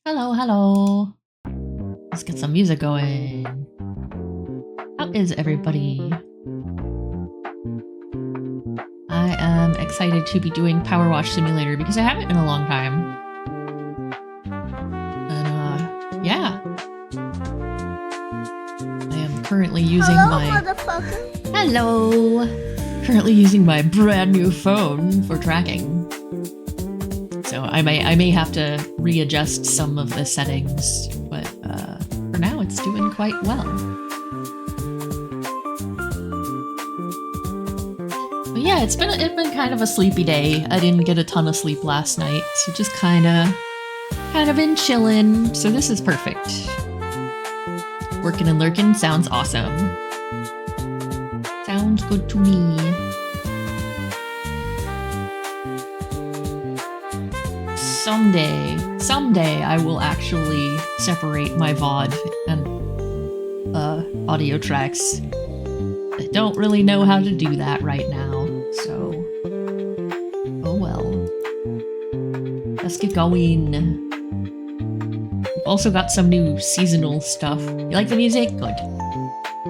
Hello, hello. Let's get some music going. How is everybody? I am excited to be doing Powerwash Simulator because I haven't in a long time. And, yeah. I am currently using Hello! Currently using my brand new phone for tracking. So I may have to readjust some of the settings, but for now it's doing quite well. But yeah, it's been kind of a sleepy day. I didn't get a ton of sleep last night, so just kind of been chilling. So this is perfect. Working and lurking sounds awesome. Sounds good to me. Someday I will actually separate my VOD and audio tracks. I don't really know how to do that right now, so oh well. Let's get going. Also got some new seasonal stuff. You like the music? Good.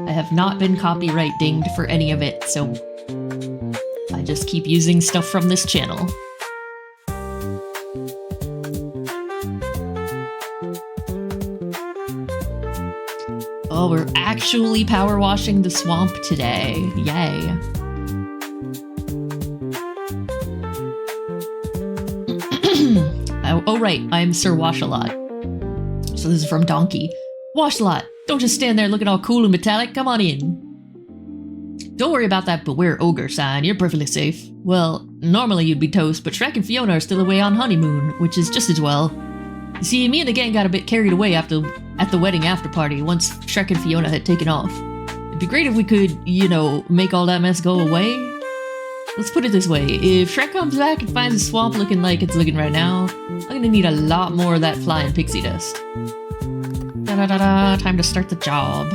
I have not been copyright dinged for any of it, so I just keep using stuff from this channel. Oh, we're actually power washing the swamp today. Yay. Oh right, I'm Sir Wash-A-Lot. So this is from Donkey. Wash-A-Lot, don't just stand there looking all cool and metallic, come on in. Don't worry about that beware ogre sign, you're perfectly safe. Well, normally you'd be toast, but Shrek and Fiona are still away on honeymoon, which is just as well. You see, me and the gang got a bit carried away at the wedding after party once Shrek and Fiona had taken off. It'd be great if we could, you know, make all that mess go away. Let's put it this way, if Shrek comes back and finds the swamp looking like it's looking right now, I'm gonna need a lot more of that flying pixie dust. Da-da-da-da, time to start the job.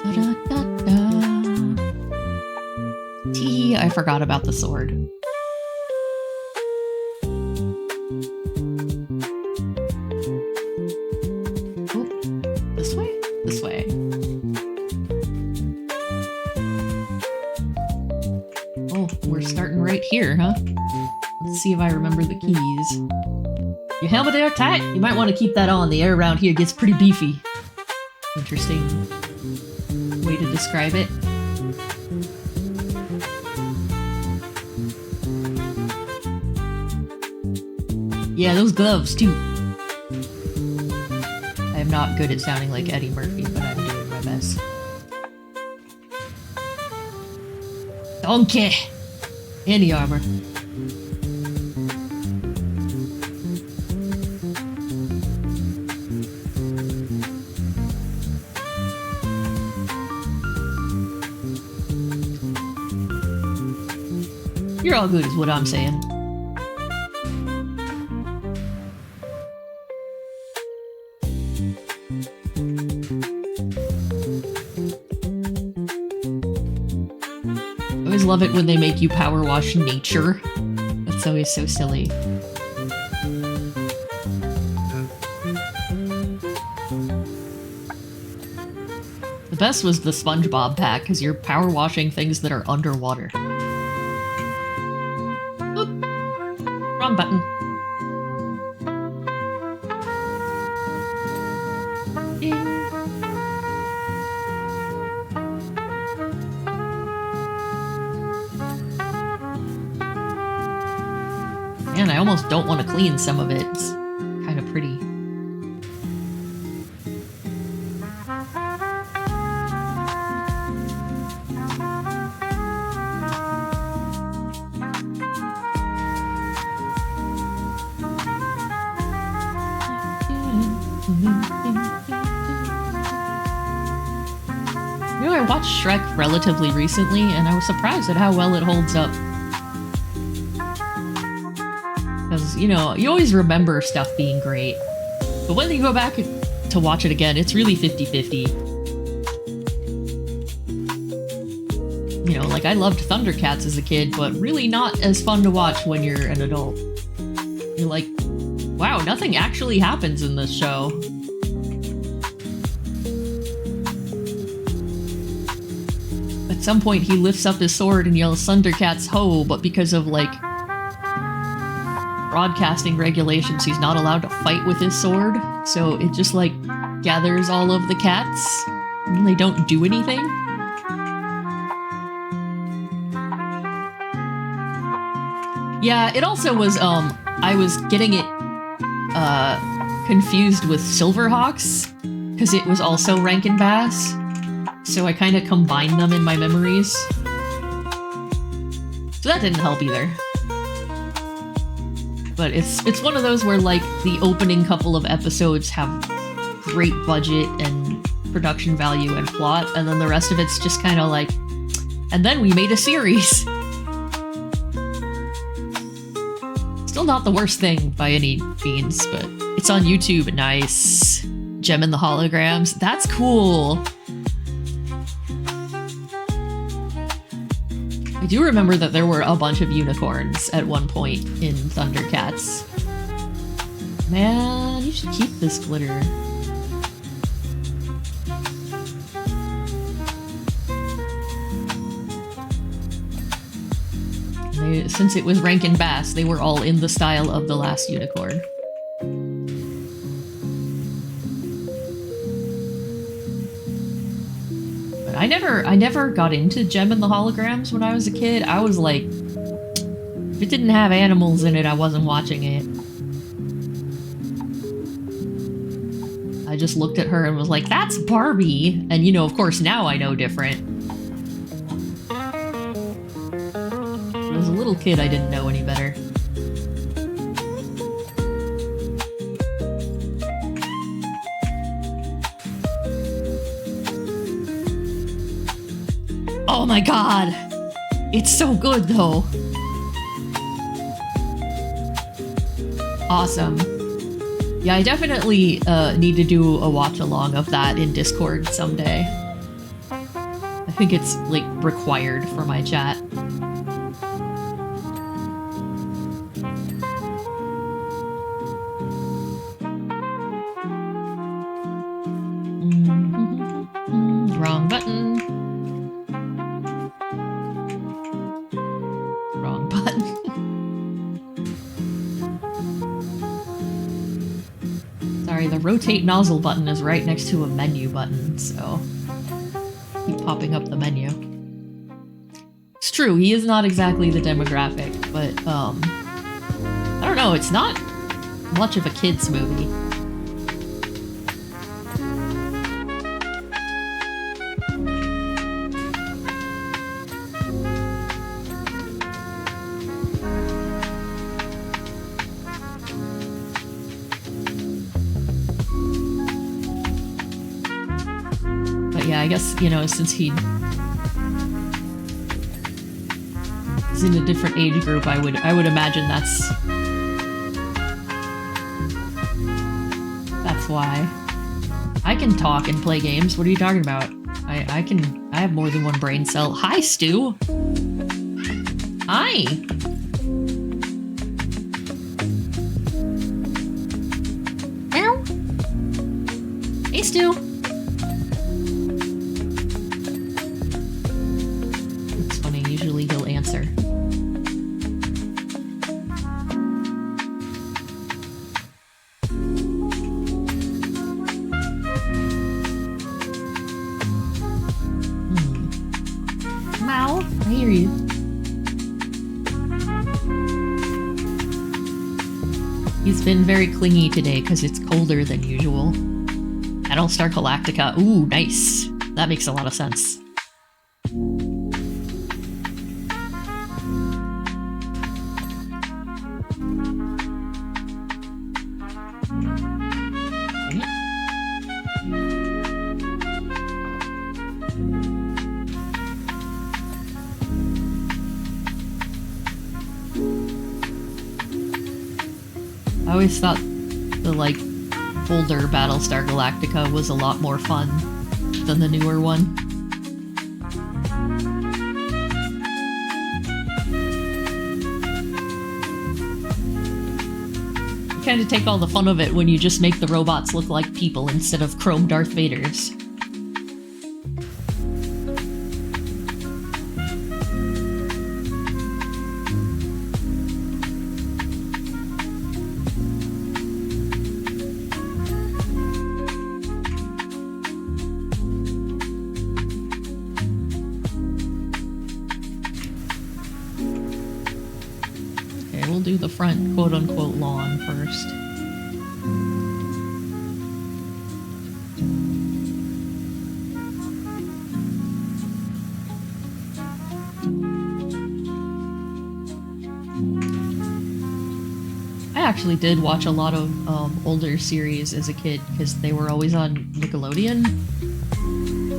Da-da-da-da. Tee, I forgot about the sword. Oh, this way? This way. Oh, we're starting right here, huh? Let's see if I remember the keys. Your helmet air tight? You might want to keep that on. The air around here gets pretty beefy. Interesting way to describe it. Yeah, those gloves, too. I am not good at sounding like Eddie Murphy, but I'm doing my best. Donkey! Any armor. You're all good is what I'm saying. I always love it when they make you power wash nature. That's always so silly. The best was the SpongeBob pack, because you're power washing things that are underwater. Oop. Wrong button. Man, I almost don't want to clean some of it. It's kind of pretty. You know, I watched Shrek relatively recently, and I was surprised at how well it holds up. Because, you know, you always remember stuff being great. But when you go back to watch it again, it's really 50-50. You know, like, I loved Thundercats as a kid, but really not as fun to watch when you're an adult. You're like, wow, nothing actually happens in this show. At some point, he lifts up his sword and yells, "Thundercats ho!" But because of, like, broadcasting regulations, he's not allowed to fight with his sword, so it just, like, gathers all of the cats, and they don't do anything. Yeah, it also was, I was getting it, confused with Silverhawks, because it was also Rankin Bass, so I kind of combined them in my memories. So that didn't help either. But it's one of those where, like, the opening couple of episodes have great budget and production value and plot, and then the rest of it's just kind of like, and then we made a series. Still not the worst thing by any means, but it's on YouTube. Nice. Gem in the holograms. That's cool. I do remember that there were a bunch of unicorns at one point in Thundercats. Man, you should keep this glitter. Since it was Rankin Bass, they were all in the style of the last unicorn. But I never got into Gem and the Holograms when I was a kid. I was like, if it didn't have animals in it, I wasn't watching it. I just looked at her and was like, that's Barbie! And you know, of course, now I know different. As a little kid, I didn't know any better. Oh my god! It's so good, though! Awesome. Yeah, I definitely need to do a watch-along of that in Discord someday. I think it's, like, required for my chat. Wrong button. Wrong button. Sorry, the rotate nozzle button is right next to a menu button, so keep popping up the menu. It's true, he is not exactly the demographic, but I don't know, it's not much of a kids movie. I guess, you know, since he's in a different age group, I would imagine that's why. I can talk and play games. What are you talking about? I have more than one brain cell. Hi, Stu. Hi. Meow. Hey, Stu. Usually he'll answer. Meow, I hear you. He's been very clingy today because it's colder than usual. Battlestar Galactica. Ooh, nice. That makes a lot of sense. I always thought the, like, older Battlestar Galactica was a lot more fun than the newer one. You kind of take all the fun of it when you just make the robots look like people instead of chrome Darth Vaders. Do the front quote-unquote lawn first. I actually did watch a lot of older series as a kid because they were always on Nickelodeon.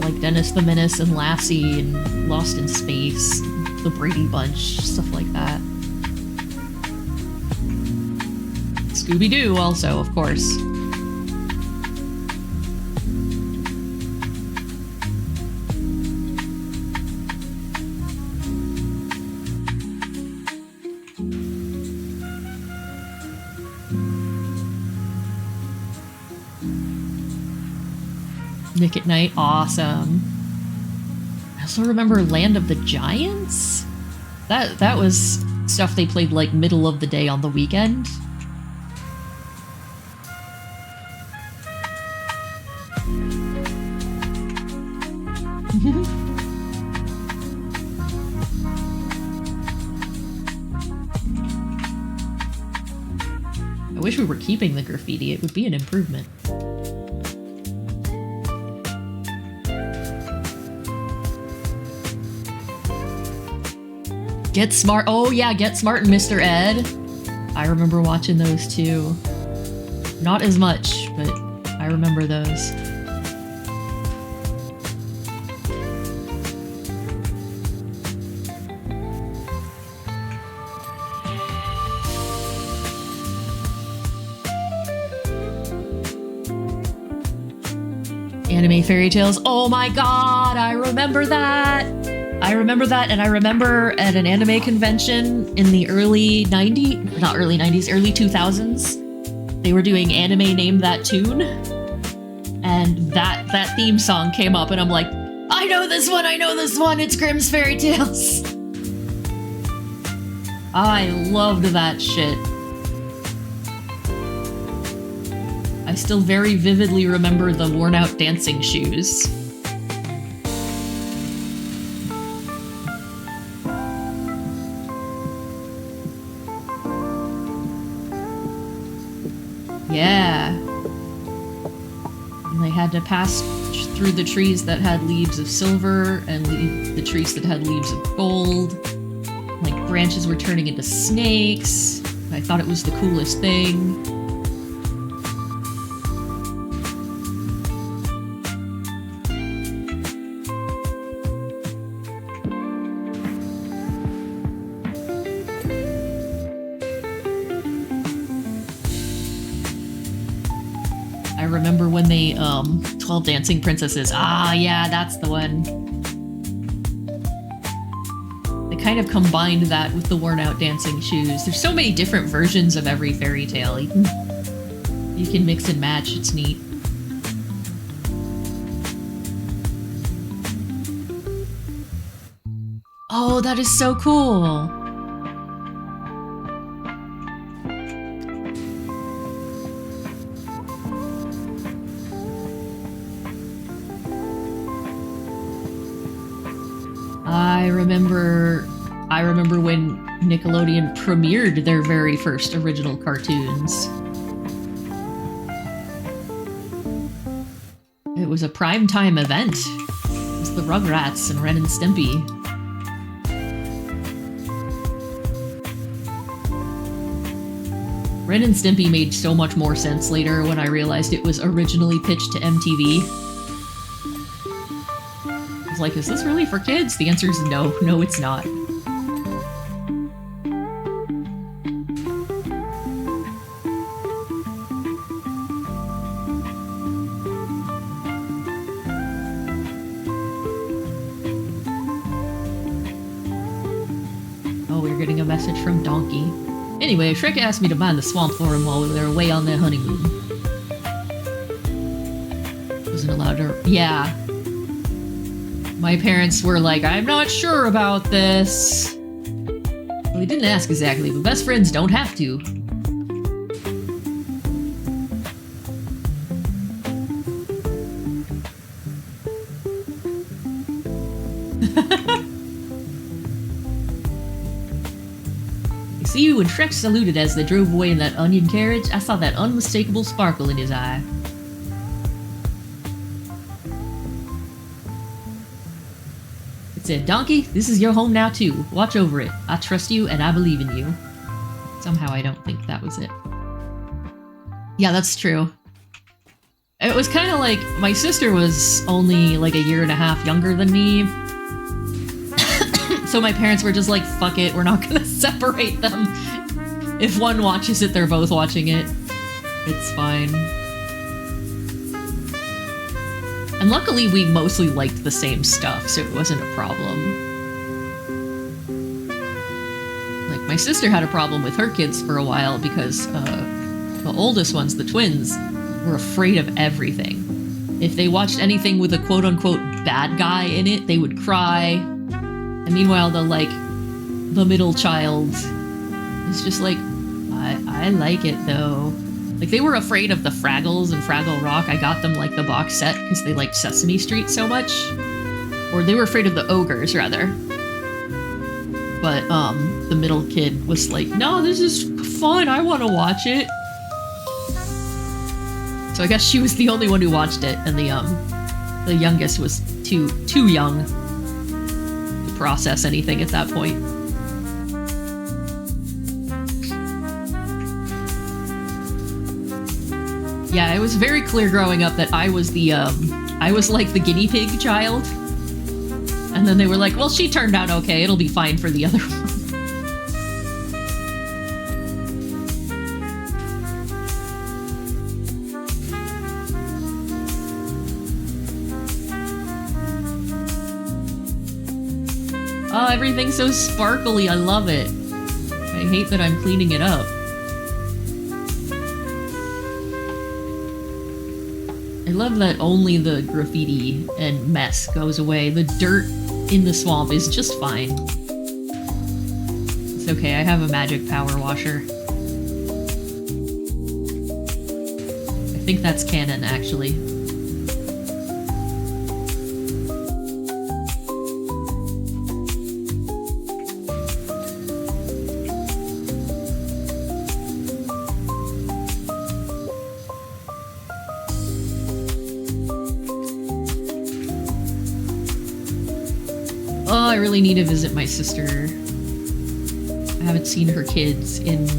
Like Dennis the Menace and Lassie and Lost in Space, The Brady Bunch, stuff like that. Scooby-Doo also, of course. Nick at Night, awesome. I also remember Land of the Giants? That was stuff they played like middle of the day on the weekend. I wish we were keeping the graffiti. It would be an improvement. Get Smart. Oh yeah, Get Smart and Mr. Ed. I remember watching those too. Not as much, but I remember those. Anime fairy tales. Oh my god, I remember that! I remember that, and I remember at an anime convention in the early 90s, not early 90s, early 2000s, they were doing Anime Name That Tune, and that theme song came up, and I'm like, I know this one, it's Grimm's Fairy Tales! I loved that shit. I still very vividly remember the worn-out dancing shoes. Yeah. And they had to pass through the trees that had leaves of silver and the trees that had leaves of gold. Like, branches were turning into snakes. I thought it was the coolest thing. I remember when they, 12 Dancing Princesses. Ah, yeah, that's the one. They kind of combined that with the worn-out dancing shoes. There's so many different versions of every fairy tale. You can mix and match. It's neat. Oh, that is so cool. I remember when Nickelodeon premiered their very first original cartoons. It was a primetime event. It was the Rugrats and Ren and Stimpy. Ren and Stimpy made so much more sense later when I realized it was originally pitched to MTV. I was like, is this really for kids? The answer is no. No, it's not. Message from Donkey. Anyway, Shrek asked me to mind the swamp for him while they were away on their honeymoon. Wasn't allowed to... Yeah. My parents were like, I'm not sure about this. Well, they didn't ask exactly, but best friends don't have to. See, when Shrek saluted as they drove away in that onion carriage, I saw that unmistakable sparkle in his eye. It said, Donkey, this is your home now too. Watch over it. I trust you and I believe in you. Somehow I don't think that was it. Yeah, that's true. It was kind of like, my sister was only like a year and a half younger than me. So my parents were just like, fuck it, we're not gonna separate them. If one watches it, they're both watching it. It's fine. And luckily we mostly liked the same stuff, so it wasn't a problem. Like, my sister had a problem with her kids for a while because The oldest ones, the twins, were afraid of everything. If they watched anything with a quote-unquote bad guy in it, they would cry. And meanwhile, the middle child is just like, I like it though. Like, they were afraid of the Fraggles and Fraggle Rock. I got them, like, the box set because they liked Sesame Street so much. Or they were afraid of the ogres, rather. But, the middle kid was like, no, this is fun, I want to watch it. So I guess she was the only one who watched it, and the youngest was too young to process anything at that point. Yeah, it was very clear growing up that I was like the guinea pig child. And then they were like, well, she turned out okay, it'll be fine for the other one. Oh, everything's so sparkly, I love it. I hate that I'm cleaning it up. I love that only the graffiti and mess goes away. The dirt in the swamp is just fine. It's okay, I have a magic power washer. I think that's canon, actually. Oh, I really need to visit my sister. I haven't seen her kids in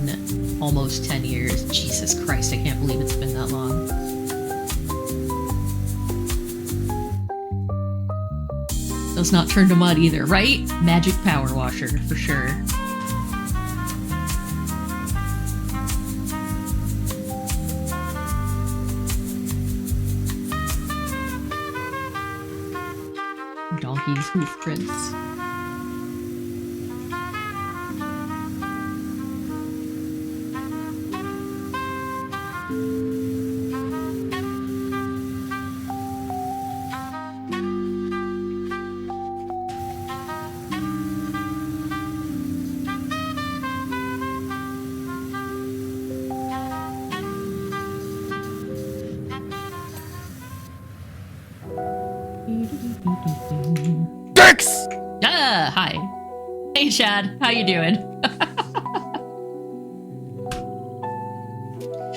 almost 10 years. Jesus Christ, I can't believe it's been that long. Does not turn to mud either, right? Magic power washer, for sure. Donkey's hoof prints. Hi. Hey, Chad. How you doing?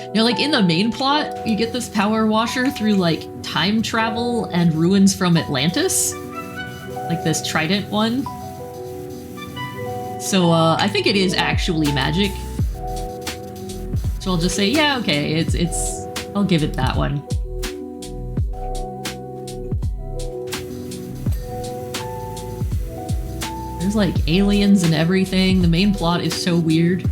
You know, like, in the main plot, you get this power washer through, like, time travel and ruins from Atlantis. Like this trident one. So, I think it is actually magic. So I'll just say, yeah, okay, I'll give it that one. There's like aliens and everything. The main plot is so weird.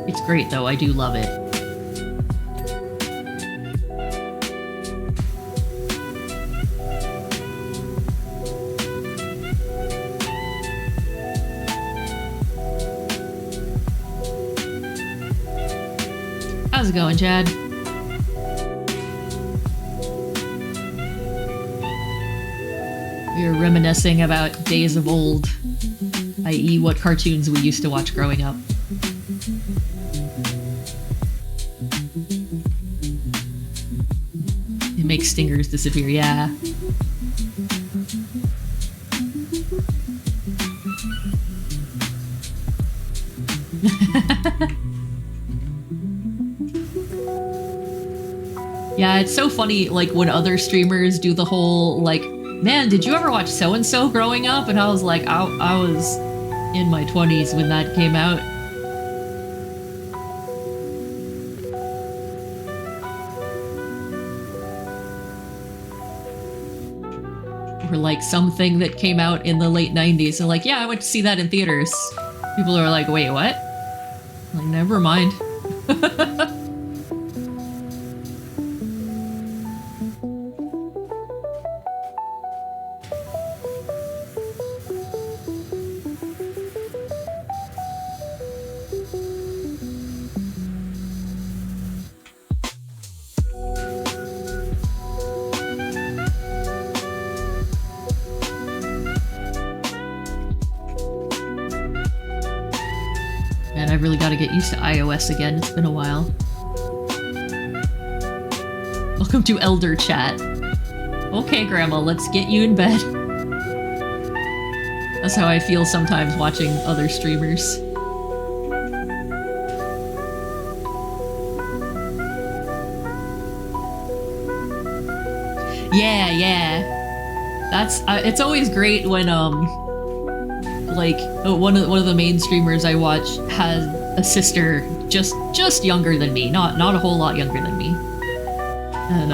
It's great though, I do love it. How's it going, Chad? We were reminiscing about days of old, i.e. what cartoons we used to watch growing up. It makes stingers disappear, yeah. Yeah, it's so funny, like, when other streamers do the whole, like, man, did you ever watch so-and-so growing up? And I was like, I was in my 20s when that came out. Or like something that came out in the late 90s. So like, yeah, I went to see that in theaters. People are like, wait, what? I'm like, never mind. And I really got to get used to iOS again. It's been a while. Welcome to Elder Chat. Okay, Grandma, let's get you in bed. That's how I feel sometimes watching other streamers. Yeah. That's it's always great when like one of the main streamers I watch has a sister just younger than me, not a whole lot younger than me. And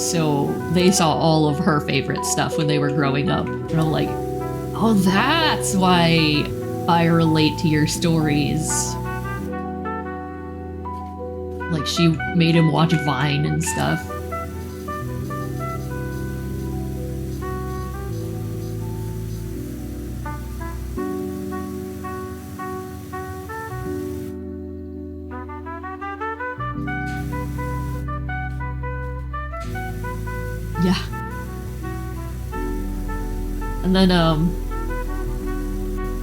so they saw all of her favorite stuff when they were growing up. And I'm like, oh, that's why I relate to your stories. Like, she made him watch Vine and stuff. Yeah. And then,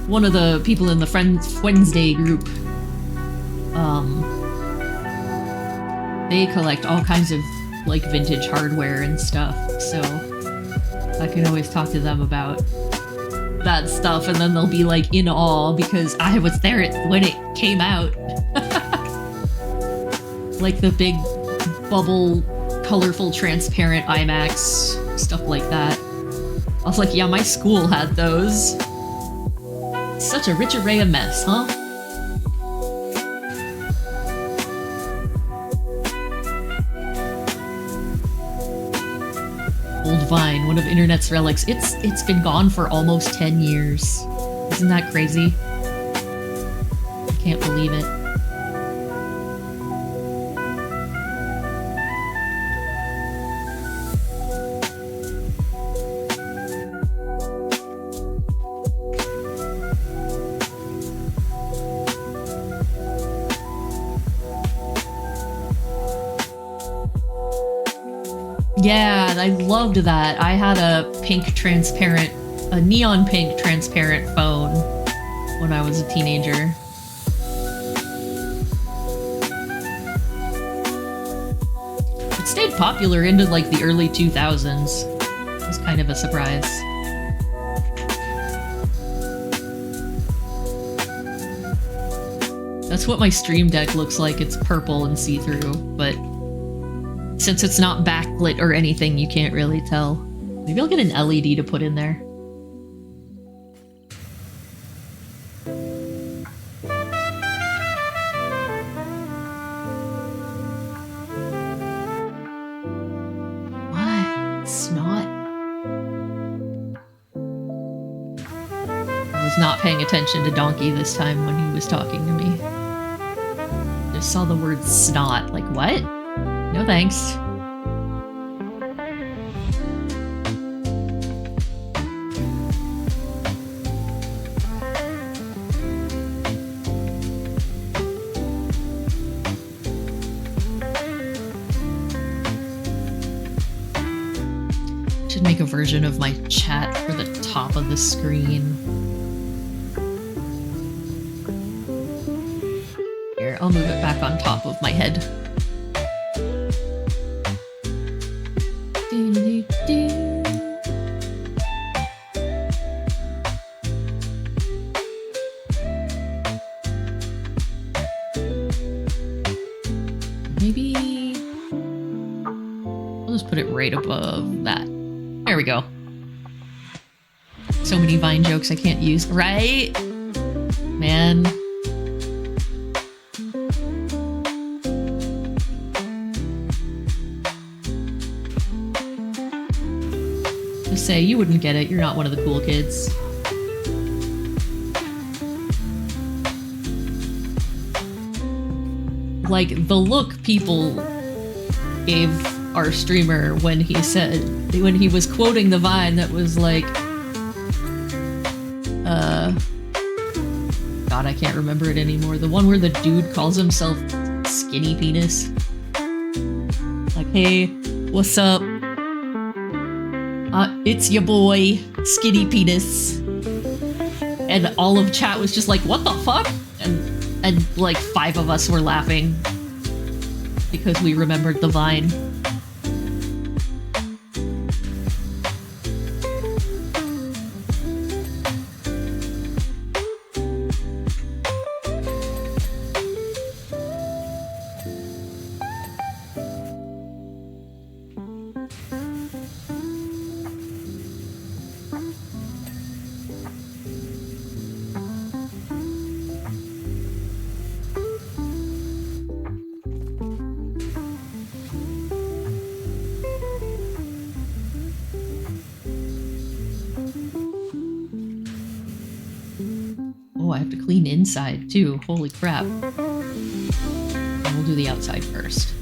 one of the people in the Friends Wednesday group, they collect all kinds of, like, vintage hardware and stuff, so I can always talk to them about that stuff, and then they'll be, like, in awe because I was there when it came out. Like the big bubble, colorful, transparent IMAX, stuff like that. I was like, yeah, my school had those. Such a rich array of mess, huh? Old Vine, one of internet's relics. It's been gone for almost 10 years. Isn't that crazy? I can't believe it. Yeah, I loved that. I had a neon pink transparent phone when I was a teenager. It stayed popular into like the early 2000s. It was kind of a surprise. That's what my Stream Deck looks like. It's purple and see-through, but since it's not backlit or anything, you can't really tell. Maybe I'll get an LED to put in there. What? Snot? I was not paying attention to Donkey this time when he was talking to me. Just saw the word snot. Like, what? No thanks. Should make a version of my chat for the top of the screen. Here, I'll move it back on top of my head. Maybe I'll just put it right above that. There we go. So many Vine jokes I can't use, right? Man. Just say, you wouldn't get it. You're not one of the cool kids. Like, the look people gave our streamer when he was quoting the Vine that was like, God, I can't remember it anymore. The one where the dude calls himself Skinny Penis. Like, hey, what's up? It's your boy, Skinny Penis. And all of chat was just like, what the fuck? And like 5 of us were laughing because we remembered the Vine. Oh, I have to clean inside too. Holy crap. And we'll do the outside first.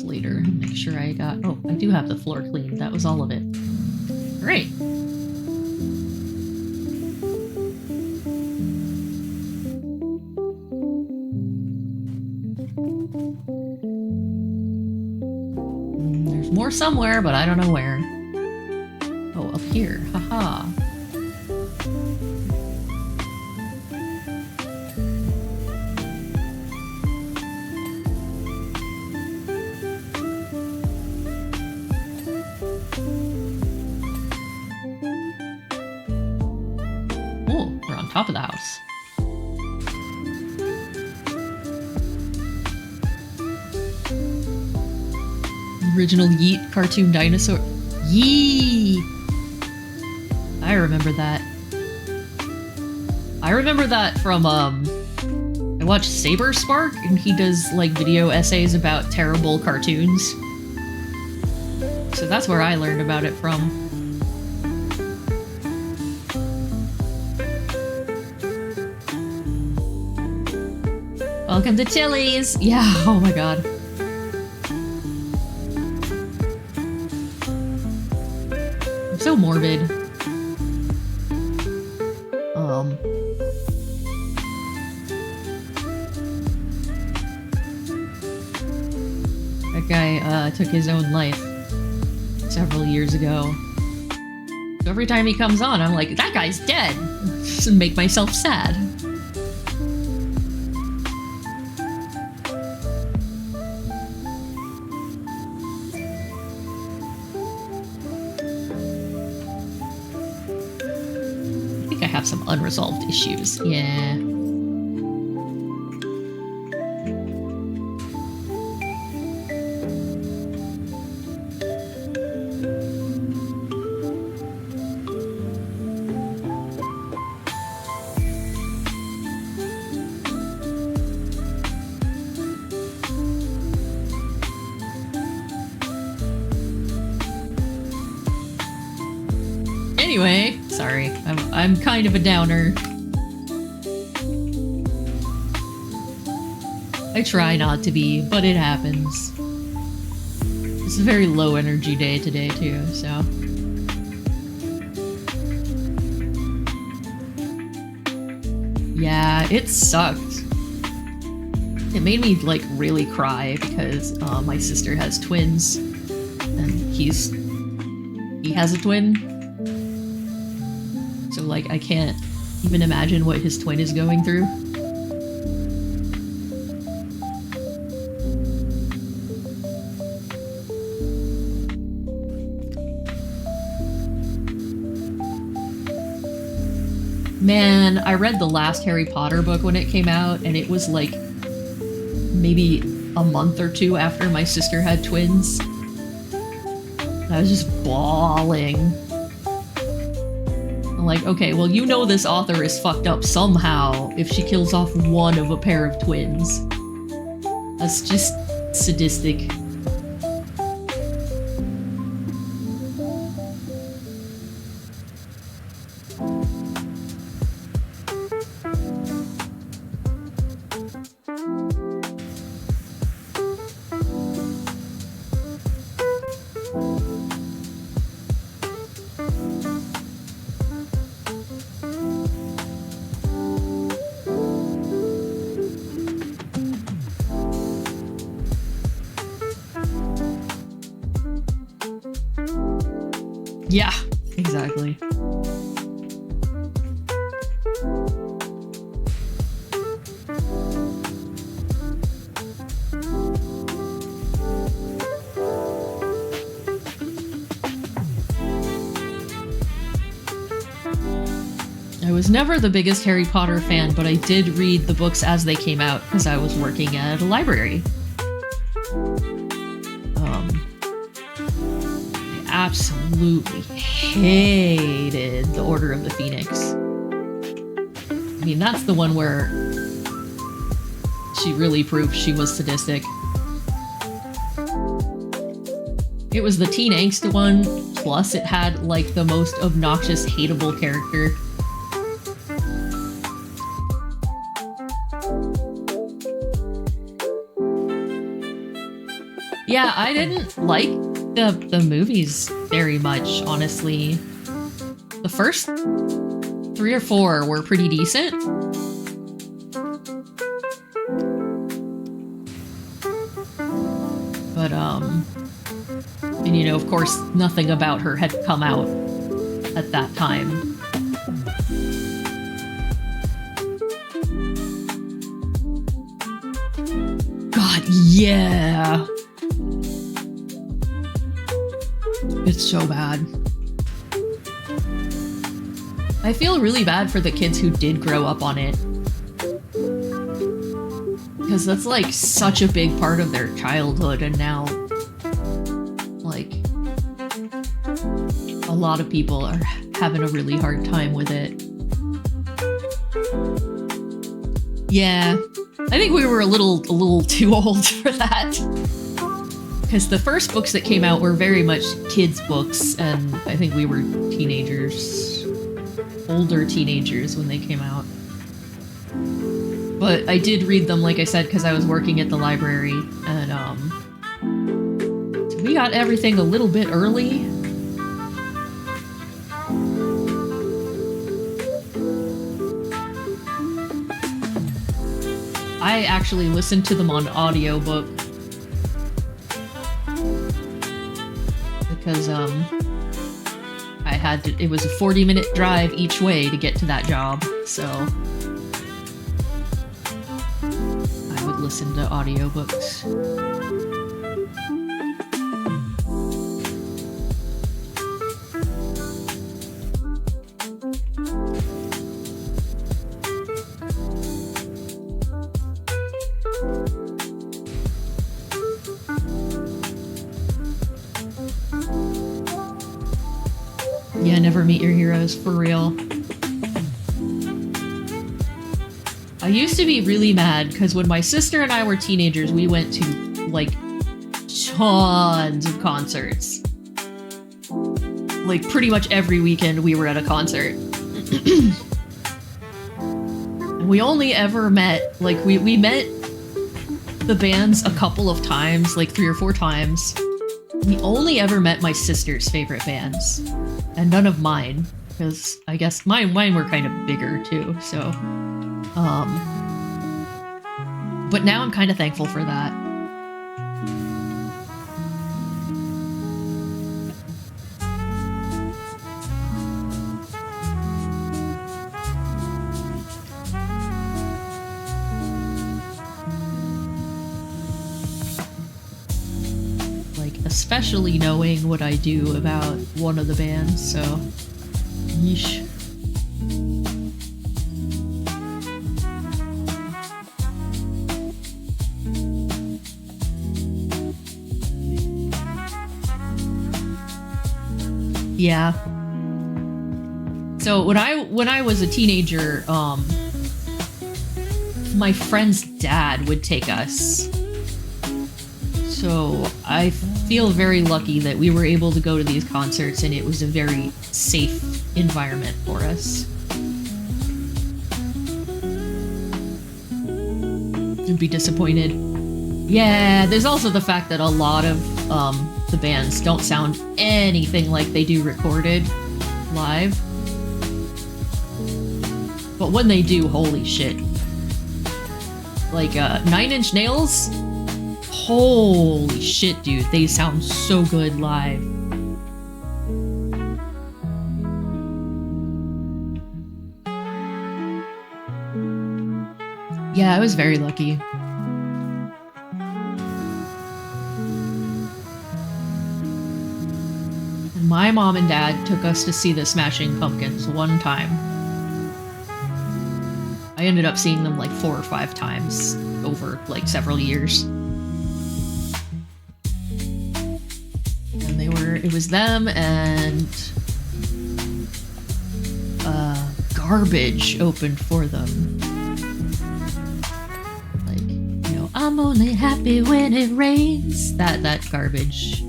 Later. Make sure I got... Oh, I do have the floor cleaned. That was all of it. Great. There's more somewhere, but I don't know where. Oh, up here. Haha. Top of the house. Original Yeet cartoon dinosaur. Yee! I remember that. I remember that from, I watched Saber Spark, and he does, like, video essays about terrible cartoons. So that's where I learned about it from. Welcome to Chili's! Yeah, oh my god. I'm so morbid. That guy, took his own life several years ago. So every time he comes on, I'm like, that guy's dead! Just make myself sad. Have some unresolved issues. Yeah. Anyway, sorry, I'm kind of a downer. I try not to be, but it happens. It's a very low energy day today too, so. Yeah, it sucked. It made me like really cry because my sister has twins, and he has a twin. So, like, I can't even imagine what his twin is going through. Man, I read the last Harry Potter book when it came out, and it was, like, maybe a month or 2 after my sister had twins. I was just bawling. I'm like, okay, well, you know this author is fucked up somehow if she kills off one of a pair of twins. That's just sadistic. Yeah, exactly. I was never the biggest Harry Potter fan, but I did read the books as they came out because I was working at a library. I absolutely hated the Order of the Phoenix. I mean, that's the one where she really proved she was sadistic. It was the teen angst one, plus it had, like, the most obnoxious, hateable character. Yeah, I didn't like the movies very much, honestly. The first 3 or 4 were pretty decent. But, and you know, of course, nothing about her had come out at that time. God, yeah! It's so bad. I feel really bad for the kids who did grow up on it. Because that's like such a big part of their childhood, and now, like, a lot of people are having a really hard time with it. Yeah, I think we were a little too old for that. Because the first books that came out were very much kids' books, and I think we were teenagers, older teenagers when they came out. But I did read them, like I said, because I was working at the library, and so we got everything a little bit early. I actually listened to them on audiobook. Because, I had to, it was a 40-minute drive each way to get to that job, so I would listen to audiobooks. Yeah, never meet your heroes, for real. I used to be really mad, because when my sister and I were teenagers, we went to, like, tons of concerts. Like, pretty much every weekend we were at a concert. And we only ever met, like, we met the bands a couple of times, like 3 or 4 times. We only ever met my sister's favorite bands. And none of mine, because I guess mine were kind of bigger too, so, but now I'm kind of thankful for that. Especially knowing what I do about one of the bands, so yeesh. Yeah. So when I was a teenager, my friend's dad would take us. So I feel very lucky that we were able to go to these concerts and it was a very safe environment for us. I'd be disappointed. Yeah, there's also the fact that a lot of the bands don't sound anything like they do recorded live. But when they do, holy shit. Like, 9 Inch Nails? Holy shit, dude. They sound so good live. Yeah, I was very lucky. And my mom and dad took us to see the Smashing Pumpkins one time. I ended up seeing them like 4 or 5 times over like several years. And it was them and Garbage opened for them. Like, you know, I'm only happy when it rains. That Garbage.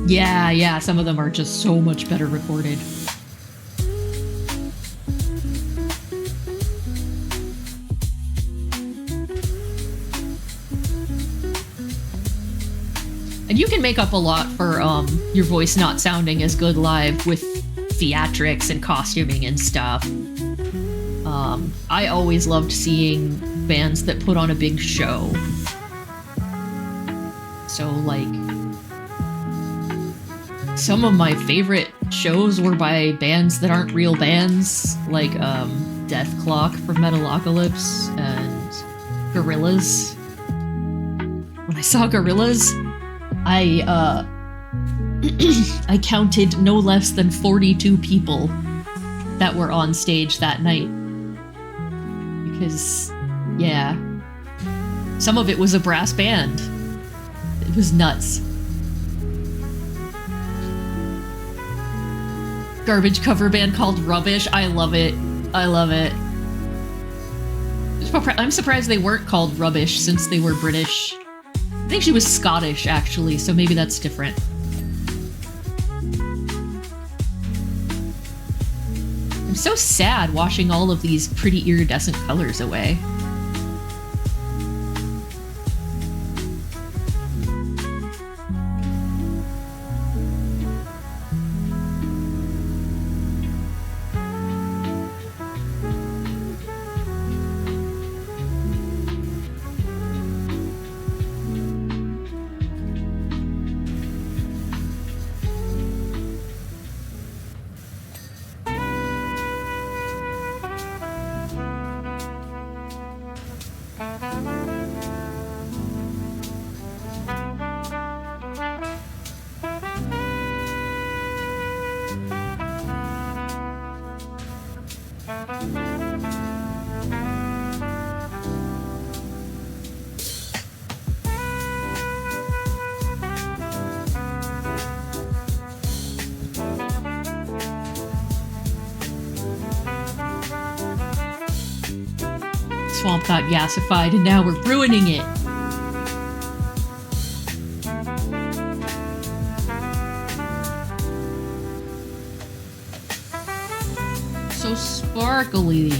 Yeah, some of them are just so much better recorded. And you can make up a lot for your voice not sounding as good live with theatrics and costuming and stuff. I always loved seeing bands that put on a big show. So, like, some of my favorite shows were by bands that aren't real bands, like Death Clock from Metalocalypse and Gorillaz. When I saw Gorillaz, I counted no less than 42 people that were on stage that night. Because, yeah, some of it was a brass band. It was nuts. Garbage cover band called Rubbish. I love it. I love it. I'm surprised they weren't called Rubbish since they were British. I think she was Scottish, actually, so maybe that's different. I'm so sad washing all of these pretty iridescent colors away. Swamp got gasified and now we're ruining it. So sparkly.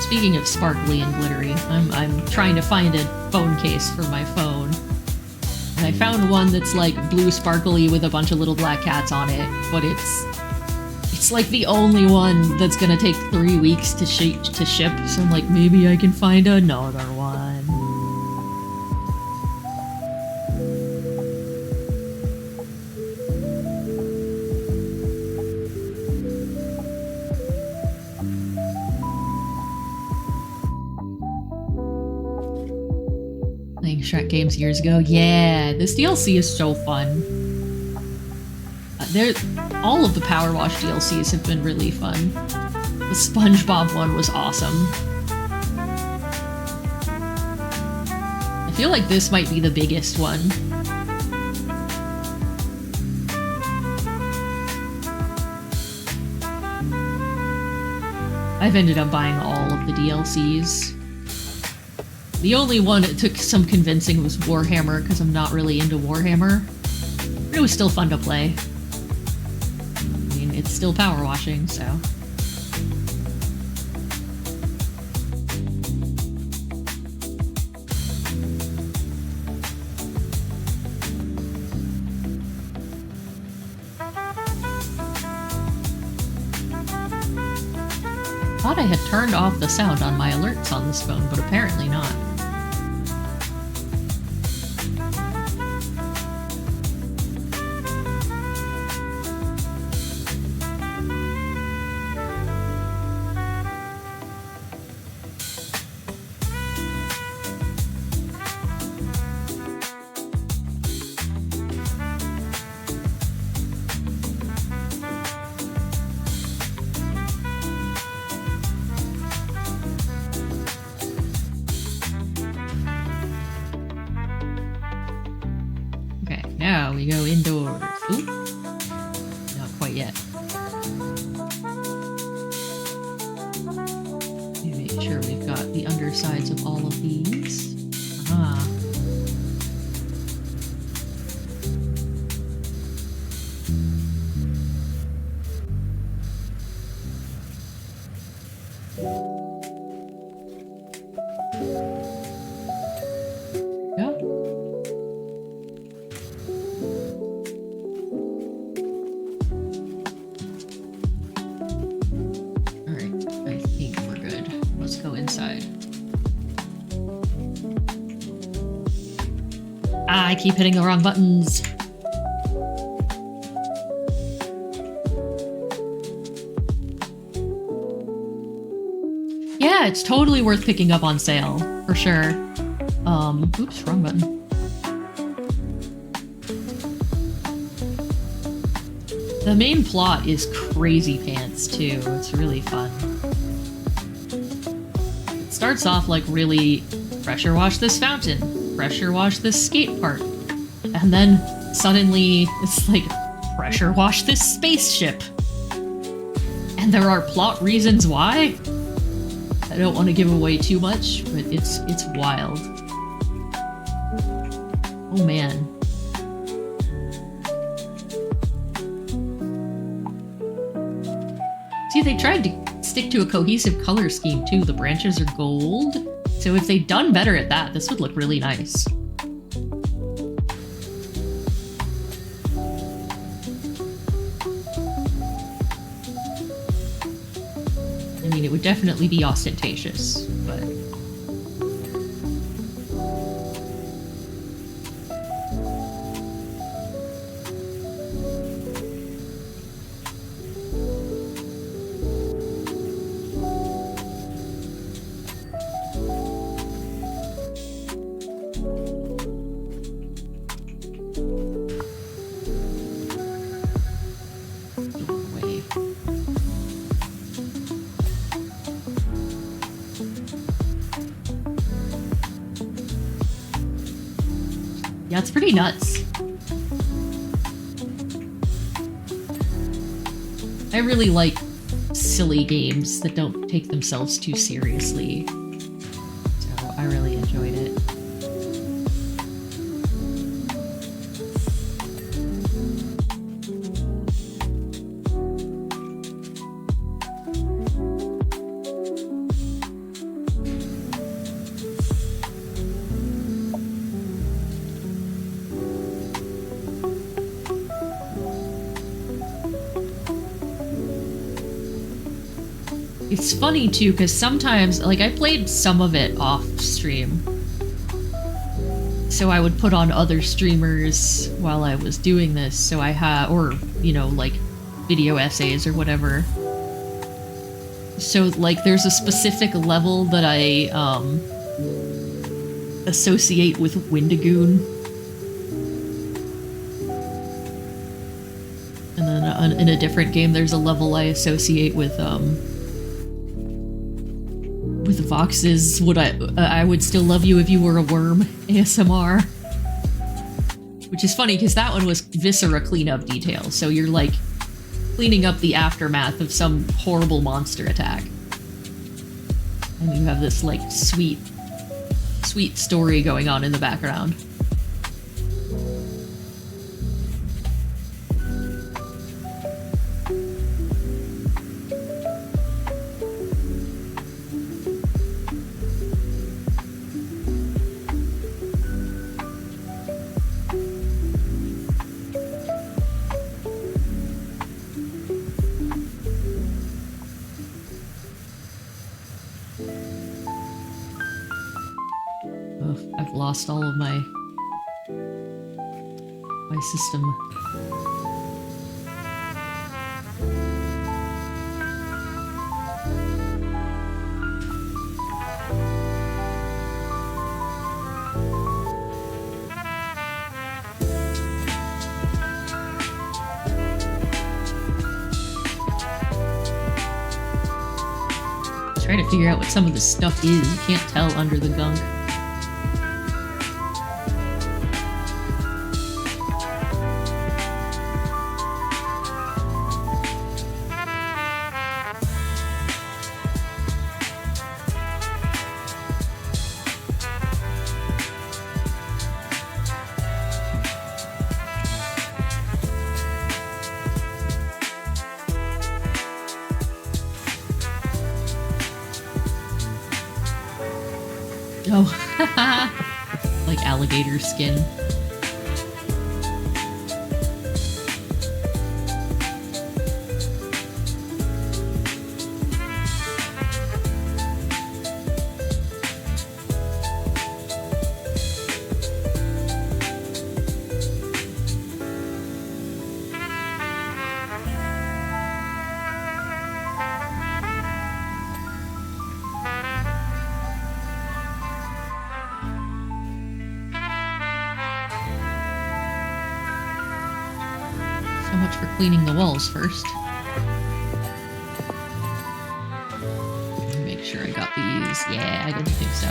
Speaking of sparkly and glittery, I'm trying to find a phone case for my phone. And I found one that's like blue sparkly with a bunch of little black cats on it, but it's like the only one that's gonna take 3 weeks to ship, so I'm like, maybe I can find another one. Playing Shrek games years ago. Yeah, this DLC is so fun. All of the Powerwash DLCs have been really fun. The SpongeBob one was awesome. I feel like this might be the biggest one. I've ended up buying all of the DLCs. The only one that took some convincing was Warhammer, because I'm not really into Warhammer. But it was still fun to play. I mean, it's still power washing, so... I thought I had turned off the sound on my alerts on this phone, but apparently not. Now we go indoors. Ooh. Not quite yet. Let me make sure we've got the undersides of all of these. Aha. I keep hitting the wrong buttons. Yeah, it's totally worth picking up on sale, for sure. Oops, wrong button. The main plot is crazy pants, too. It's really fun. It starts off like really pressure wash this fountain, pressure wash this skate park, and then suddenly it's like pressure wash this spaceship. And there are plot reasons why. I don't want to give away too much, but it's wild. Oh man. See, they tried to stick to a cohesive color scheme too. The branches are gold. So if they'd done better at that, this would look really nice. I mean, it would definitely be ostentatious, but... yeah, it's pretty nuts. I really like silly games that don't take themselves too seriously. So I really enjoyed it. It's funny too, because sometimes, like, I played some of it off stream. So I would put on other streamers while I was doing this, so I had, or, you know, like, video essays or whatever. So, like, there's a specific level that I, associate with Windigoon. And then in a different game, there's a level I associate with Vox's I Would Still Love You If You Were a Worm ASMR. Which is funny, because that one was Viscera cleanup detail, so you're like cleaning up the aftermath of some horrible monster attack. And you have this, like, sweet story going on in the background. I've lost all of my system. Try to figure out what some of this stuff is. You can't tell under the gunk. Oh, like alligator skin. So much for cleaning the walls first. Make sure I got these. Yeah, I didn't think so.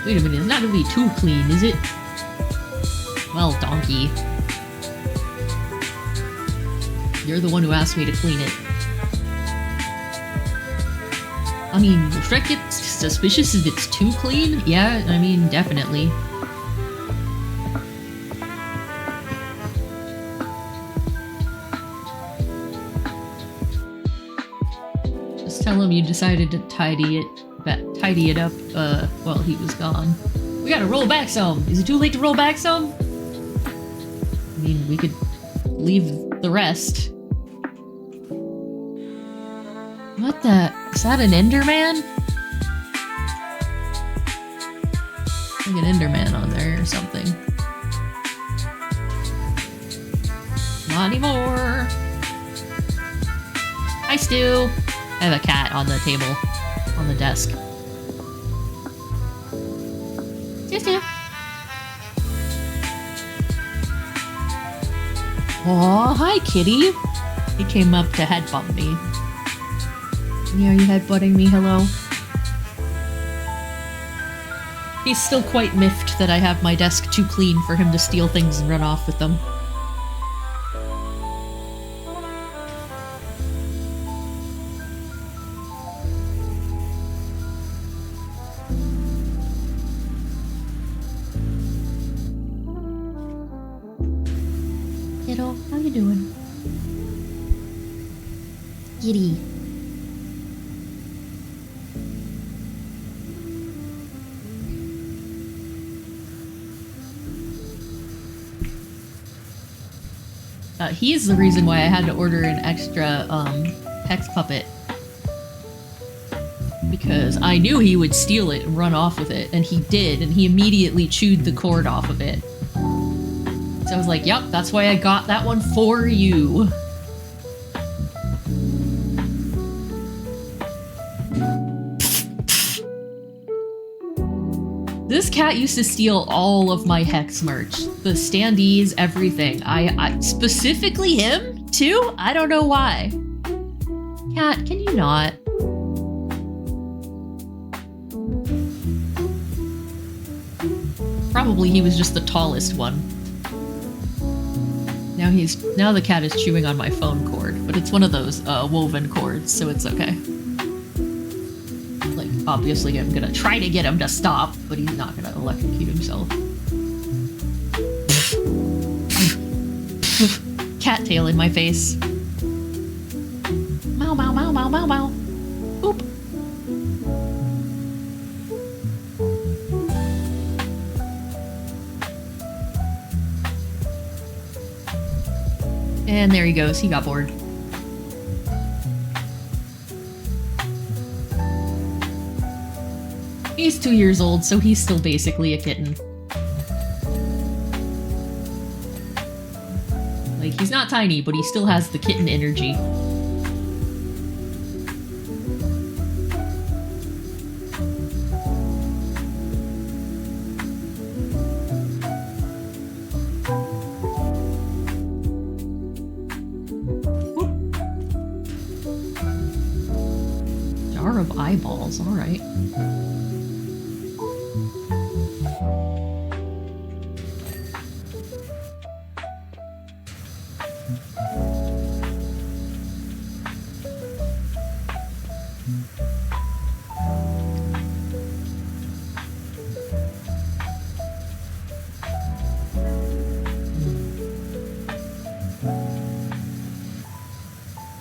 Wait a minute, it's not gonna be too clean, is it? Well, donkey. You're the one who asked me to clean it. I mean, will Shrek get suspicious if it's too clean? Yeah, I mean, definitely. Just tell him you decided to tidy it up, while he was gone. We gotta roll back some! Is it too late to roll back some? I mean, we could leave the rest. What the? Is that an Enderman? Like an Enderman on there or something. Not anymore! Hi, Stu! I have a cat on the table. On the desk. Stu. Aw, hi, kitty. He came up to headbutt me. Yeah, are you headbutting me? Hello? He's still quite miffed that I have my desk too clean for him to steal things and run off with them. Kiddo, how you doing? Giddy. He's the reason why I had to order an extra, hex puppet. Because I knew he would steal it and run off with it, and he did, and he immediately chewed the cord off of it. So I was like, yep, that's why I got that one for you. This cat used to steal all of my Hex merch. The standees, everything. I specifically him, too? I don't know why. Cat, can you not? Probably he was just the tallest one. Now the cat is chewing on my phone cord, but it's one of those woven cords, so it's okay. Like, obviously I'm gonna try to get him to stop, but he's not gonna electrocute himself. Cat tail in my face. Mow, mow, mow, mow, mow, mow. Boop. And there he goes. He got bored. He's 2 years old, so he's still basically a kitten. Like, he's not tiny, but he still has the kitten energy. Jar of eyeballs, alright.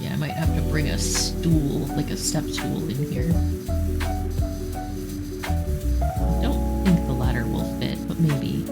Yeah, I might have to bring a stool, like a step stool in here. I don't think the ladder will fit, but maybe.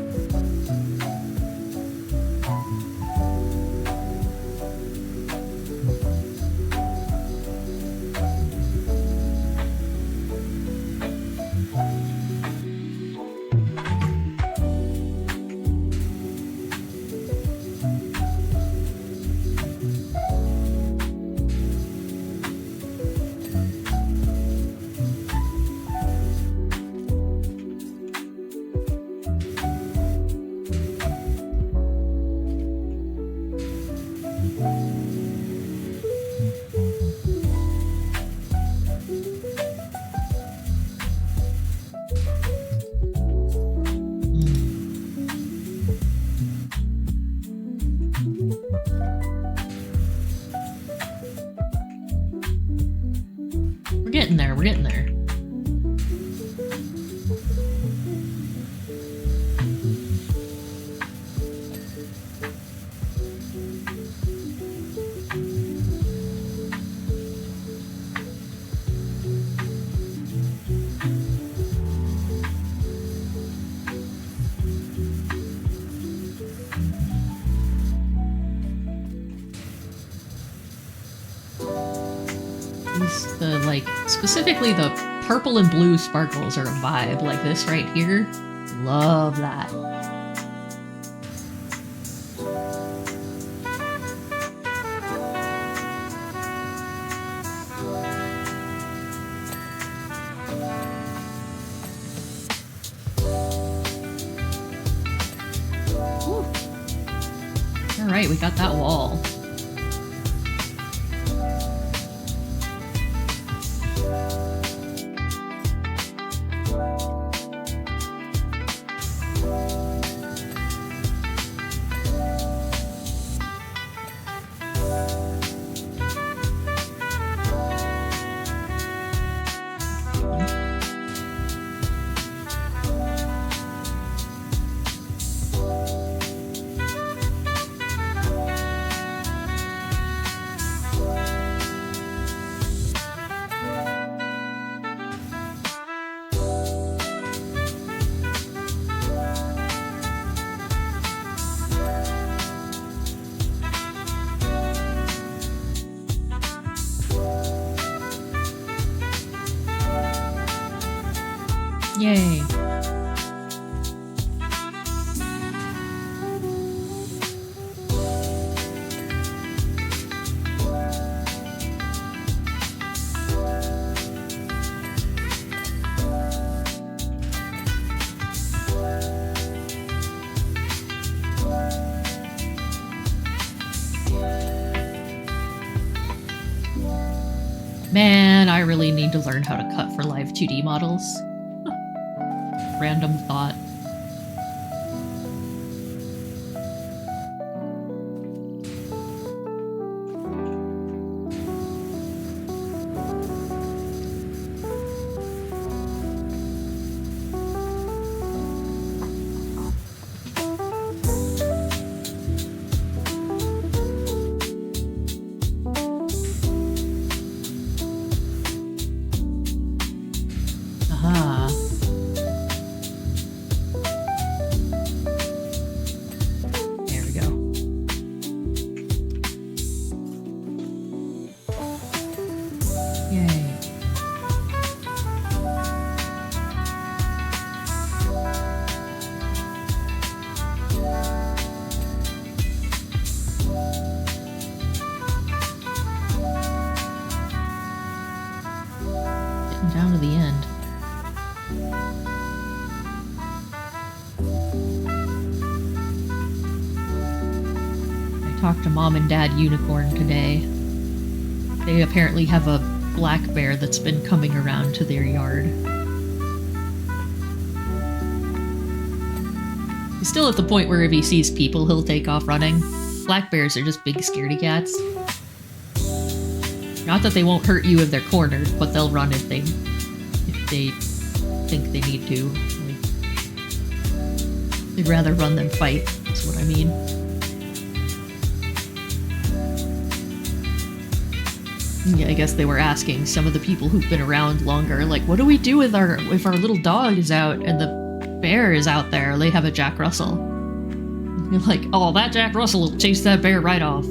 We're getting there, we're getting there. The, like, specifically the purple and blue sparkles are a vibe, like this right here. Love that. Alright, we got that wall. Yay. Man, I really need to learn how to cut for live 2D models. Random thought. Down to the end. I talked to Mom and Dad Unicorn today. They apparently have a black bear that's been coming around to their yard. He's still at the point where if he sees people, he'll take off running. Black bears are just big scaredy cats. Not that they won't hurt you if they're cornered, but they'll run if they think they need to. Like, they'd rather run than fight, that's what I mean. Yeah, I guess they were asking some of the people who've been around longer, like, what do we do with if our little dog is out and the bear is out there? They have a Jack Russell. And you're like, oh, that Jack Russell will chase that bear right off.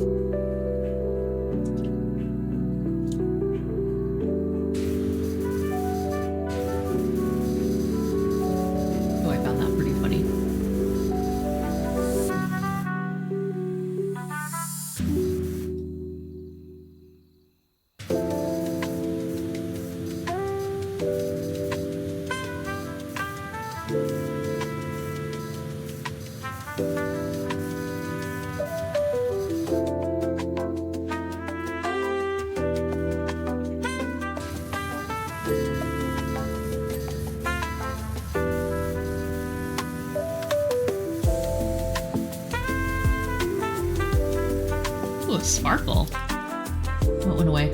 Sparkle. What went away?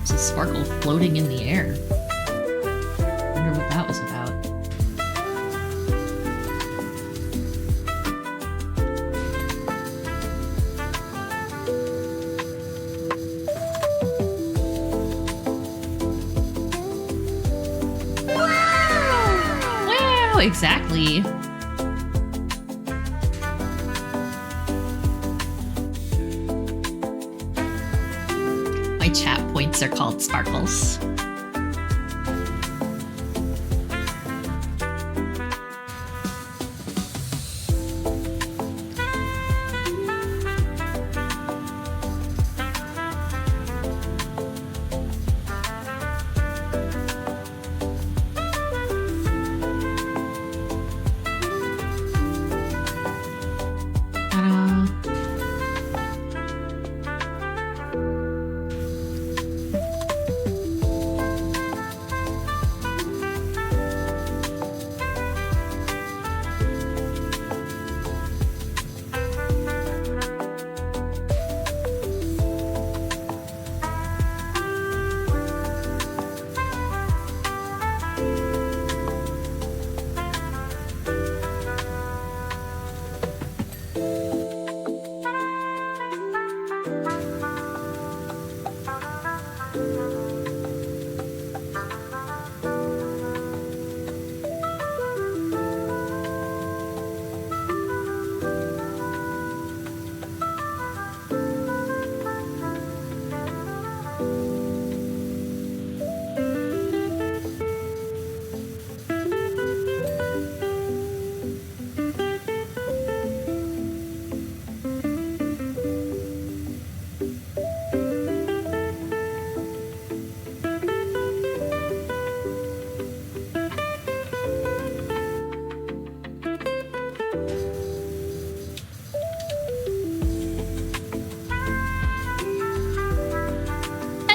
It's a sparkle floating in the air. Wonder what that was about. Wow! Wow! Exactly. Chat points are called sparkles.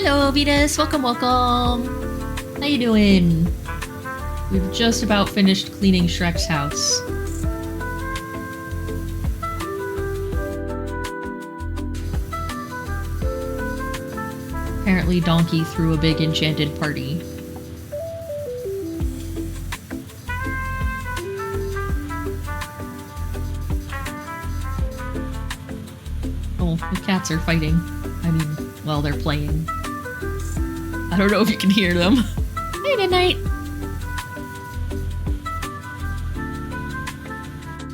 Hello, Venus. Welcome, welcome. How you doing? We've just about finished cleaning Shrek's house. Apparently Donkey threw a big enchanted party. Oh, the cats are fighting. I mean, well, they're playing. I don't know if you can hear them. Hey, Midnight!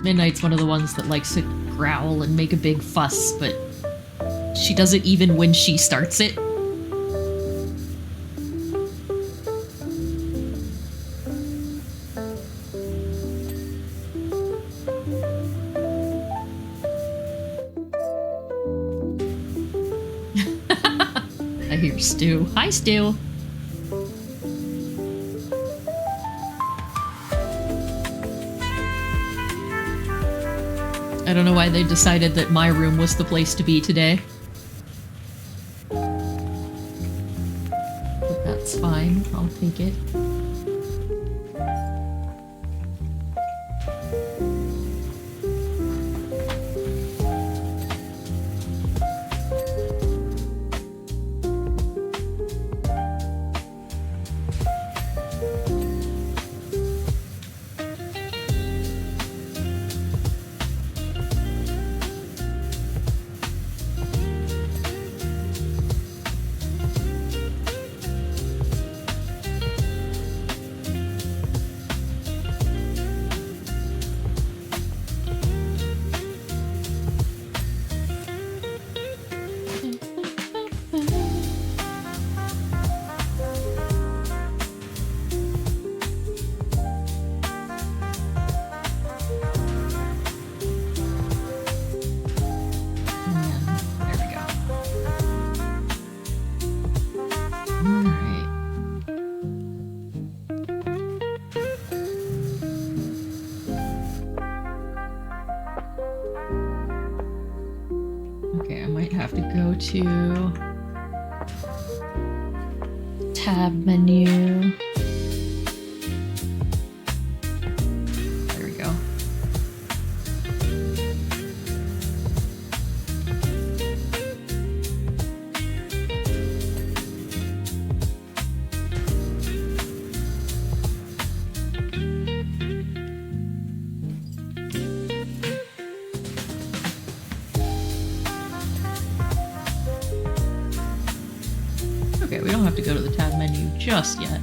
Midnight's one of the ones that likes to growl and make a big fuss, but she does it even when she starts it. I hear Stu. Hi, Stu. I don't know why they decided that my room was the place to be today. But that's fine. I'll take it. To tab menu. There we go. Okay, we don't have to go to the tab menu just yet.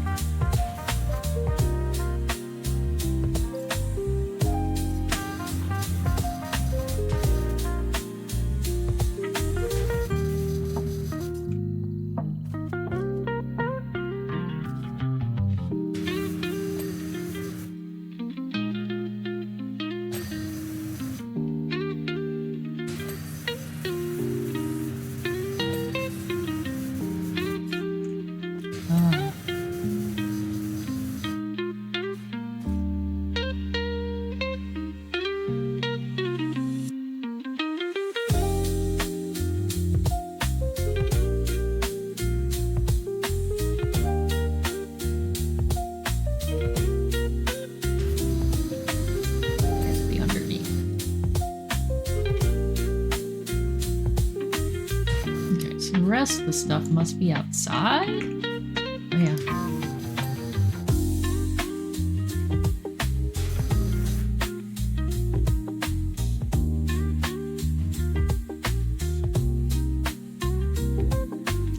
The stuff must be outside? Oh, yeah.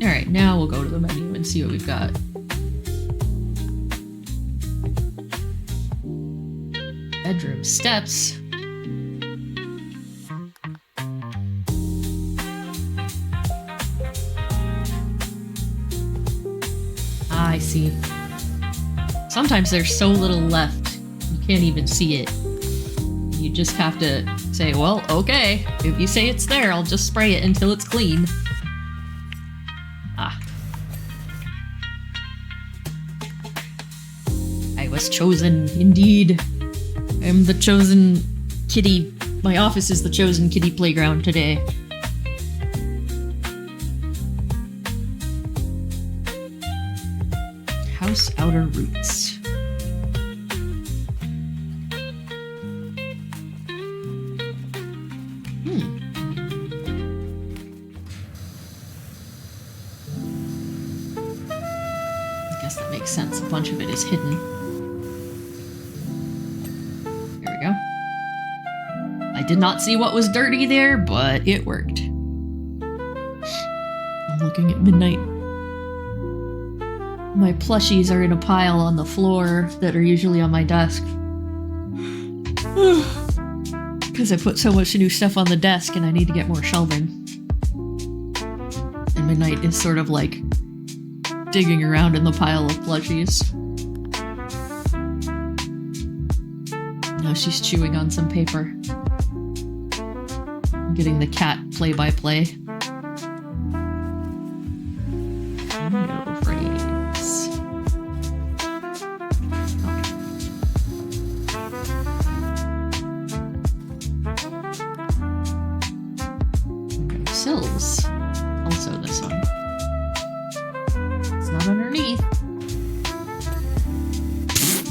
Alright, now we'll go to the menu and see what we've got. Bedroom steps. I see. Sometimes there's so little left, you can't even see it. You just have to say, well, okay, if you say it's there, I'll just spray it until it's clean. Ah. I was chosen, indeed. I'm the chosen kitty. My office is the chosen kitty playground today. House outer roots. I guess that makes sense. A bunch of it is hidden. There we go. I did not see what was dirty there, but it worked. I'm looking at midnight. My plushies are in a pile on the floor that are usually on my desk. Because I put so much new stuff on the desk and I need to get more shelving. And Midnight is sort of like digging around in the pile of plushies. Now she's chewing on some paper. I'm getting the cat play-by-play. Window frames. Window sills. Also this one. It's not underneath.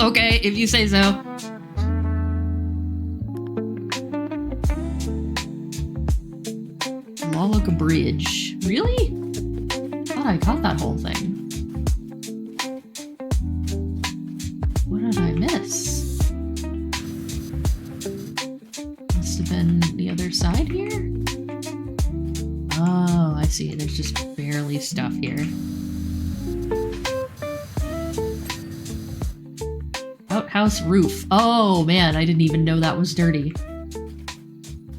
Okay, if you say so. Like a bridge. Really? Thought I caught that whole thing. What did I miss? Must have been the other side here? Oh, I see. There's just barely stuff here. Outhouse roof. Oh man, I didn't even know that was dirty.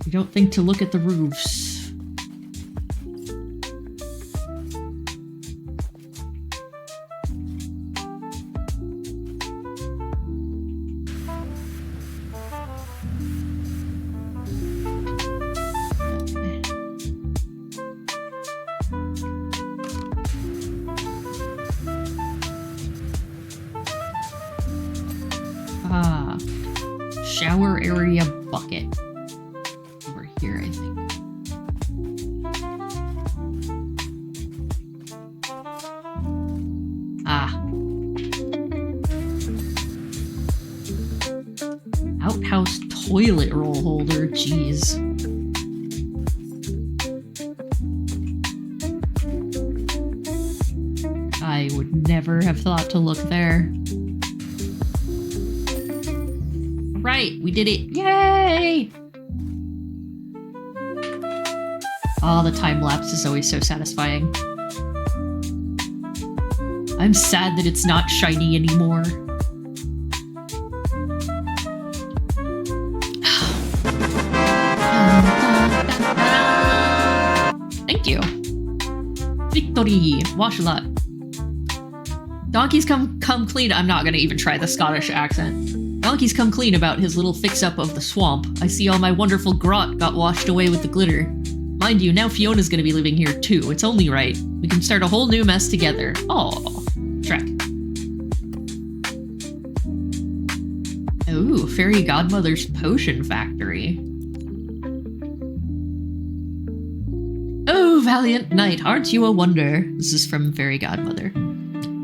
You don't think to look at the roofs. Shower area bucket. Over here, I think. Ah. Outhouse toilet roll holder, jeez. I would never have thought to look there. Right, we did it. Yay! Oh, the time lapse is always so satisfying. I'm sad that it's not shiny anymore. Thank you. Victory. Wash a lot. Donkeys come clean. I'm not gonna even try the Scottish accent. Donkey's come clean about his little fix-up of the swamp. I see all my wonderful grot got washed away with the glitter. Mind you, now Fiona's gonna be living here too. It's only right. We can start a whole new mess together. Aw, Shrek. Ooh, Fairy Godmother's potion factory. Oh, valiant knight, aren't you a wonder? This is from Fairy Godmother.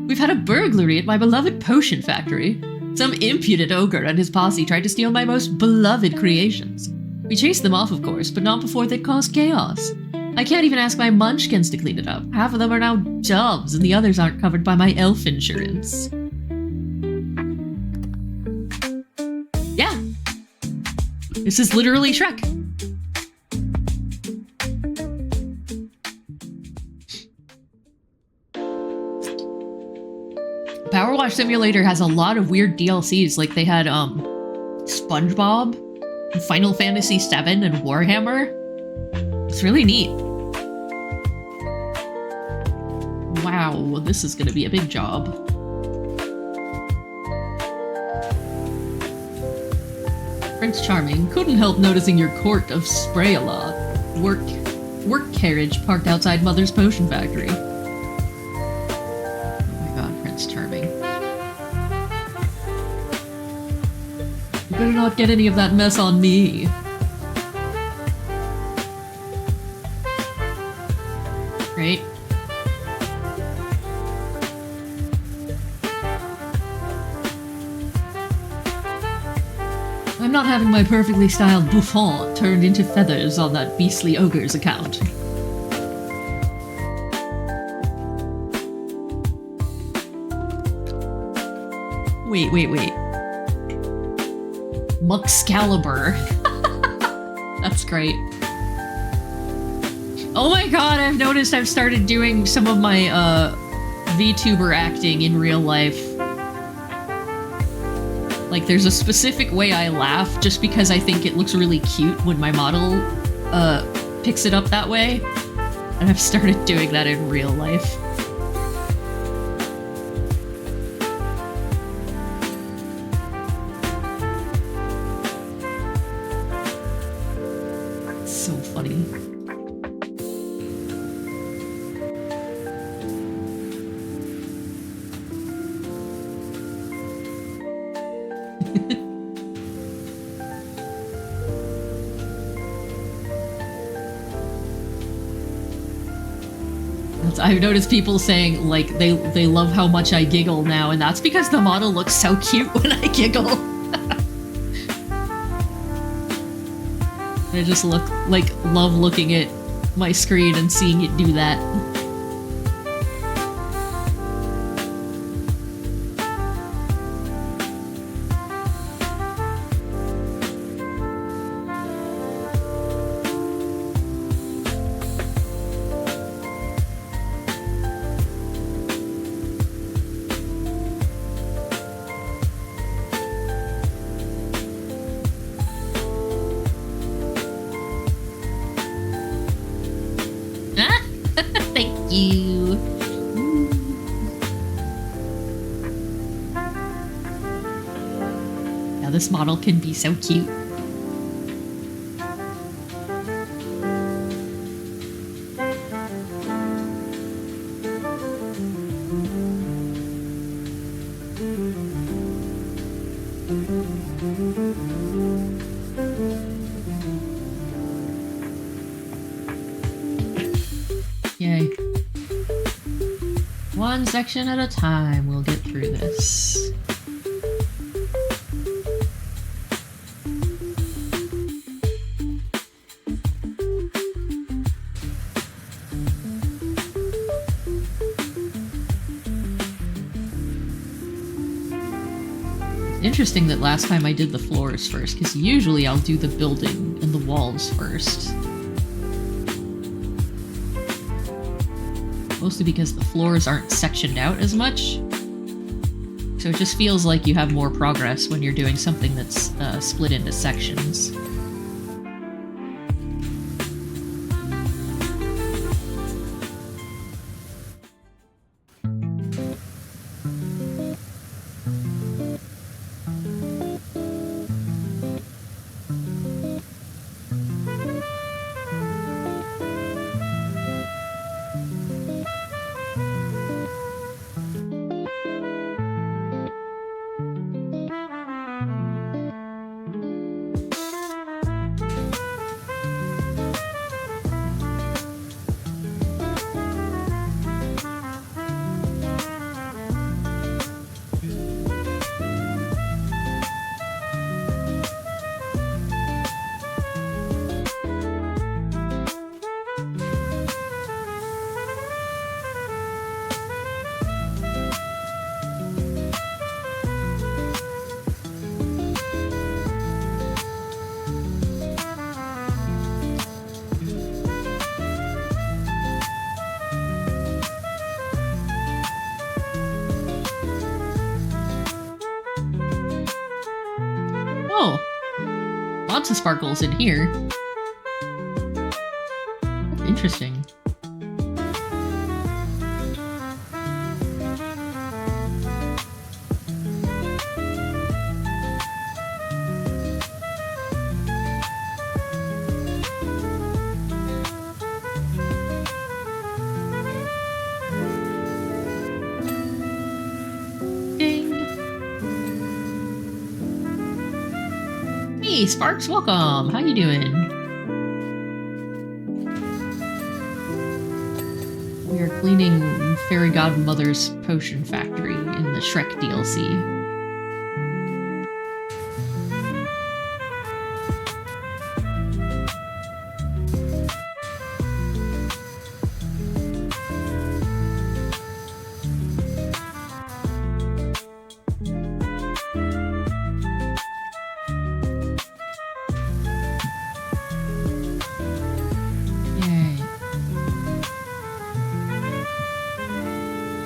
We've had a burglary at my beloved potion factory. Some impudent ogre and his posse tried to steal my most beloved creations. We chased them off, of course, but not before they'd caused chaos. I can't even ask my munchkins to clean it up. Half of them are now doves, and the others aren't covered by my elf insurance. Yeah. This is literally Shrek. Powerwash Simulator has a lot of weird DLCs, like they had SpongeBob, Final Fantasy VII, and Warhammer. It's really neat. Wow, this is gonna be a big job. Prince Charming, couldn't help noticing your court of spray a lot. Work carriage parked outside Mother's Potion Factory. Charming. You better not get any of that mess on me. Right? not having my perfectly styled bouffant turned into feathers on that beastly ogre's account. Wait. Muxcalibur. That's great. Oh my god, I've noticed I've started doing some of my, VTuber acting in real life. Like, there's a specific way I laugh just because I think it looks really cute when my model, picks it up that way. And I've started doing that in real life. So funny. I've noticed people saying, like, they love how much I giggle now, and that's because the model looks so cute when I giggle. I just love looking at my screen and seeing it do that. Thank you. Yeah, this model can be so cute. Yay. One section at a time, we'll get through this. Interesting that last time I did the floors first, because usually I'll do the building and the walls first. Mostly because the floors aren't sectioned out as much. So it just feels like you have more progress when you're doing something that's split into sections. Lots of sparkles in here. Interesting. Hey, Sparks, welcome. How you doing? We are cleaning Fairy Godmother's potion factory in the Shrek DLC.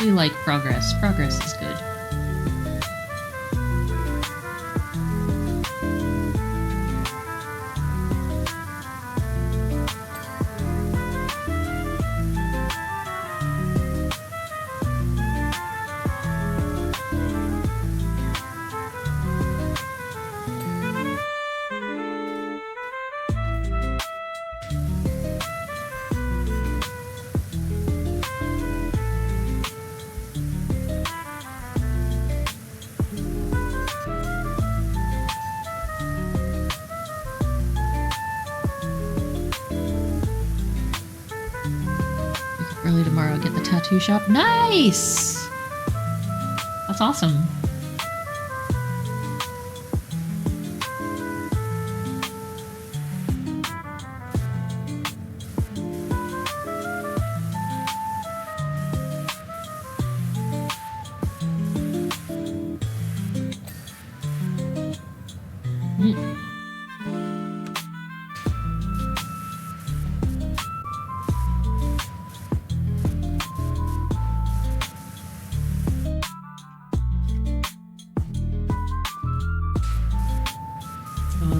We like progress. Progress is good. Early tomorrow, get the tattoo shop. Nice! That's awesome.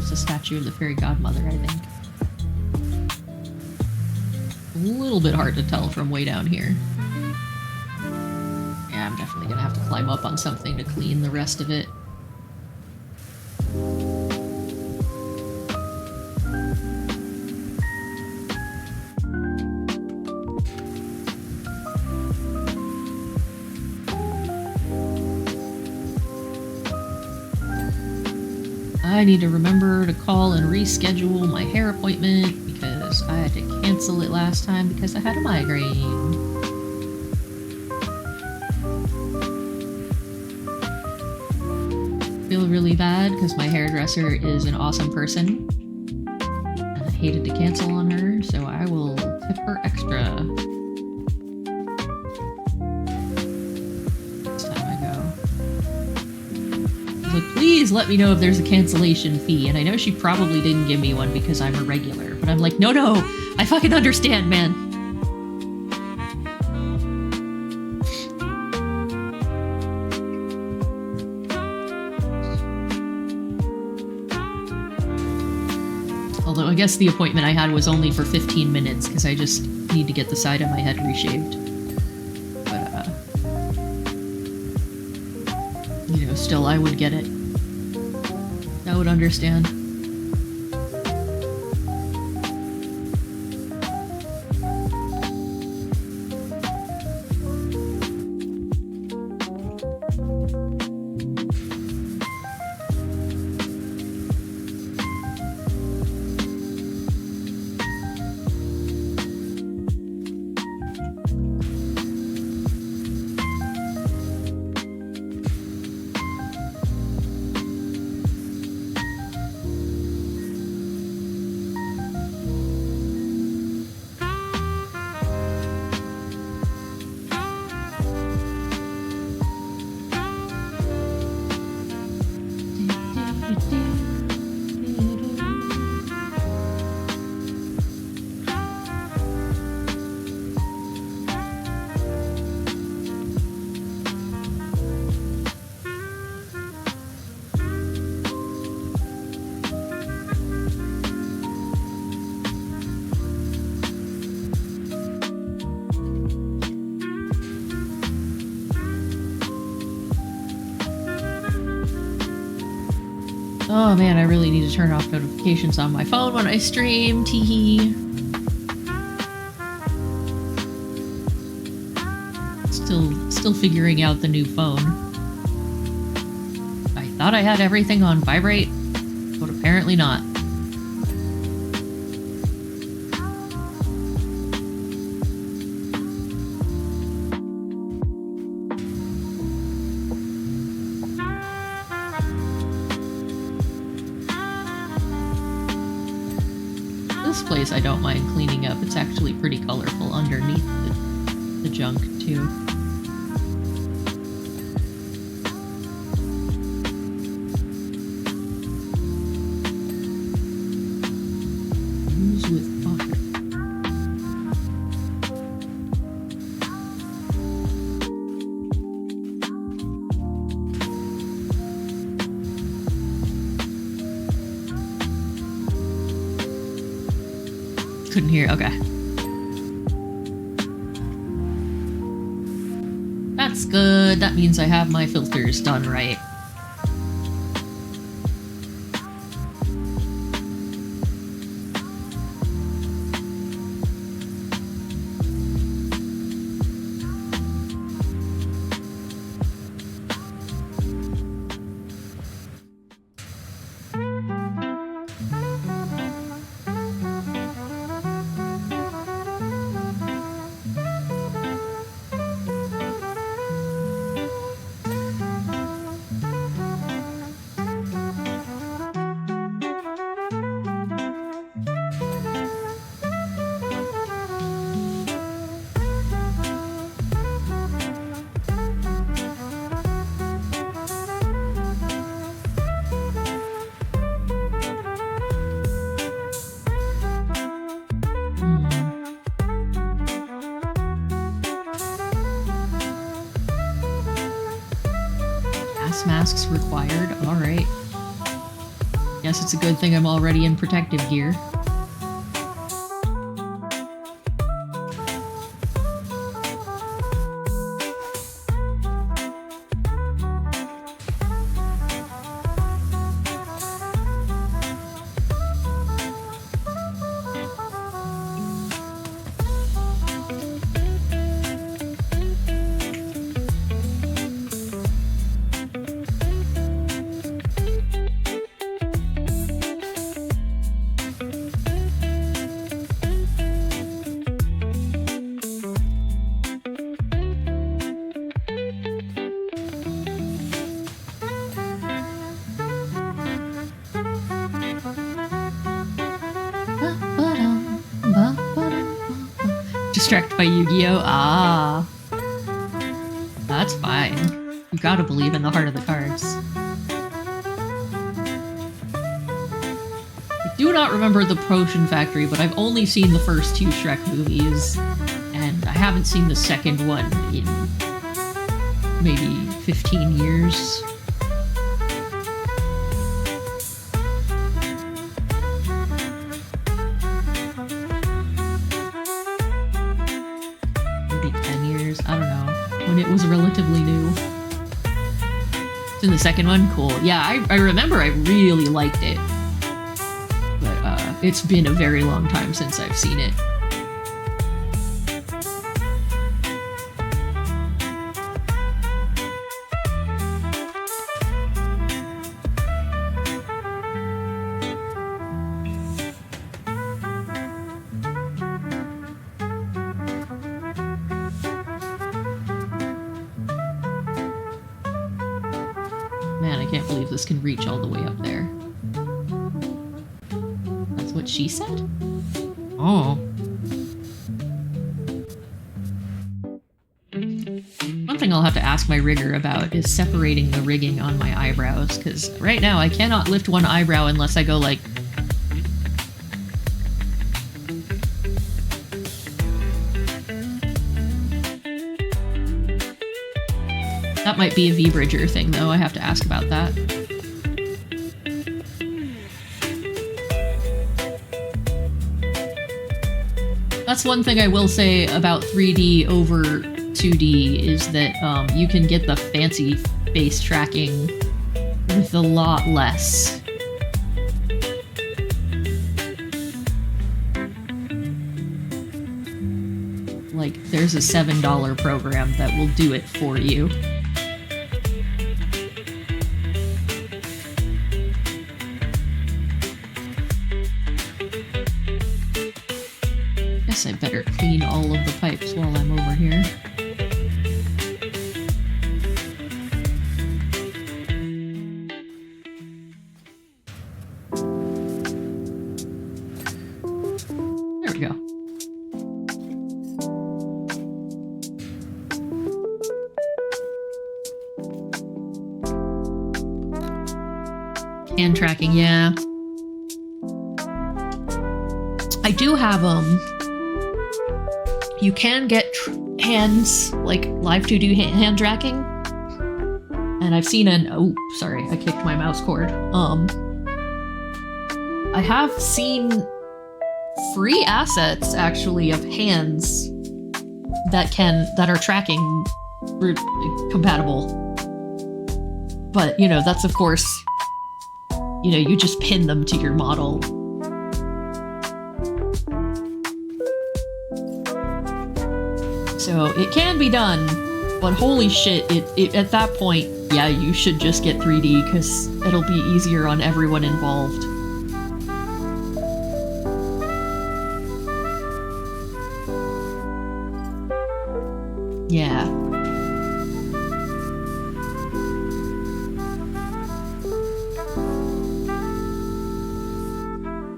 It's a statue of the fairy godmother, I think. A little bit hard to tell from way down here. Yeah, I'm definitely gonna have to climb up on something to clean the rest of it. I need to remember to call and reschedule my hair appointment because I had to cancel it last time because I had a migraine. Feel really bad because my hairdresser is an awesome person and I hated to cancel on her, so I will tip her extra next time I go. Like, please let me know if there's a cancellation fee. And I know she probably didn't give me one because I'm a regular. But I'm like, no, I fucking understand, man. Although I guess the appointment I had was only for 15 minutes because I just need to get the side of my head reshaved. You know, still, I would get it. I would understand. Oh man, I really need to turn off notifications on my phone when I stream. Teehee. Still figuring out the new phone. I thought I had everything on vibrate, but apparently not. This place I don't mind cleaning up. It's actually pretty colorful underneath the junk, too. Use with butter. couldn't hear. Okay. That's good. That means I have my filters done right. Masks required. Alright. Guess it's a good thing I'm already in protective gear. Distracted by Yu-Gi-Oh! Ah. That's fine. You gotta believe in the heart of the cards. I do not remember the Potion Factory, but I've only seen the first two Shrek movies, and I haven't seen the second one in maybe 15 years. I don't know, when it was relatively new. It's in the second one? Cool. Yeah, I remember I really liked it. But it's been a very long time since I've seen it. Man, I can't believe this can reach all the way up there. That's what she said? Oh. One thing I'll have to ask my rigger about is separating the rigging on my eyebrows, because right now I cannot lift one eyebrow unless I go like... That might be a V-Bridger thing, though. I have to ask about that. That's one thing I will say about 3D over 2D is that you can get the fancy face tracking with a lot less. Like, there's a $7 program that will do it for you. I better clean all of the pipes while I'm over here. There we go. Hand tracking, yeah. I do have, you can get hands, like, live 2D hand tracking. And I've seen an... Oh, sorry, I kicked my mouse cord. I have seen free assets actually of hands that are tracking compatible. But, you know, that's of course, you know, you just pin them to your model. So it can be done, but holy shit, it at that point, yeah, you should just get 3D because it'll be easier on everyone involved. Yeah.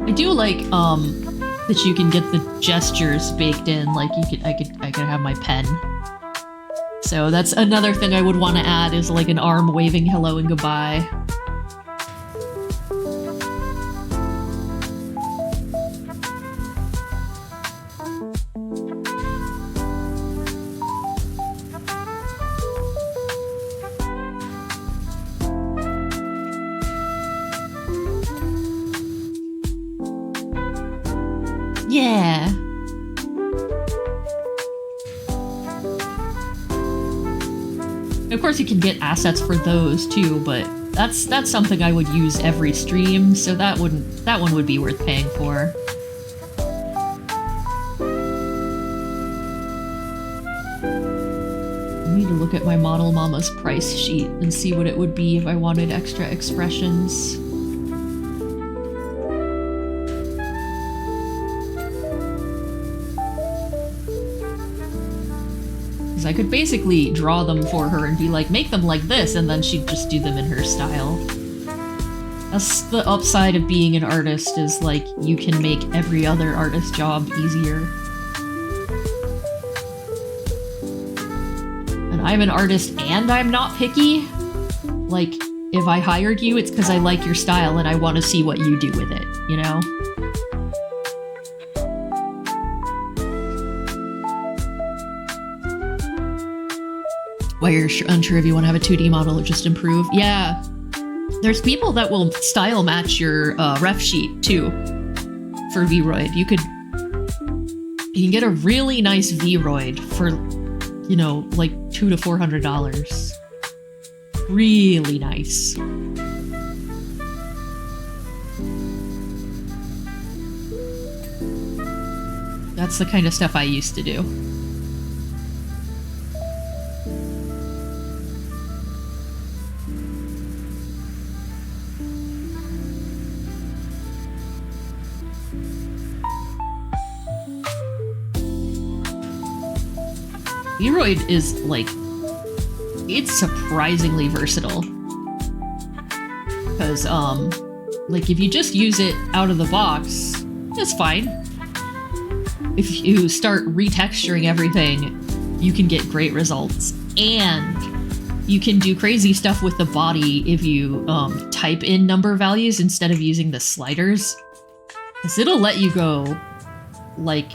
I do like that you can get the gestures baked in, like I could have my pen. So that's another thing I would want to add is like an arm waving hello and goodbye. Yeah. Of course you can get assets for those too, but that's something I would use every stream, so that one would be worth paying for. I need to look at my Model Mama's price sheet and see what it would be if I wanted extra expressions. I could basically draw them for her and be like, make them like this, and then she'd just do them in her style. That's the upside of being an artist, is like, you can make every other artist job easier. And I'm an artist and I'm not picky. Like, if I hired you, it's because I like your style and I want to see what you do with it, you know? Why you're unsure if you want to have a 2D model or just improve. Yeah. There's people that will style match your ref sheet too for Vroid. You can get a really nice Vroid for, you know, like $200 to $400. Really nice. That's the kind of stuff I used to do. Vroid is, like, it's surprisingly versatile. Because, like, if you just use it out of the box, it's fine. If you start retexturing everything, you can get great results. And you can do crazy stuff with the body if you type in number values instead of using the sliders. Because it'll let you go, like,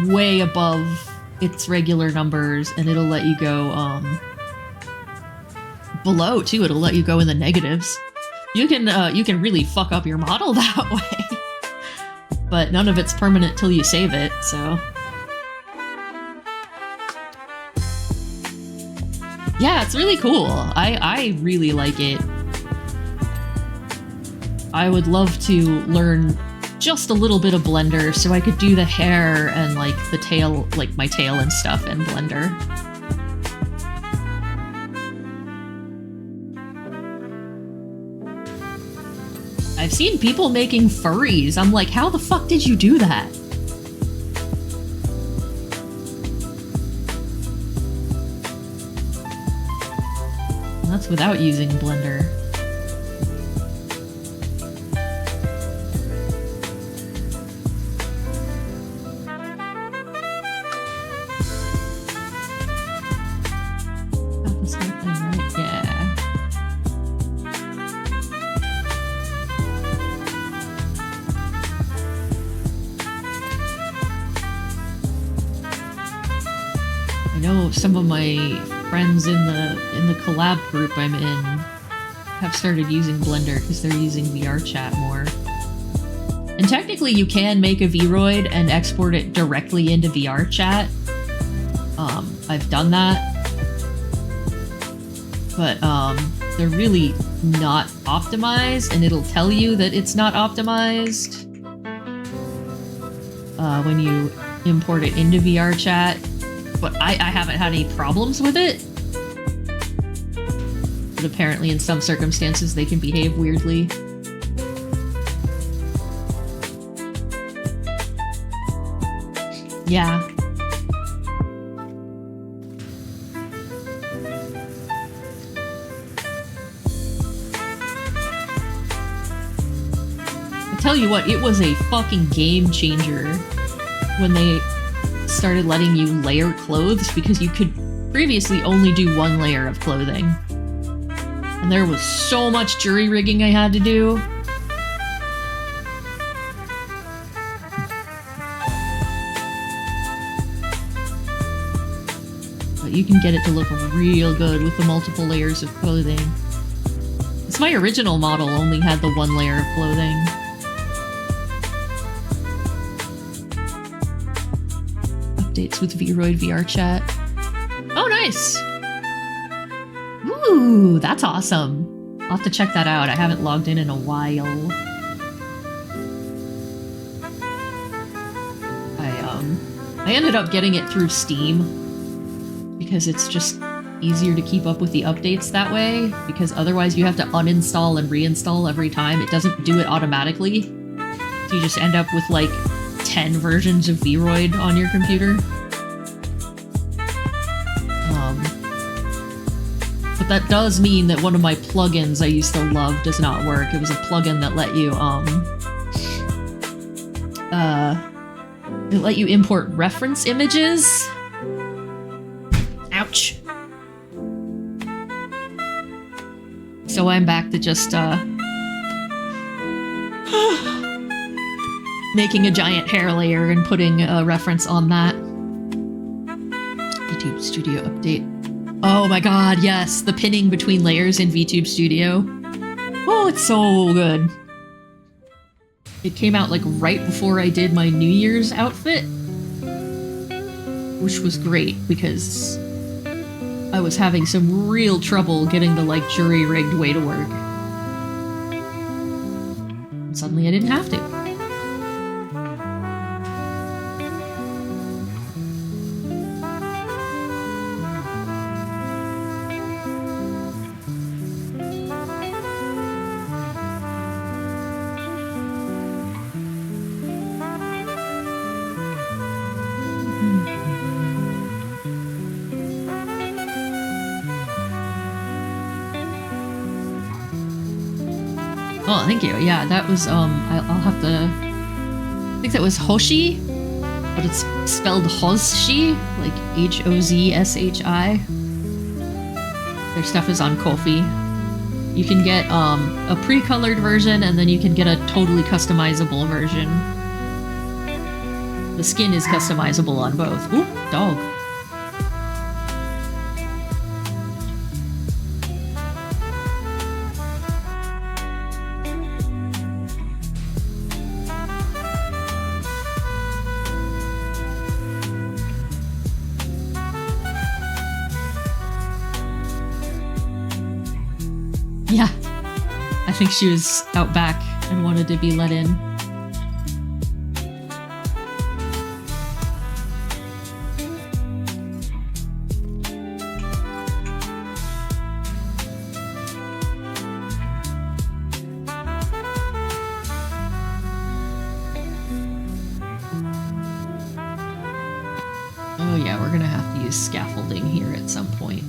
way above its regular numbers, and it'll let you go below too. It'll let you go in the negatives. You can really fuck up your model that way. But none of it's permanent till you save it, so. Yeah, it's really cool. I really like it. I would love to learn just a little bit of Blender so I could do the hair and like the tail, like my tail and stuff in Blender. I've seen people making furries. I'm like, how the fuck did you do that? That's without using Blender. Some of my friends in the collab group I'm in have started using Blender because they're using VR chat more. And technically you can make a Vroid and export it directly into VR chat. I've done that. But they're really not optimized, and it'll tell you that it's not optimized when you import it into VR chat. But I haven't had any problems with it. But apparently in some circumstances they can behave weirdly. Yeah. I tell you what, it was a fucking game changer when they started letting you layer clothes, because you could previously only do one layer of clothing. And there was so much jury rigging I had to do. But you can get it to look real good with the multiple layers of clothing. It's my original model only had the one layer of clothing. Updates with Vroid VR chat. Oh, nice! Ooh, that's awesome. I'll have to check that out. I haven't logged in a while. I ended up getting it through Steam because it's just easier to keep up with the updates that way, because otherwise you have to uninstall and reinstall every time. It doesn't do it automatically. So you just end up with like 10 versions of Vroid on your computer. But that does mean that one of my plugins I used to love does not work. It was a plugin that let you, it let you import reference images. Ouch. So I'm back to just, making a giant hair layer and putting a reference on that. YouTube Studio update. Oh my god, yes, the pinning between layers in VTube Studio. Oh, it's so good. It came out like right before I did my New Year's outfit, which was great because I was having some real trouble getting the like jury-rigged way to work. And suddenly I didn't have to. Oh, thank you. Yeah, that was, I'll have to... I think that was Hoshi, but it's spelled Hozshi, like H-O-Z-S-H-I. Their stuff is on Ko-fi. You can get, a pre-colored version, and then you can get a totally customizable version. The skin is customizable on both. Ooh, dog. Yeah, I think she was out back and wanted to be let in. Oh yeah, we're gonna have to use scaffolding here at some point.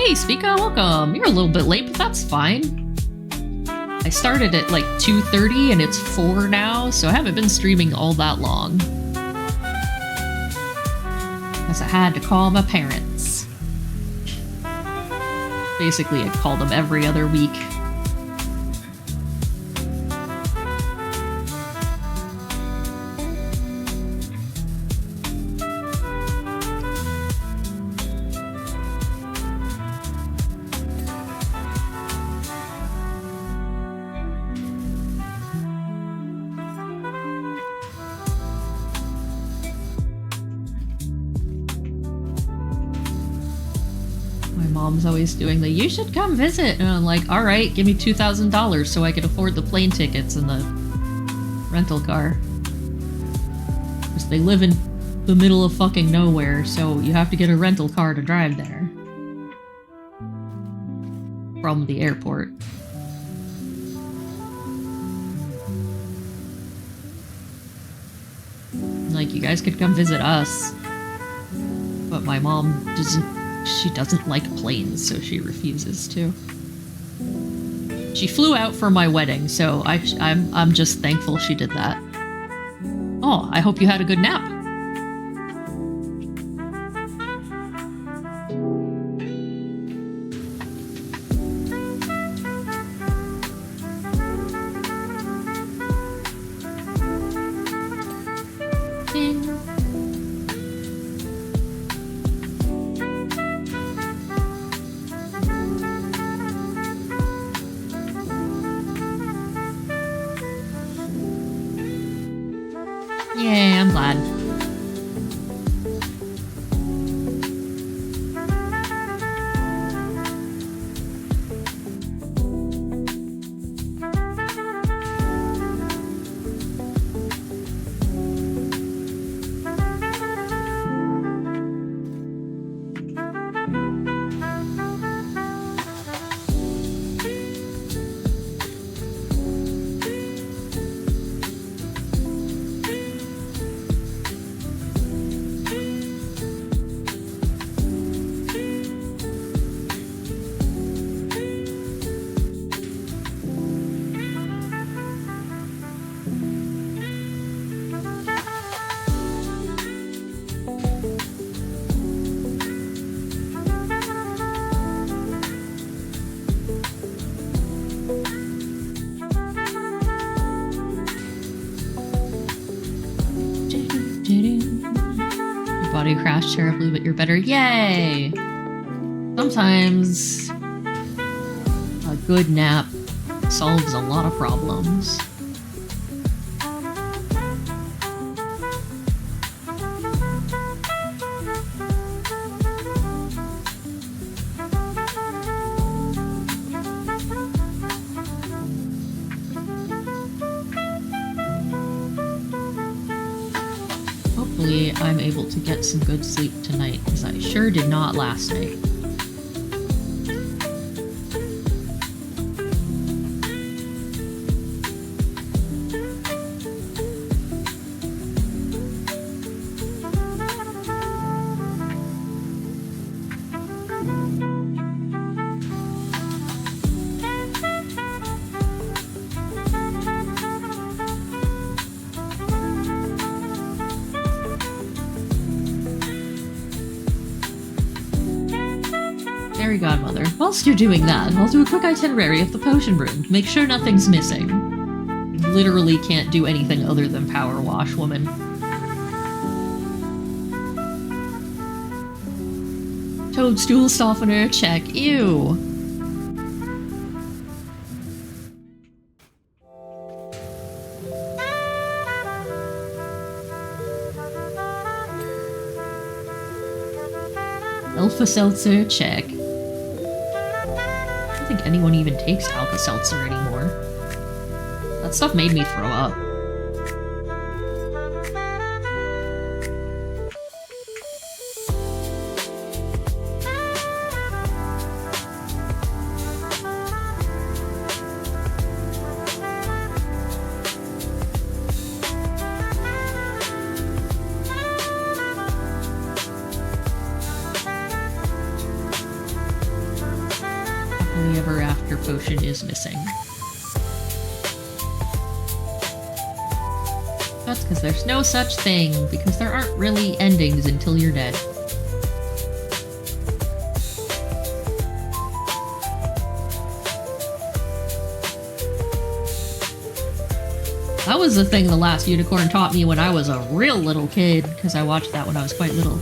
Hey, Speaka, welcome. You're a little bit late, but that's fine. I started at like 2:30 and it's 4 now, so I haven't been streaming all that long. Because I had to call my parents. Basically, I call them every other week. Mom's always doing the, you should come visit. And I'm like, all right, give me $2,000 so I can afford the plane tickets and the rental car. Because they live in the middle of fucking nowhere, so you have to get a rental car to drive there. From the airport. Like, you guys could come visit us. But my mom she doesn't like planes, so she refuses to. She flew out for my wedding, so I'm just thankful she did that. Oh, I hope you had a good nap. Yay, I'm glad. Body crashed terribly, but you're better. Yay! Sometimes a good nap solves a lot of problems. Hopefully I'm able to get some good sleep tonight, because I sure did not last night. Fairy Godmother. Whilst you're doing that, I'll do a quick itinerary of the potion room. Make sure nothing's missing. Literally can't do anything other than power wash, woman. Toadstool softener, check. Ew. Alka-Seltzer, check. I don't think anyone even takes Alka-Seltzer anymore. That stuff made me throw up. happily ever after potion is missing. That's because there's no such thing, because there aren't really endings until you're dead. That was the thing the last unicorn taught me when I was a real little kid, because I watched that when I was quite little.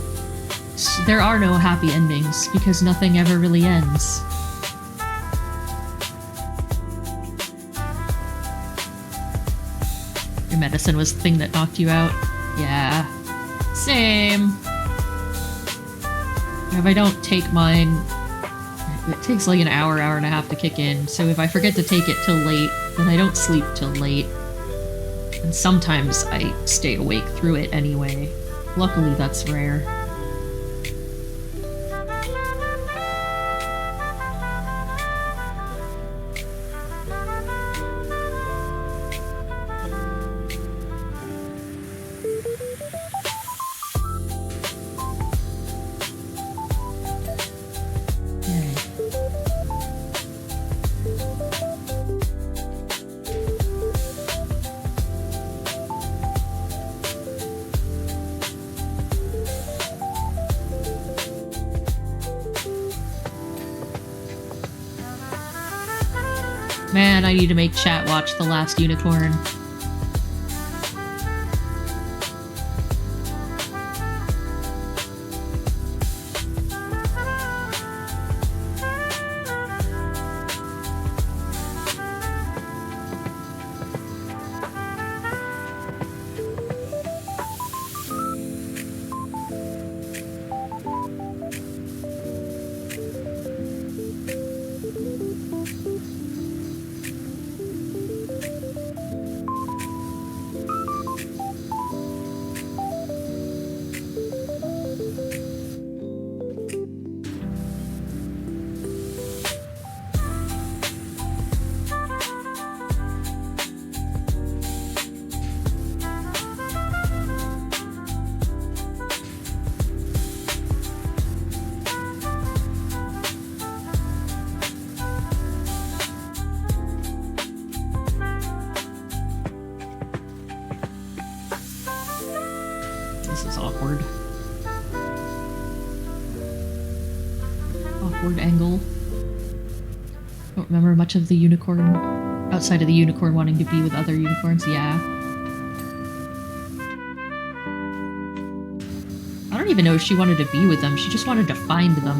There are no happy endings, because nothing ever really ends. Your medicine was the thing that knocked you out? Yeah. Same. If I don't take mine, it takes like an hour, hour and a half to kick in, so if I forget to take it till late, then I don't sleep till late. And sometimes I stay awake through it anyway. Luckily, that's rare. Man, I need to make chat watch The Last Unicorn. This is awkward. Awkward angle. Don't remember much of the unicorn. Outside of the unicorn wanting to be with other unicorns, yeah. I don't even know if she wanted to be with them, she just wanted to find them.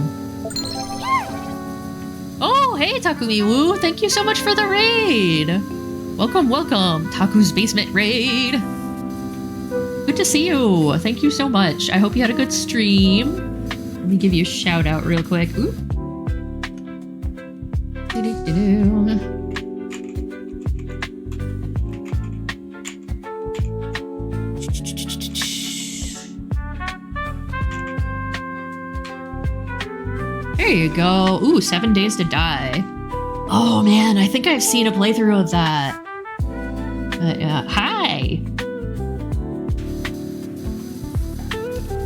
Oh, hey Takumi Woo! Thank you so much for the raid! Welcome, welcome! Taku's Basement Raid! Good to see you! Thank you so much. I hope you had a good stream. Let me give you a shout out real quick. Ooh. There you go. Ooh, 7 Days to Die. Oh man, I think I've seen a playthrough of that. Hi!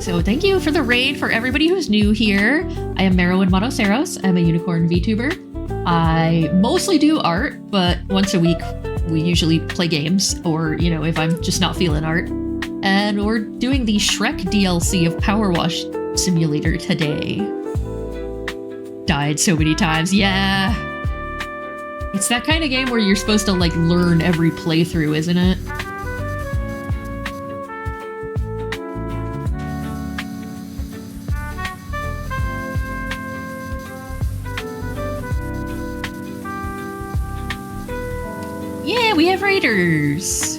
So thank you for the raid for everybody who's new here. I am Merowynn Monoceros. I'm a unicorn VTuber. I mostly do art, but once a week we usually play games, or, you know, if I'm just not feeling art. And we're doing the Shrek DLC of Powerwash Simulator today. Died so many times, yeah. It's that kind of game where you're supposed to, like, learn every playthrough, isn't it? Yeah, we have raiders!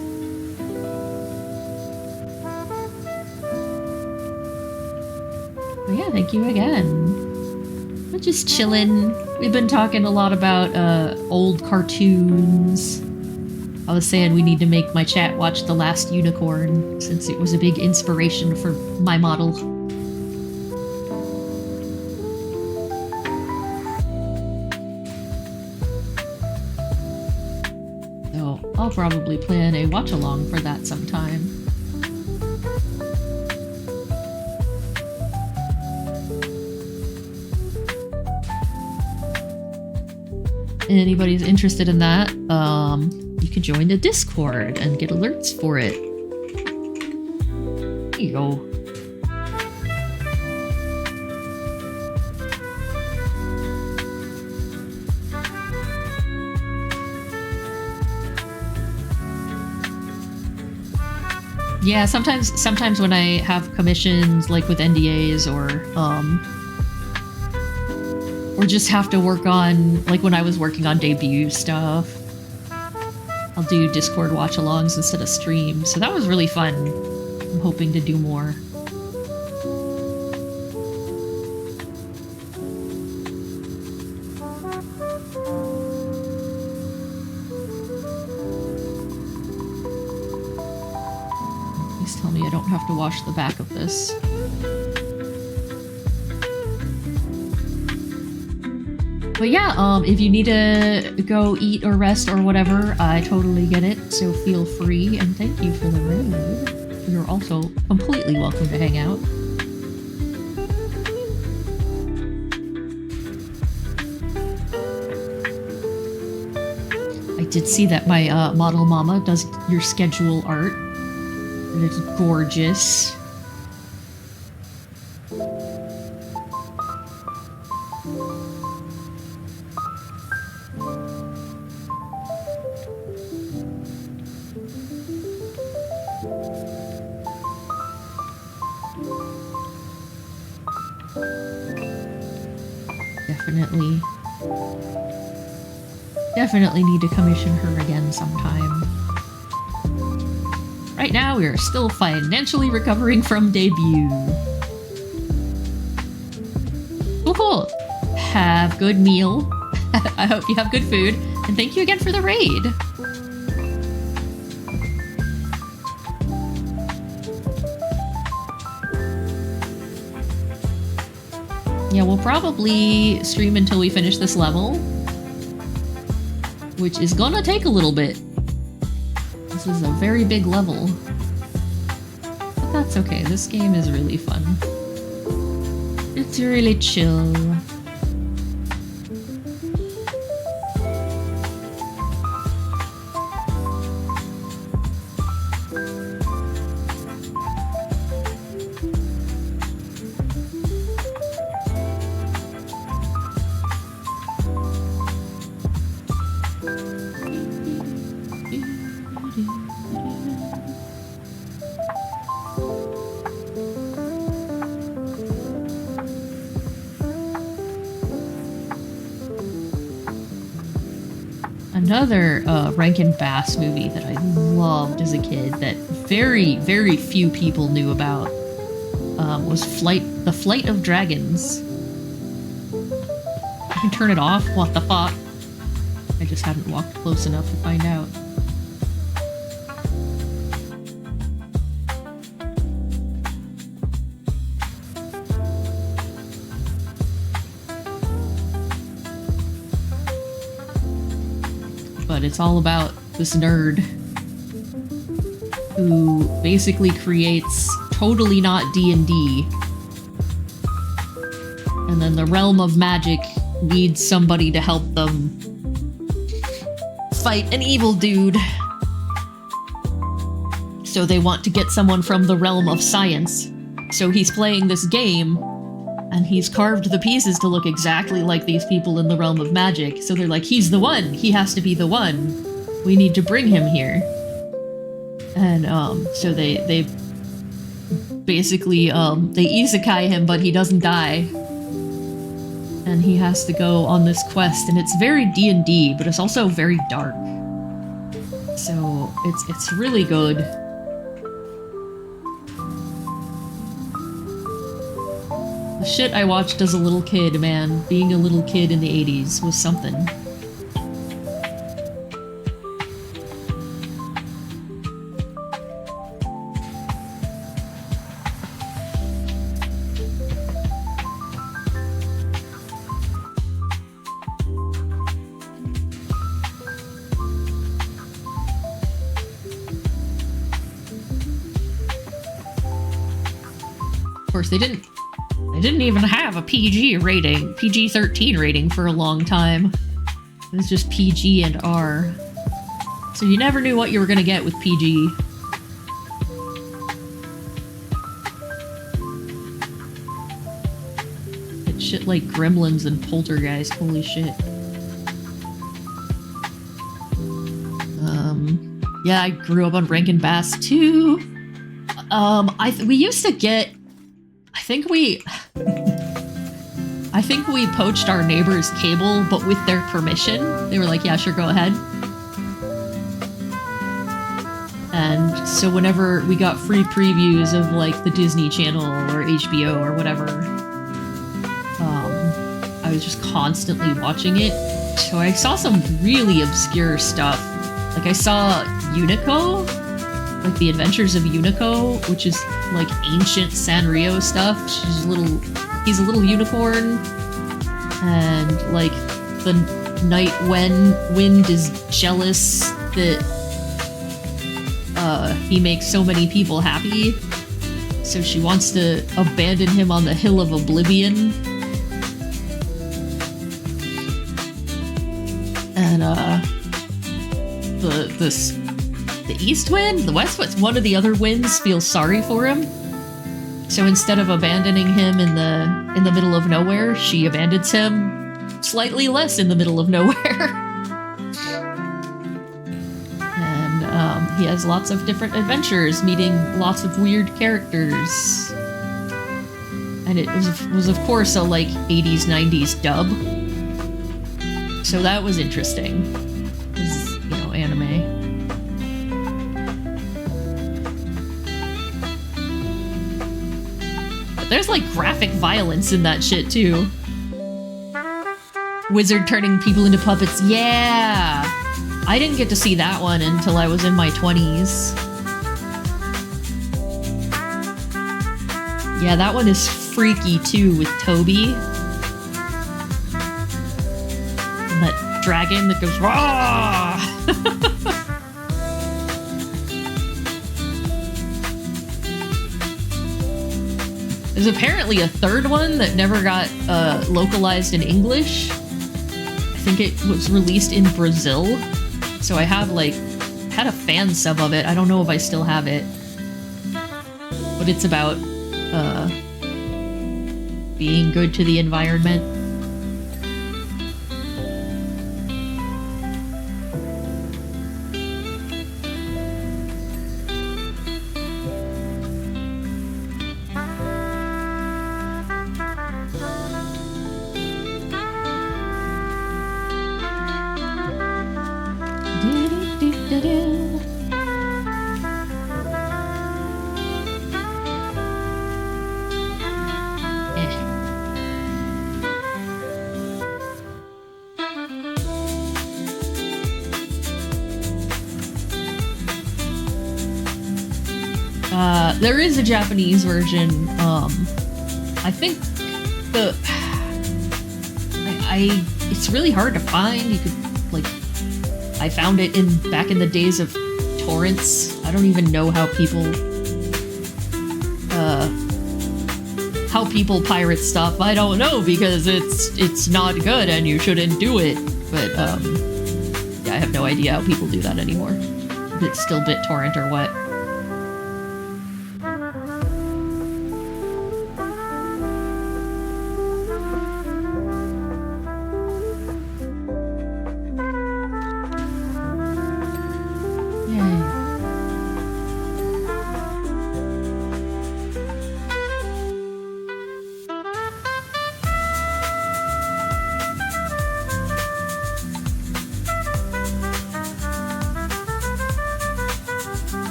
Well, yeah, thank you again. We're just chilling. We've been talking a lot about old cartoons. I was saying we need to make my chat watch The Last Unicorn, since it was a big inspiration for my model. So I'll probably plan a watch-along for that sometime. anybody's interested in that, you can join the Discord and get alerts for it. There you go. Yeah, sometimes when I have commissions, like with NDAs or just have to work on, like when I was working on debut stuff, I'll do Discord watch-alongs instead of streams. So that was really fun. I'm hoping to do more. Please tell me I don't have to wash the back of this. But yeah, if you need to go eat or rest or whatever, I totally get it, so feel free, and thank you for the raid. You're also completely welcome to hang out. I did see that my model mama does your schedule art. And it's gorgeous. Definitely need to commission her again sometime. Right now, we are still financially recovering from debut. Cool. Have good meal. I hope you have good food. And thank you again for the raid. Yeah, we'll probably stream until we finish this level, which is gonna take a little bit. This is a very big level. But that's okay, this game is really fun. It's really chill. Another Rankin Bass movie that I loved as a kid that very, very few people knew about was The Flight of Dragons. I can turn it off? What the fuck? I just hadn't walked close enough to find out. But it's all about this nerd who basically creates totally not D&D. And then the realm of magic needs somebody to help them fight an evil dude. So they want to get someone from the realm of science. So he's playing this game, and he's carved the pieces to look exactly like these people in the realm of magic. So they're like, he's the one! He has to be the one! We need to bring him here. And, so they basically, they isekai him, but he doesn't die. And he has to go on this quest, and it's very D&D, but it's also very dark. So, it's really good. The shit I watched as a little kid, man. Being a little kid in the 80s was something. Of course, they didn't even have a PG rating, PG-13 rating for a long time. was just PG and R. So you never knew what you were gonna get with PG. It's shit like Gremlins and Poltergeist, holy shit. Yeah, I grew up on Rankin Bass too. We used to get, I think we poached our neighbor's cable, but with their permission. They were like, yeah, sure, go ahead. And so whenever we got free previews of like the Disney Channel or HBO or whatever, I was just constantly watching it. So I saw some really obscure stuff. Like I saw Unico, like the Adventures of Unico, which is like ancient Sanrio stuff. He's a little unicorn, and like the night when Wind is jealous that he makes so many people happy, so she wants to abandon him on the Hill of Oblivion. And the East Wind, the West Wind, one of the other winds feels sorry for him. So instead of abandoning him in the middle of nowhere, she abandons him slightly less in the middle of nowhere. And he has lots of different adventures, meeting lots of weird characters. And it was of course a like 80s, 90s dub. So that was interesting. Because, you know, anime. There's like graphic violence in that shit too. Wizard turning people into puppets. Yeah! I didn't get to see that one until I was in my 20s. Yeah, that one is freaky too with Toby. And that dragon that goes raw. There's apparently a third one that never got localized in English. I think it was released in Brazil. So I have had a fan sub of it. I don't know if I still have it. But it's about being good to the environment. There is a Japanese version. I think it's really hard to find. You could I found it back in the days of torrents. I don't even know how people pirate stuff. I don't know, because it's not good and you shouldn't do it. But yeah, I have no idea how people do that anymore. If it's still BitTorrent or what.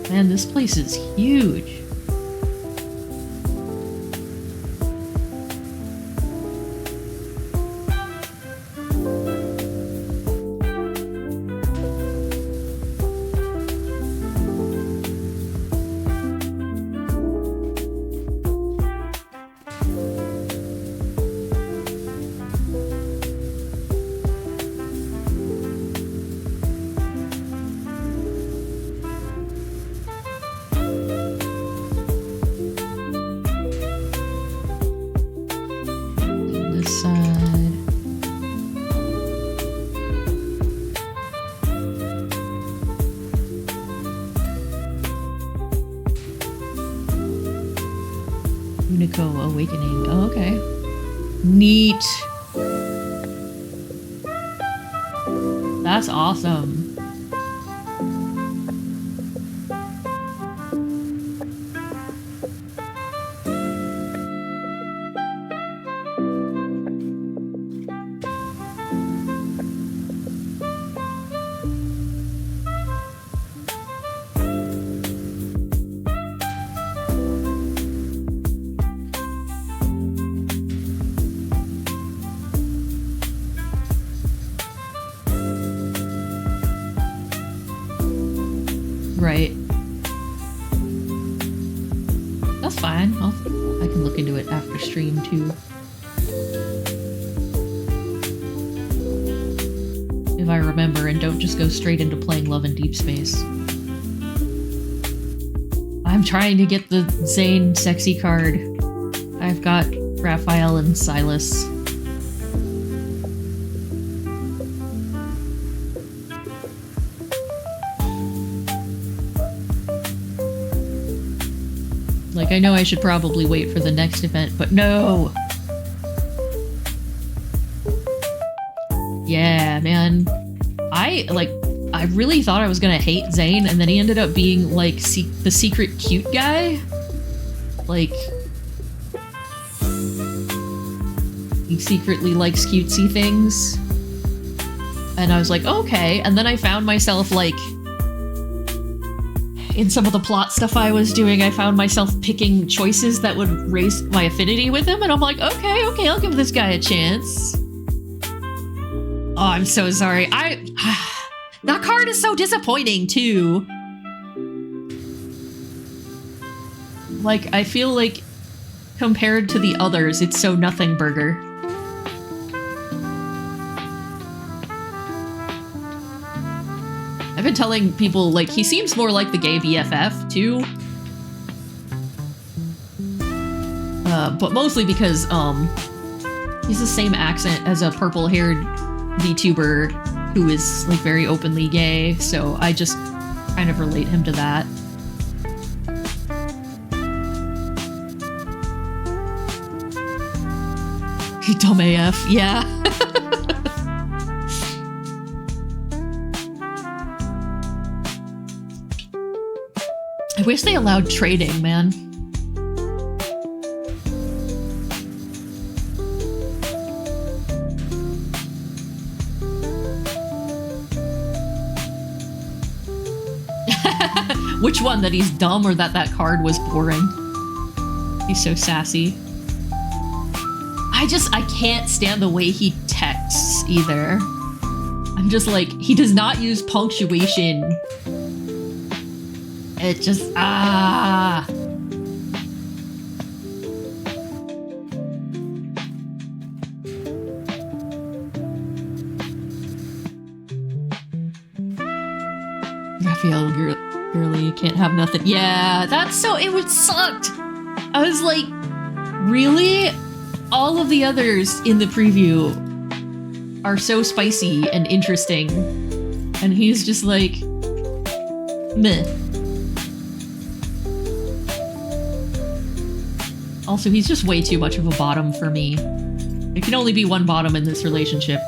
Man, this place is huge. Echo Awakening. Oh, okay. Neat. That's awesome. Right. That's fine. I can look into it after stream too. If I remember and don't just go straight into playing Love in Deep Space. I'm trying to get the Zane sexy card. I've got Raphael and Silas. Like, I know I should probably wait for the next event, but no! Yeah, man. I really thought I was gonna hate Zane, and then he ended up being, like, the secret cute guy. Like, he secretly likes cutesy things. And I was like, okay. And then I found myself, like, in some of the plot stuff I was doing, I found myself picking choices that would raise my affinity with him, and I'm like, okay, I'll give this guy a chance. Oh, I'm so sorry. That card is so disappointing, too. Like, I feel like, compared to the others, it's so nothing burger. I've been telling people, like, he seems more like the gay BFF, too. But mostly because, he's the same accent as a purple-haired VTuber who is, like, very openly gay, so I just kind of relate him to that. Dumb AF, yeah. I wish they allowed trading, man. Which one? That he's dumb or that card was boring? He's so sassy. I can't stand the way he texts either. I'm just like, he does not use punctuation. It just, ah. Raphael, girly, can't have nothing. Yeah, that's so, it would sucked. I was like, really? All of the others in the preview are so spicy and interesting. And he's just like, meh. Also, he's just way too much of a bottom for me. There can only be one bottom in this relationship.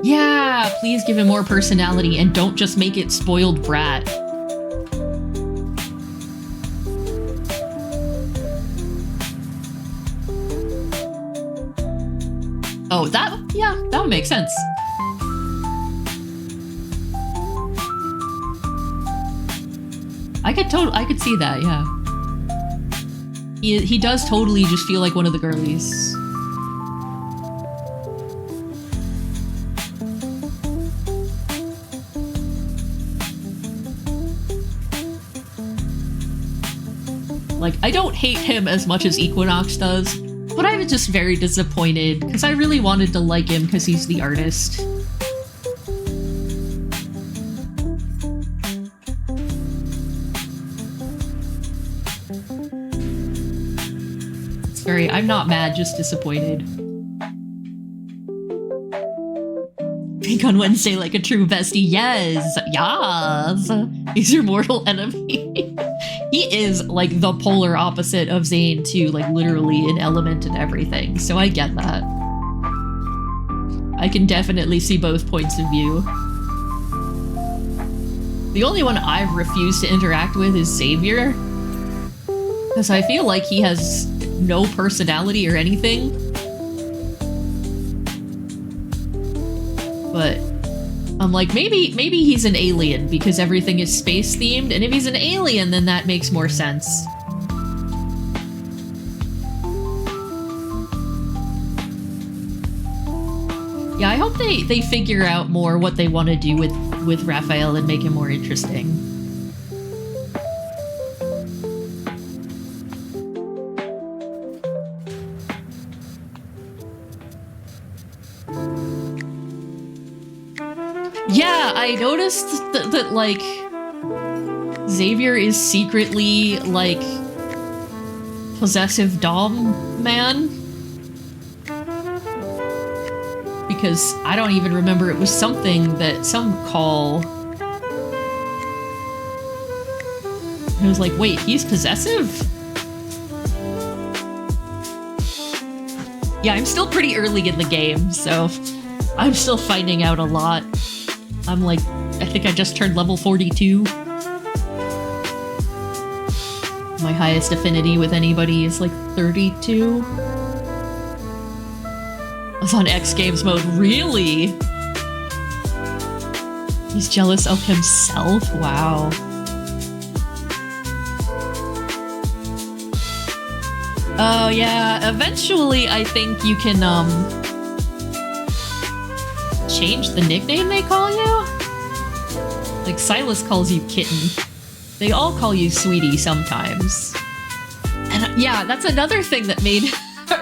Yeah, please give him more personality and don't just make it spoiled brat. Oh, yeah, that would make sense. I could see that, yeah. He does totally just feel like one of the girlies. Like, I don't hate him as much as Equinox does, but I was just very disappointed, because I really wanted to like him because he's the artist. It's very, I'm not mad, just disappointed. Drink on Wednesday like a true bestie. Yes. Yes. He's your mortal enemy. He is like the polar opposite of Zane too, like literally in element and everything. So I get that. I can definitely see both points of view. The only one I've refused to interact with is Xavier. Because I feel like he has no personality or anything. But I'm like, maybe he's an alien because everything is space themed, and if he's an alien, then that makes more sense. Yeah, I hope they figure out more what they want to do with Raphael and make him more interesting. Yeah, I noticed that like, Xavier is secretly, like, possessive dom man. Because I don't even remember, it was something that some call. And I was like, wait, he's possessive? Yeah, I'm still pretty early in the game, so I'm still finding out a lot. I'm like, I think I just turned level 42. My highest affinity with anybody is like 32. I was on X Games mode. Really? He's jealous of himself? Wow. Oh yeah, eventually I think you can change the nickname they call you? Like Silas calls you Kitten. They all call you Sweetie sometimes. And yeah, that's another thing that made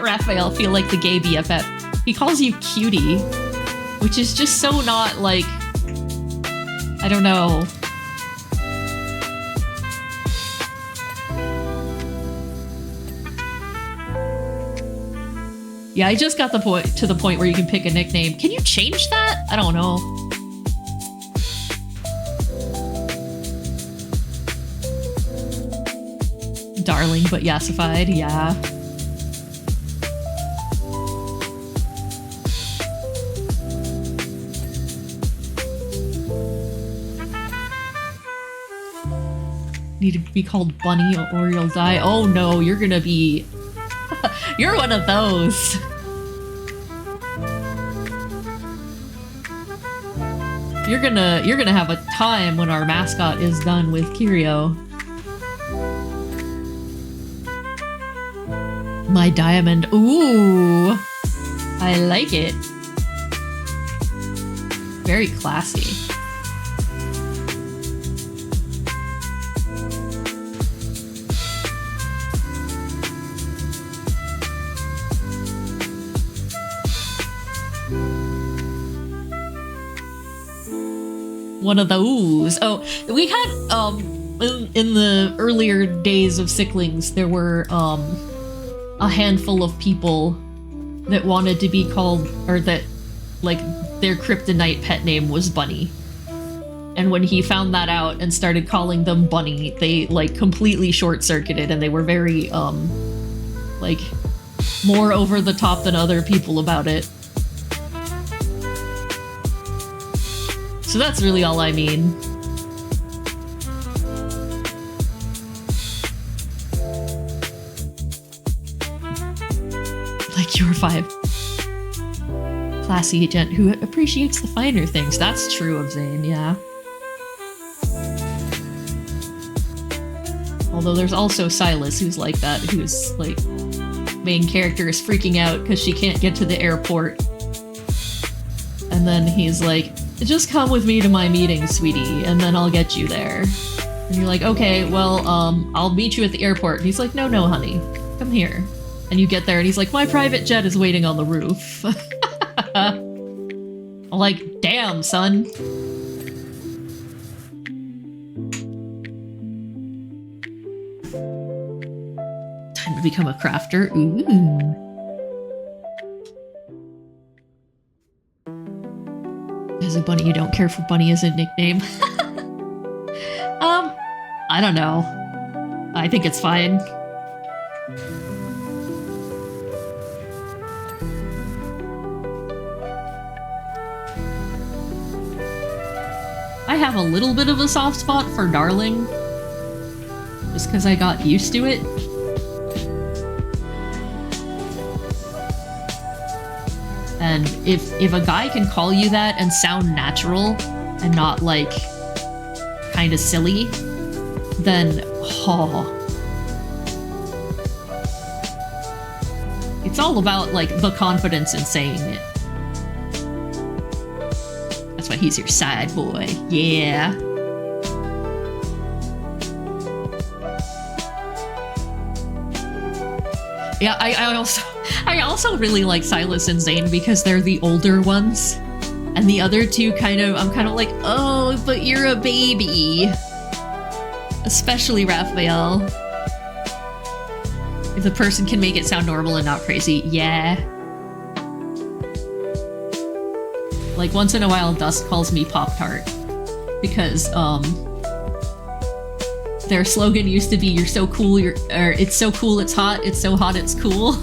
Raphael feel like the gay BFF. He calls you Cutie, which is just so not like, I don't know. Yeah, I just got to the point where you can pick a nickname. Can you change that? I don't know. Darling, but yassified, yeah. Need to be called Bunny or you'll die. Oh no, you're gonna be... You're one of those. You're gonna have a time when our mascot is done with Kirio. My diamond. Ooh, I like it. Very classy. One of those. Oh, we had in the earlier days of Sicklings, there were a handful of people that wanted to be called, or that like their kryptonite pet name was Bunny. And when he found that out and started calling them Bunny, they like completely short-circuited, and they were very like more over the top than other people about it. So that's really all I mean. Like your vibe. Classy gent who appreciates the finer things. That's true of Zane, yeah. Although there's also Silas who's like that, who's like, main character is freaking out because she can't get to the airport. And then he's like, just come with me to my meeting, sweetie, and then I'll get you there. And you're like, okay, well, I'll meet you at the airport. And he's like, no, honey, come here. And you get there and he's like, my private jet is waiting on the roof. I'm like, damn, son. Time to become a crafter. Ooh. As a bunny, you don't care for Bunny as a nickname. I don't know. I think it's fine. I have a little bit of a soft spot for Darling. Just because I got used to it. And if a guy can call you that and sound natural and not like kind of silly, then it's all about like the confidence in saying it. That's why he's your side boy. Yeah. Yeah, I also really like Silas and Zane because they're the older ones. And the other two I'm kind of like, oh, but you're a baby. Especially Raphael. If the person can make it sound normal and not crazy, yeah. Like once in a while, Dust calls me Pop-Tart. Because, their slogan used to be, you're so cool, it's so cool, it's hot, it's so hot, it's cool.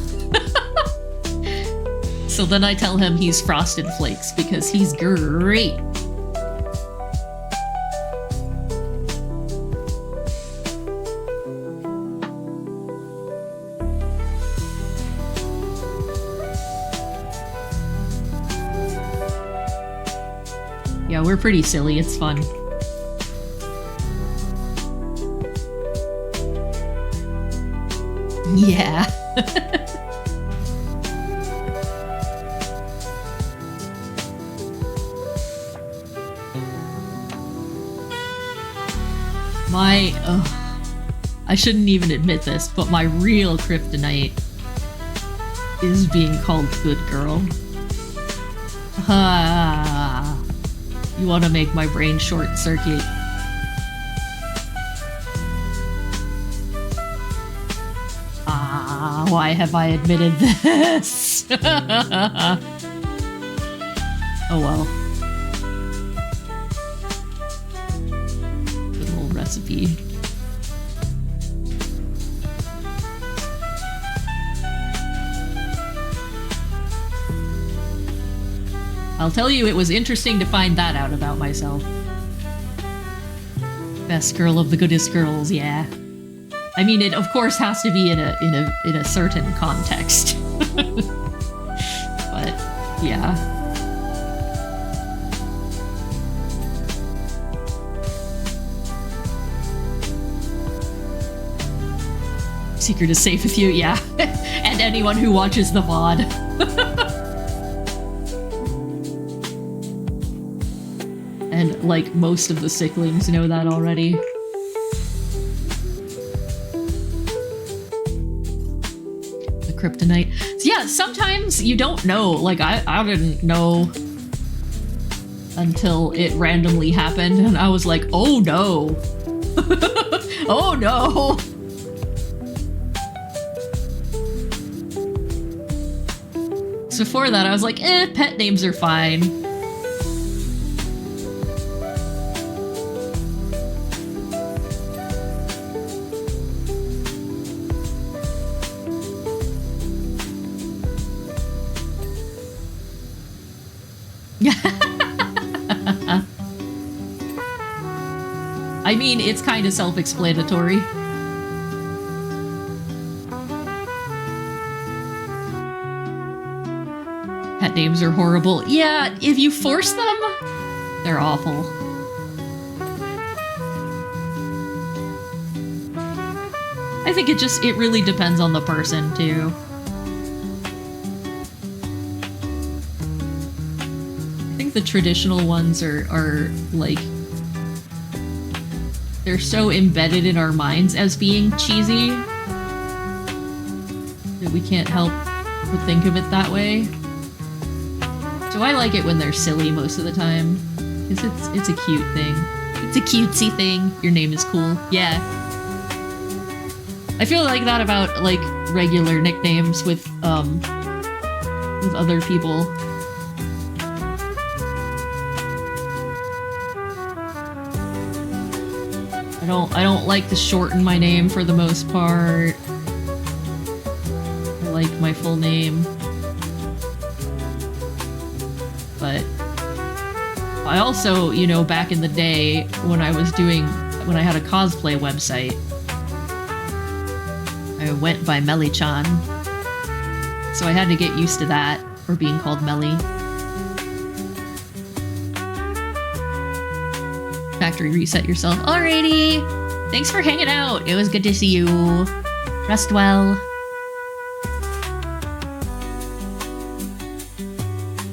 So then I tell him he's Frosted Flakes because he's great. Yeah, we're pretty silly, it's fun. Yeah. I shouldn't even admit this, but my real kryptonite is being called good girl. You want to make my brain short circuit. Why have I admitted this? Oh well. Good old recipe. I'll tell you, it was interesting to find that out about myself. Best girl of the goodest girls, yeah. I mean, it of course has to be in a certain context. But yeah. Secret is safe with you, yeah. And anyone who watches the VOD. And like most of the sicklings know that already. Kryptonite. So yeah, sometimes you don't know. Like I didn't know until it randomly happened, and I was like, oh no. Oh no. So before that, I was like, pet names are fine. I mean, it's kind of self-explanatory. Pet names are horrible. Yeah, if you force them, they're awful. I think it really depends on the person, too. I think the traditional ones are like... They're so embedded in our minds as being cheesy that we can't help but think of it that way. So I like it when they're silly most of the time, because it's a cute thing. It's a cutesy thing. Your name is cool. Yeah. I feel like that about like regular nicknames with other people. I don't like to shorten my name for the most part. I like my full name. But I also, you know, back in the day when I had a cosplay website, I went by Melly-chan. So I had to get used to that, or being called Melly. Factory reset yourself. Alrighty! Thanks for hanging out. It was good to see you. Rest well.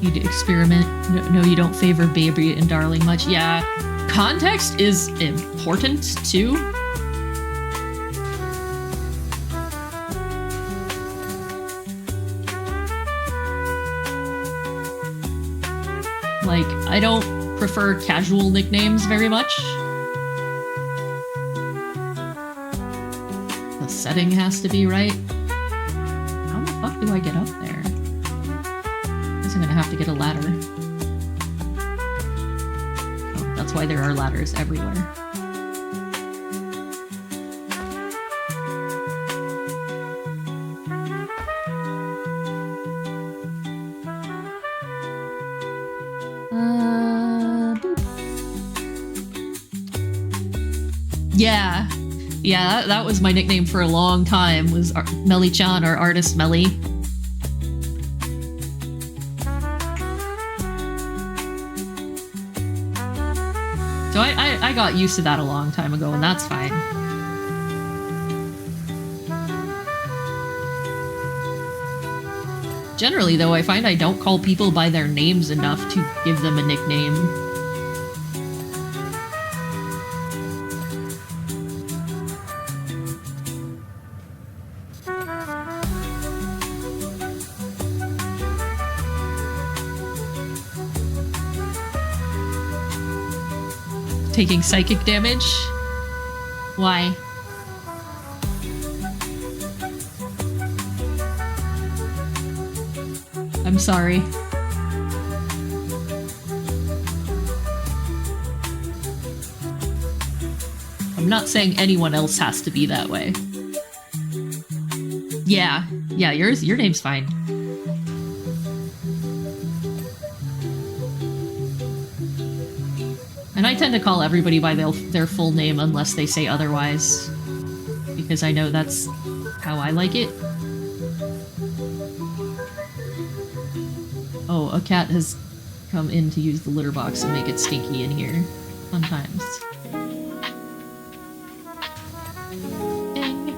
Need to experiment. No, you don't favor baby and darling much. Yeah, context is important too. Like, I don't prefer casual nicknames very much. The setting has to be right. How the fuck do I get up there? I guess I'm gonna have to get a ladder. Oh, that's why there are ladders everywhere. Yeah, that was my nickname for a long time, was Melly-chan, or Artist Melly. So I got used to that a long time ago, and that's fine. Generally, though, I find I don't call people by their names enough to give them a nickname. Taking psychic damage? Why? I'm sorry. I'm not saying anyone else has to be that way. Yeah, your name's fine. And I tend to call everybody by their full name unless they say otherwise, because I know that's how I like it. Oh, a cat has come in to use the litter box and make it stinky in here. Fun times. Ding.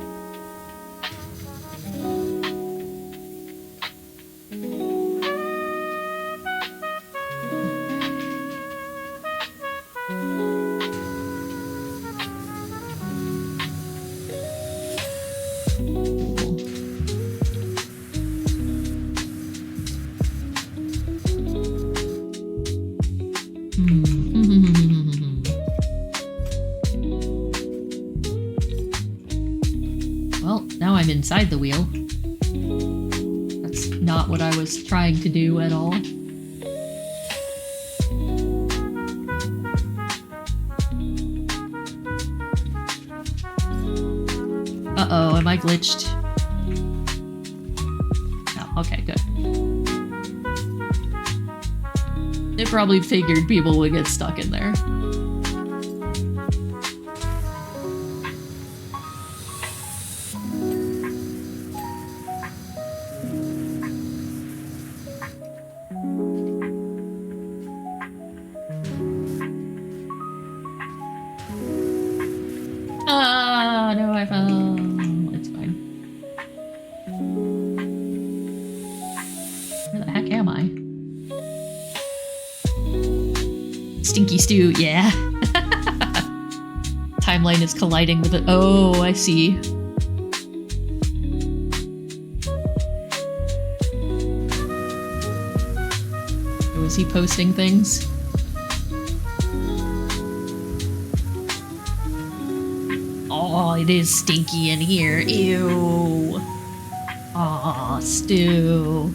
Well, now I'm inside the wheel. That's not what I was trying to do at all. Uh-oh, am I glitched? Oh, okay, good. They probably figured people would get stuck in there. Ah, no, I fell. It's fine. Where the heck am I? Stinky stew, yeah. Timeline is colliding with it. Oh, I see. Was he posting things? Oh, it is stinky in here. Ew. Aw, stew.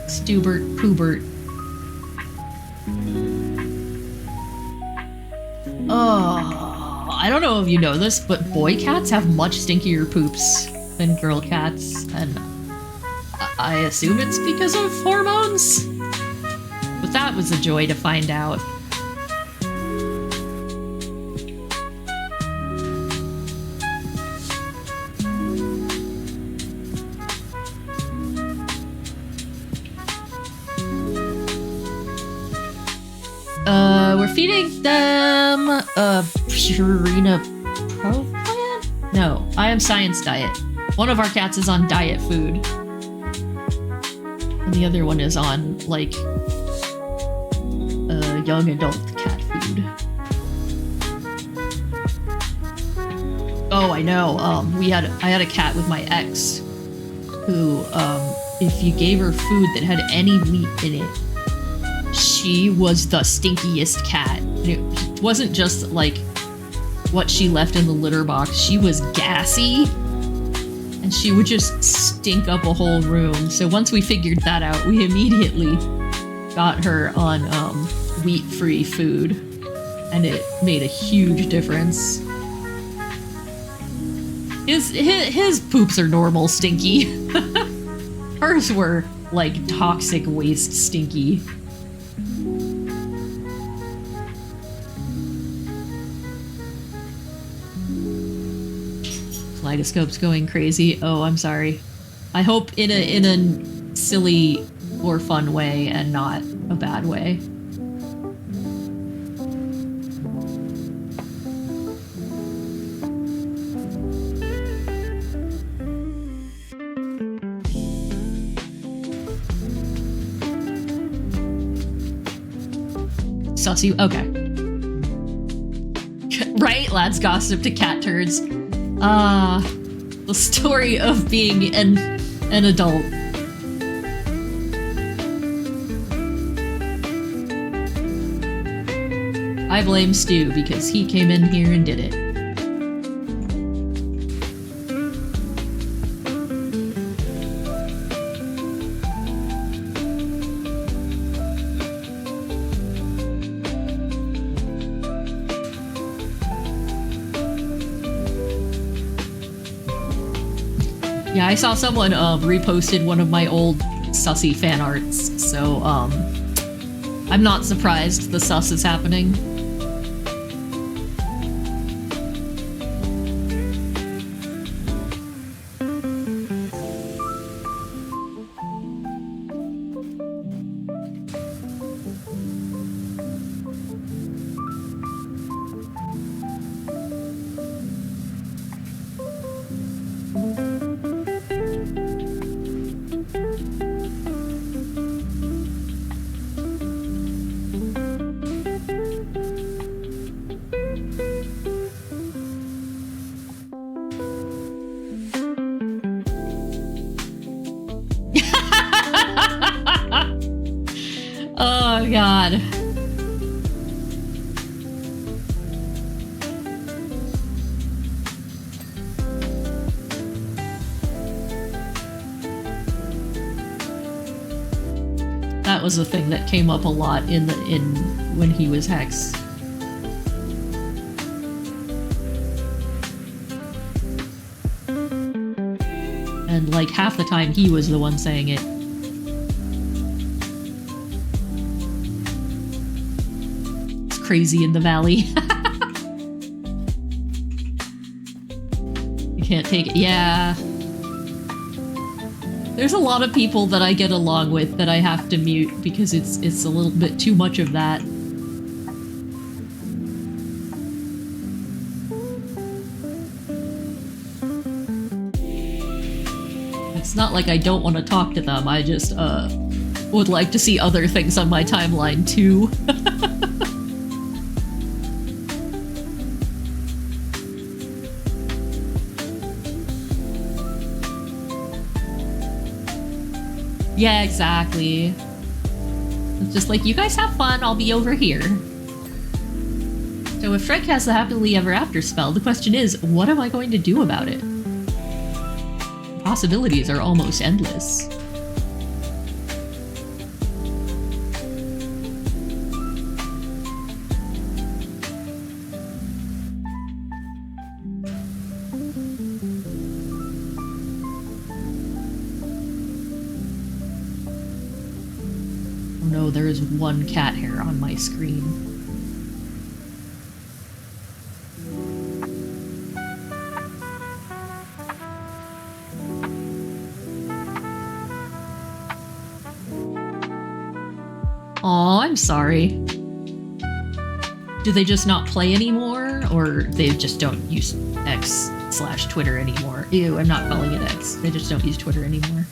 Stewbert, Poobert. I don't know if you know this, but boy cats have much stinkier poops than girl cats, and I assume it's because of hormones? But that was a joy to find out. We're feeding them Purina Pro Plan? No, I Am Science Diet. One of our cats is on diet food. And the other one is on, like, young adult cat food. Oh, I know. I had a cat with my ex who, if you gave her food that had any meat in it, she was the stinkiest cat. It wasn't just like what she left in the litter box. She was gassy, and she would just stink up a whole room. So once we figured that out, we immediately got her on wheat-free food, and it made a huge difference. His poops are normal stinky. Hers were like toxic waste stinky. Kaleidoscope's going crazy. Oh, I'm sorry. I hope in a silly or fun way and not a bad way. Sussy. Okay. Right? Lads gossip to cat turds. The story of being an adult. I blame Stu because he came in here and did it. Yeah, I saw someone reposted one of my old sussy fan arts, so I'm not surprised the sus is happening. Oh, God. That was a thing that came up a lot in when he was Hex. And like half the time he was the one saying it. Crazy in the valley. You can't take it. Yeah. There's a lot of people that I get along with that I have to mute because it's a little bit too much of that. It's not like I don't want to talk to them, I just would like to see other things on my timeline too. Yeah, exactly. It's just like, you guys have fun, I'll be over here. So if Shrek has the happily ever after spell, the question is, what am I going to do about it? Possibilities are almost endless. No, there is one cat hair on my screen. Aw, I'm sorry. Do they just not play anymore? Or they just don't use X/Twitter anymore? Ew, I'm not calling it X. They just don't use Twitter anymore.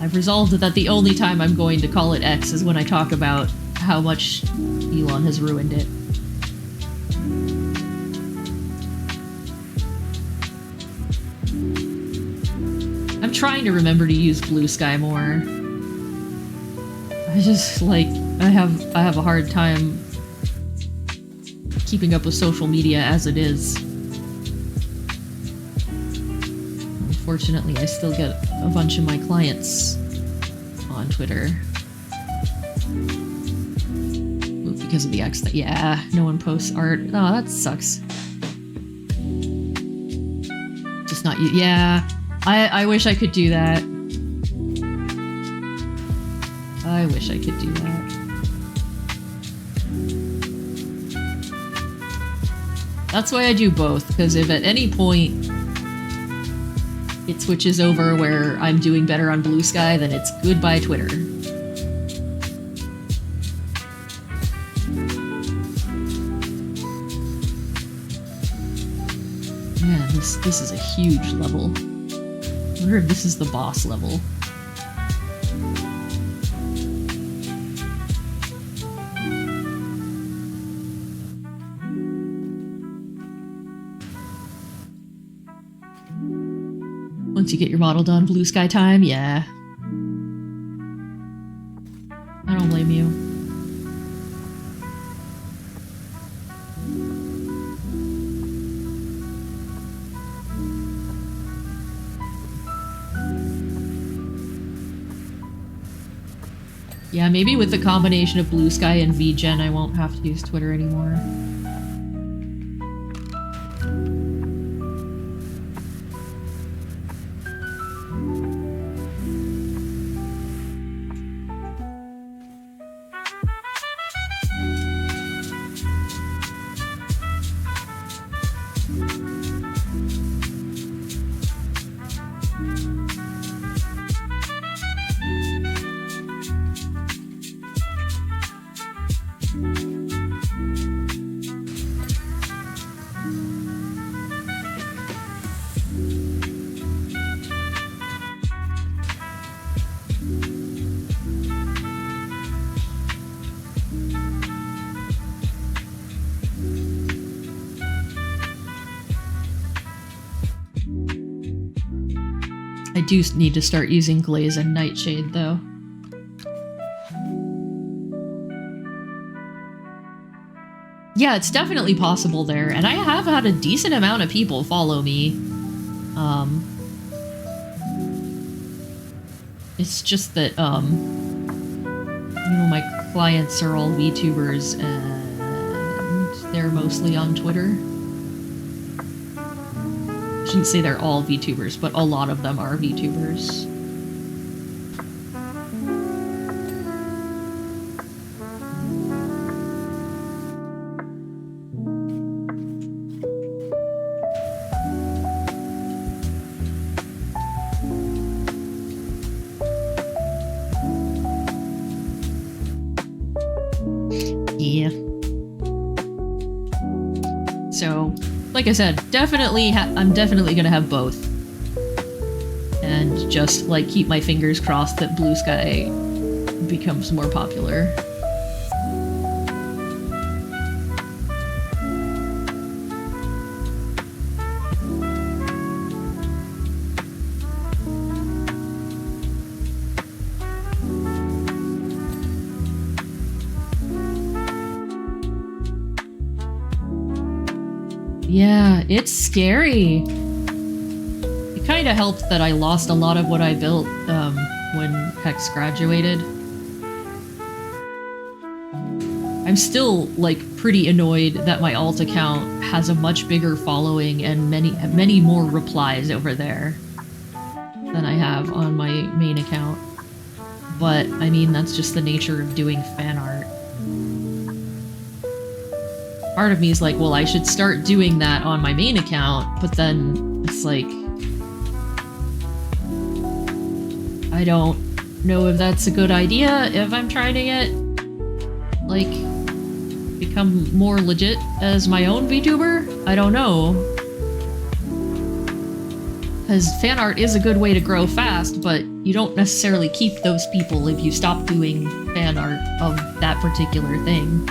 I've resolved that the only time I'm going to call it X is when I talk about how much Elon has ruined it. I'm trying to remember to use Blue Sky more. I just, like, I have a hard time keeping up with social media as it is. Unfortunately, I still get a bunch of my clients on Twitter. Ooh, because of the X that, yeah, no one posts art. Oh, that sucks. Just not you. Yeah, I wish I could do that. I wish I could do that. That's why I do both, because if at any point it switches over where I'm doing better on Blue Sky, then it's goodbye Twitter. Man, this is a huge level. I wonder if this is the boss level. Once you get your model done, Blue Sky time, yeah. I don't blame you. Yeah, maybe with the combination of Blue Sky and VGen, I won't have to use Twitter anymore. I do need to start using Glaze and Nightshade, though. Yeah, it's definitely possible there, and I have had a decent amount of people follow me. It's just that, you know, my clients are all VTubers, and they're mostly on Twitter. I shouldn't say they're all VTubers, but a lot of them are VTubers. Yeah. So, like I said, I'm definitely gonna have both. And just, like, keep my fingers crossed that Blue Sky becomes more popular. Yeah, it's scary. It kind of helped that I lost a lot of what I built when Hex graduated. I'm still, like, pretty annoyed that my alt account has a much bigger following and many more replies over there. than I have on my main account. But, I mean, that's just the nature of doing fan art. Part of me is like, well, I should start doing that on my main account, but then it's like... I don't know if that's a good idea if I'm trying to get, like, become more legit as my own VTuber. I don't know. Because fan art is a good way to grow fast, but you don't necessarily keep those people if you stop doing fan art of that particular thing.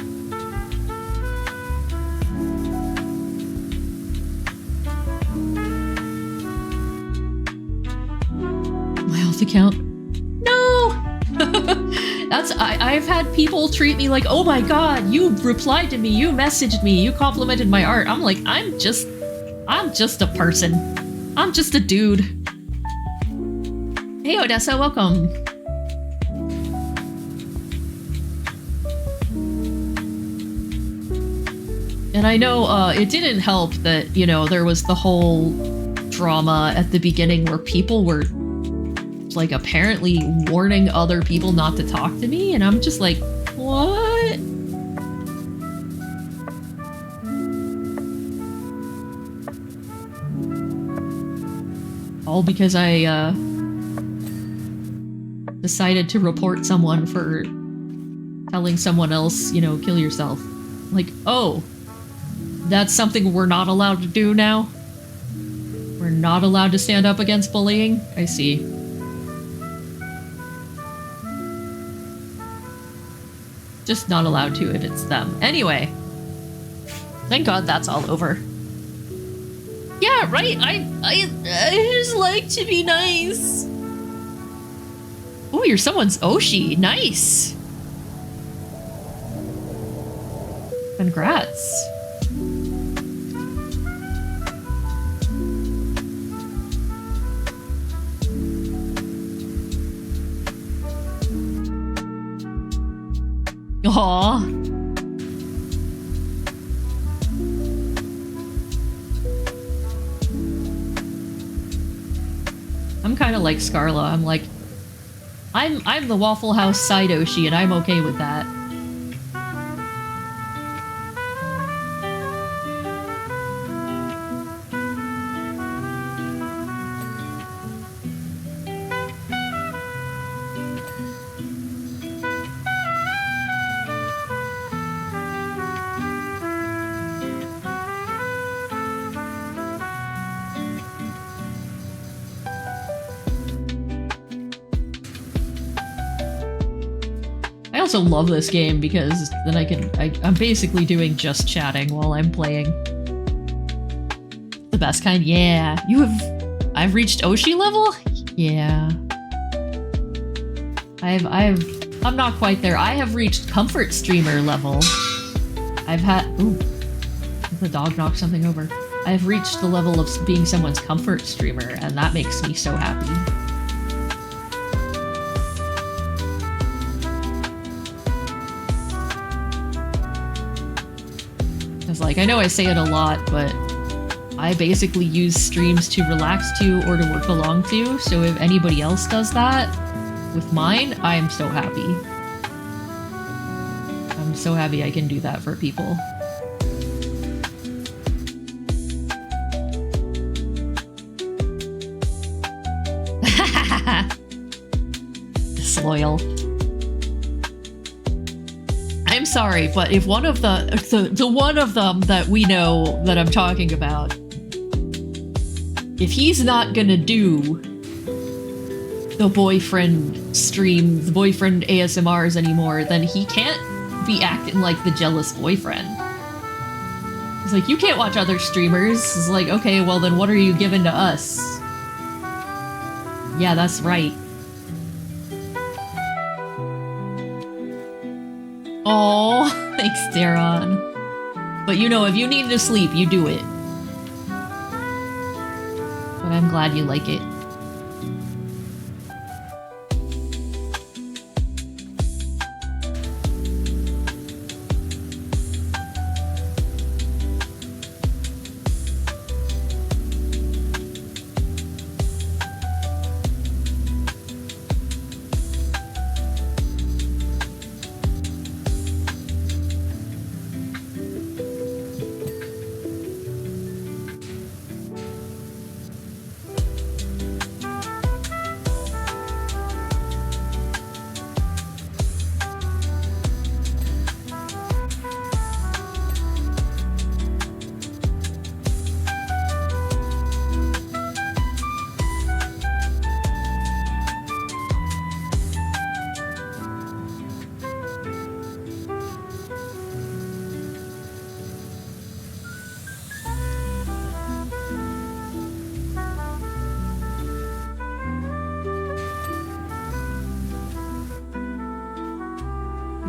My health account. No! I've had people treat me like, oh my god, you replied to me, you messaged me, you complimented my art. I'm like, I'm just a person. I'm just a dude. Hey Odessa, welcome. And I know it didn't help that, you know, there was the whole drama at the beginning where people were like apparently warning other people not to talk to me, and I'm just like, what? All because I decided to report someone for telling someone else, you know, kill yourself. Like, oh, that's something we're not allowed to do now? We're not allowed to stand up against bullying? I see. Just not allowed to if it's them. Anyway. Thank God that's all over. Yeah, right? I just like to be nice. Oh, you're someone's Oshi. Nice. Congrats. Aww. I'm kind of like Scarla. I'm like, I'm the Waffle House side Oshi, and I'm okay with that. I also love this game because then I'm basically doing just chatting while I'm playing. The best kind? Yeah. I've reached Oshi level? Yeah. I'm not quite there. I have reached comfort streamer level. Ooh. The dog knocked something over. I have reached the level of being someone's comfort streamer, and that makes me so happy. Like, I know I say it a lot, but I basically use streams to relax to or to work along to, so if anybody else does that with mine, I'm so happy. I'm so happy I can do that for people. Disloyal. I'm sorry, but if one of the one of them that we know that I'm talking about, if he's not gonna do the boyfriend stream, the boyfriend ASMRs anymore, then he can't be acting like the jealous boyfriend. It's like, you can't watch other streamers. It's like, okay, well then what are you giving to us? Yeah, that's right. Oh, thanks, Daron. But you know, if you need to sleep, you do it. But I'm glad you like it.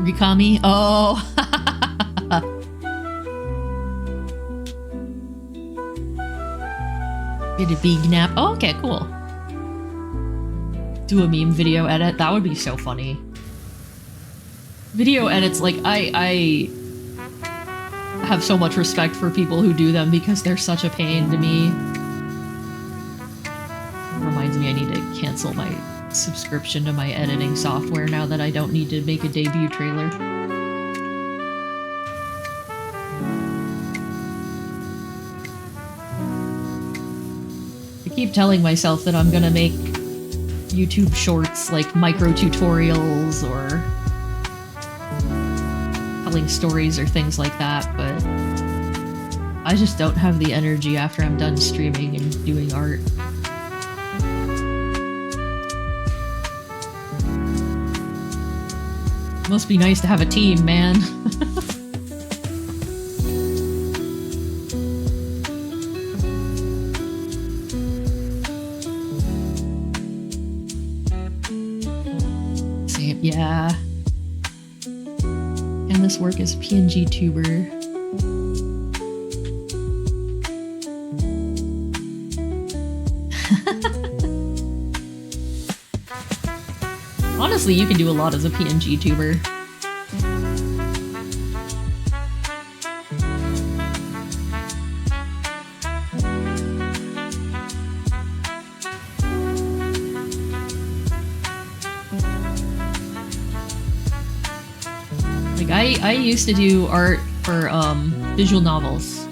Rikami? Oh! Get a big nap. Oh, okay, cool. Do a meme video edit. That would be so funny. Video edits, like, I have so much respect for people who do them because they're such a pain to me. Reminds me I need to cancel my subscription to my editing software now that I don't need to make a debut trailer. I keep telling myself that I'm gonna make YouTube shorts, like micro tutorials or telling stories or things like that, but I just don't have the energy after I'm done streaming and doing art. Must be nice to have a team, man. Same, yeah. Can this work as PNG tuber? Honestly, you can do a lot as a PNG tuber. Like, I used to do art for visual novels.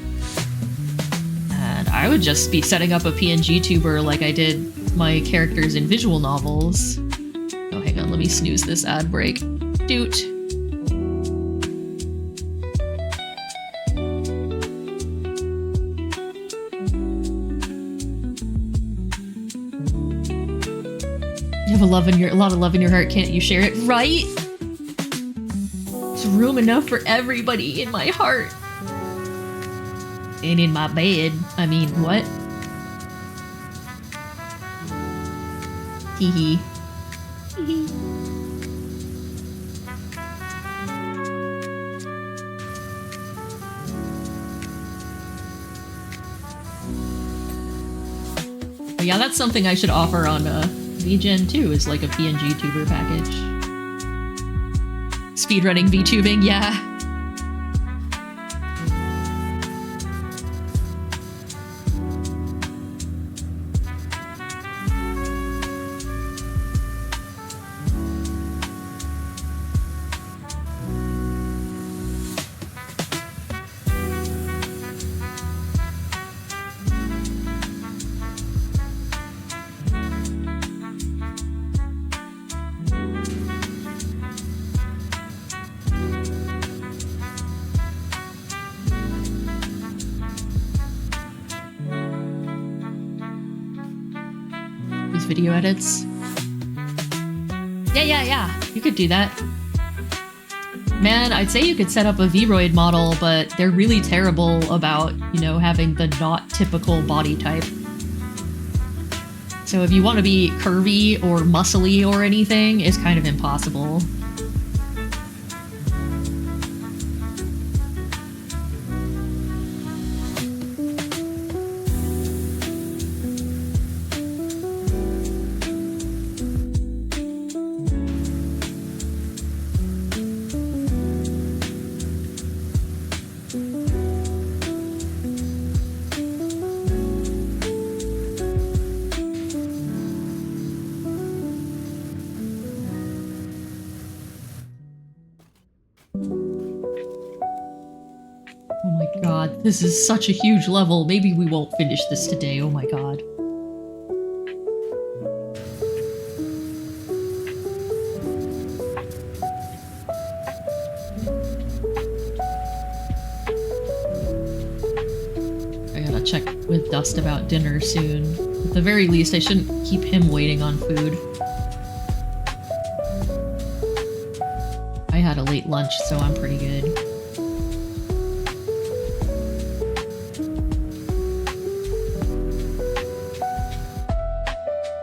And I would just be setting up a PNG tuber like I did my characters in visual novels. Oh, hang on, let me snooze this ad break. Doot. You have a lot of love in your heart, can't you share it? Right? There's room enough for everybody in my heart. And in my bed. I mean, what? Hee hee. Oh yeah, that's something I should offer on VGen too, is like a PNG tuber package. Speedrunning VTubing, yeah. Video edits. Yeah. You could do that. Man, I'd say you could set up a Vroid model, but they're really terrible about, you know, having the not typical body type. So if you want to be curvy or muscly or anything, it's kind of impossible. This is such a huge level. Maybe we won't finish this today. Oh my god. I gotta check with Dust about dinner soon. At the very least, I shouldn't keep him waiting on food. I had a late lunch, so I'm pretty good.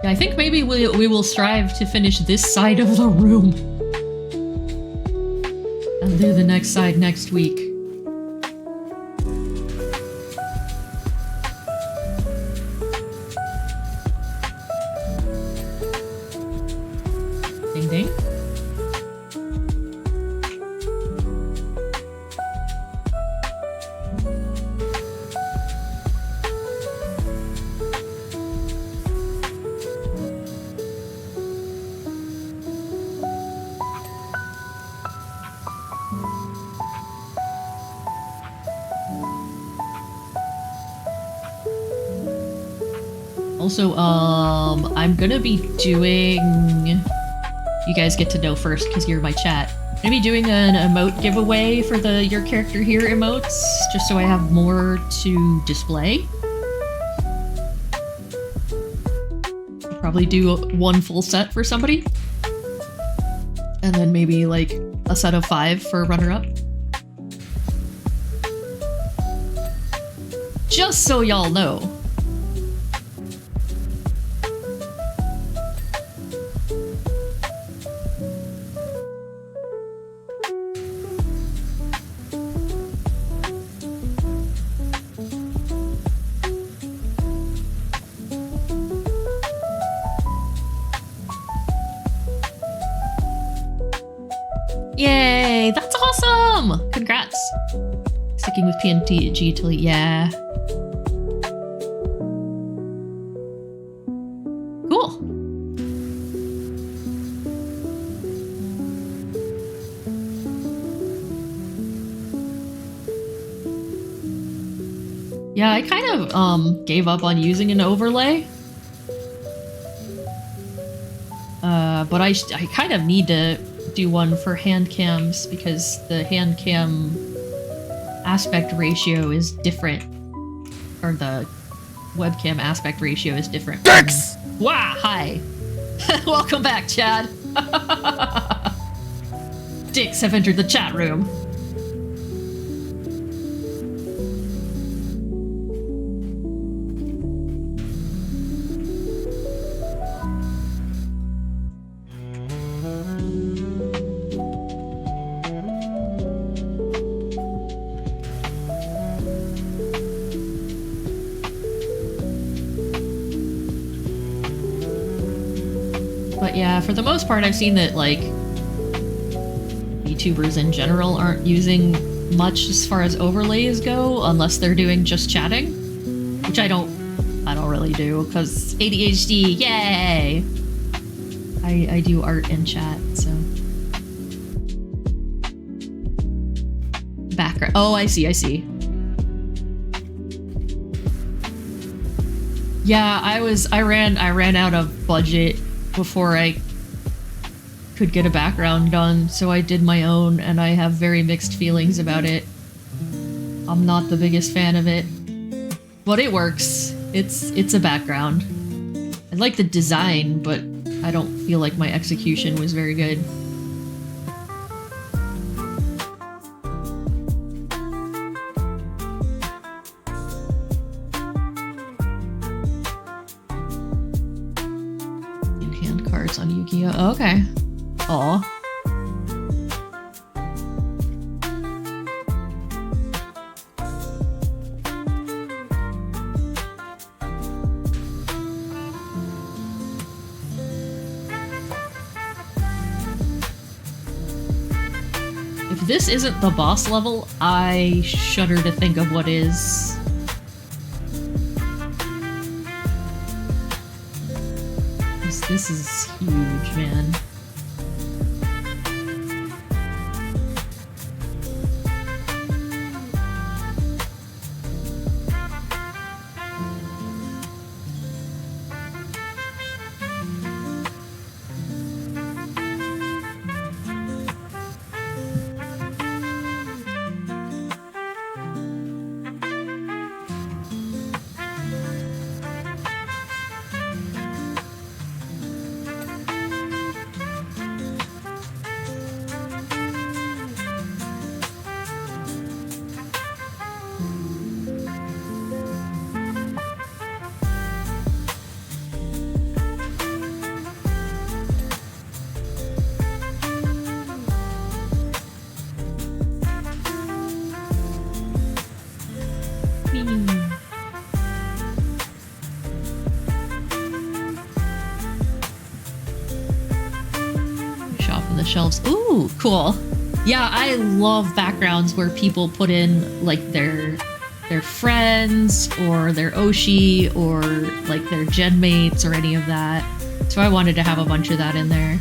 I think maybe we will strive to finish this side of the room. We'll do the next side next week. Ding ding. Also, I'm gonna be doing... You guys get to know first because you're my chat. I'm gonna be doing an emote giveaway for the Your Character Here emotes, just so I have more to display. I'll probably do one full set for somebody. And then maybe like a set of 5 for a runner-up. Just so y'all know. Yay, that's awesome! Congrats. Sticking with PNG till, yeah. Cool. Yeah, I kind of gave up on using an overlay. But I kind of need to do one for hand cams because the hand cam aspect ratio is different, or the webcam aspect ratio is different. Dicks! Wow, hi. Welcome back, Chad. Dicks have entered the chat room. But yeah, for the most part, I've seen that, like, YouTubers in general aren't using much as far as overlays go, unless they're doing just chatting, which I don't really do, because ADHD, yay! I do art and chat, so. Background, oh, I see. Yeah, I ran out of budget before I could get a background done, so I did my own, and I have very mixed feelings about it. I'm not the biggest fan of it, but it works. It's a background. I like the design, but I don't feel like my execution was very good. On Yu-Gi-Oh! Oh, okay. Aw. If this isn't the boss level, I shudder to think of what is. This is huge, man. And the shelves. Ooh, cool. Yeah, I love backgrounds where people put in like their friends or their Oshi or like their gen mates or any of that. So I wanted to have a bunch of that in there.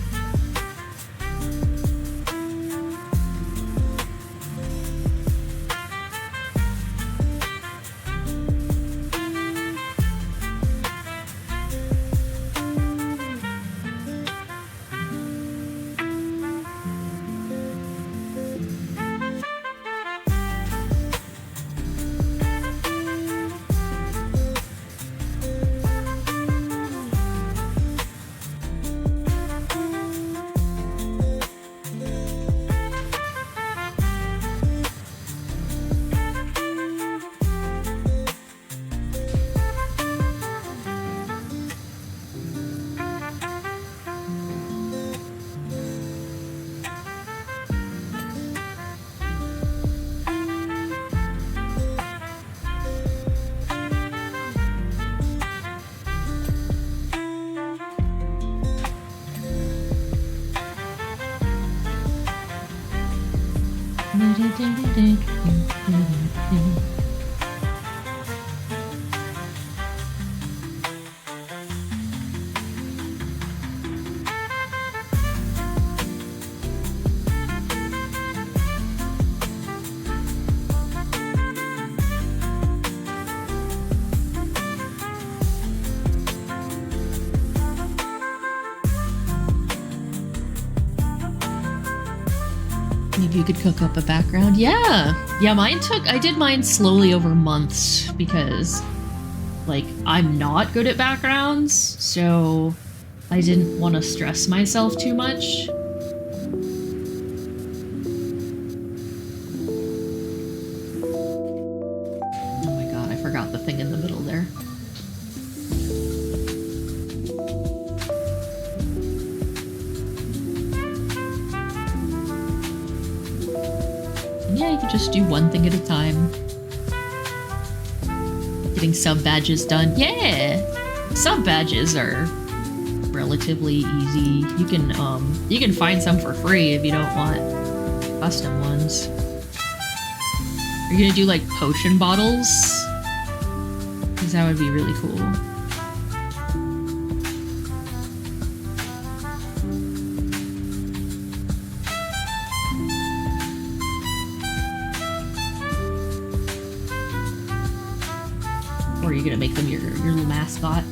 Maybe you could cook up a background. Yeah, I did mine slowly over months because like I'm not good at backgrounds, so I didn't want to stress myself too much. Oh my god, I forgot the thing in the middle there. Yeah, you can just do one thing at a time. Getting sub badges done. Yeah! Sub badges are relatively easy. You can find some for free if you don't want custom ones. Are you gonna do like potion bottles? Because that would be really cool. Or are you gonna make them your little mascot?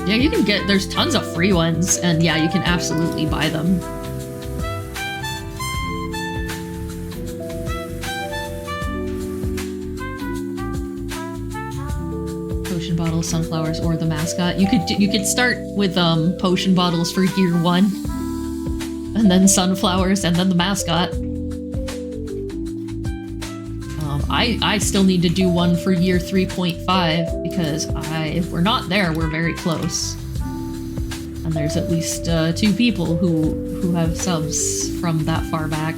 Yeah, you can get, there's tons of free ones, and yeah, you can absolutely buy them. Potion bottles, sunflowers, or the mascot. You could start with potion bottles for year 1, and then sunflowers, and then the mascot. I still need to do one for year 3.5 because if we're not there, we're very close. And there's at least 2 people who have subs from that far back.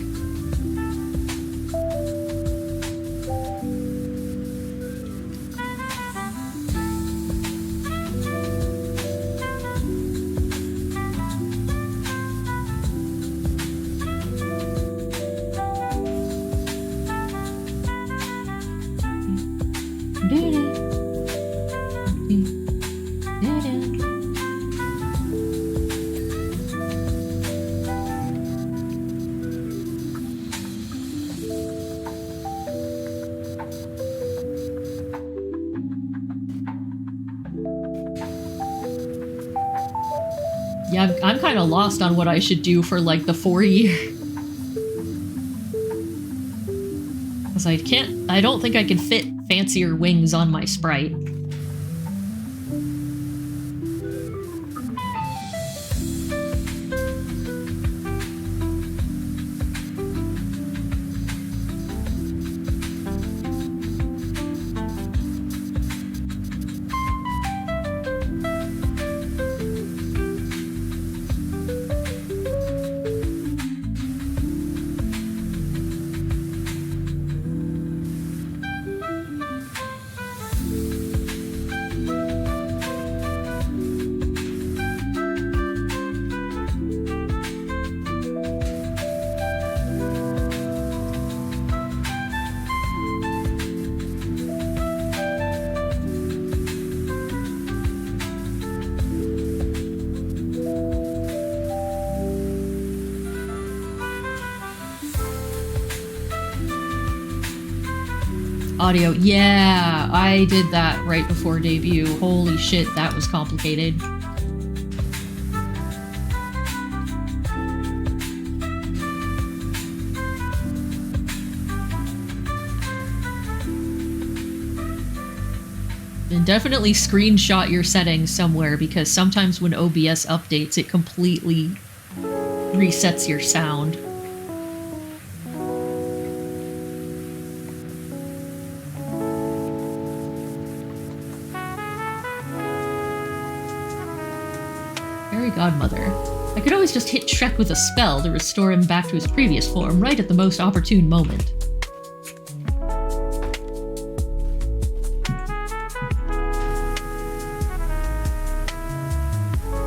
Yeah, I'm kind of lost on what I should do for, like, the 4 year. Because I don't think I can fit fancier wings on my sprite. Audio. Yeah, I did that right before debut. Holy shit, that was complicated. And definitely screenshot your settings somewhere, because sometimes when OBS updates, it completely resets your sound. Fairy Godmother. I could always just hit Shrek with a spell to restore him back to his previous form, right at the most opportune moment.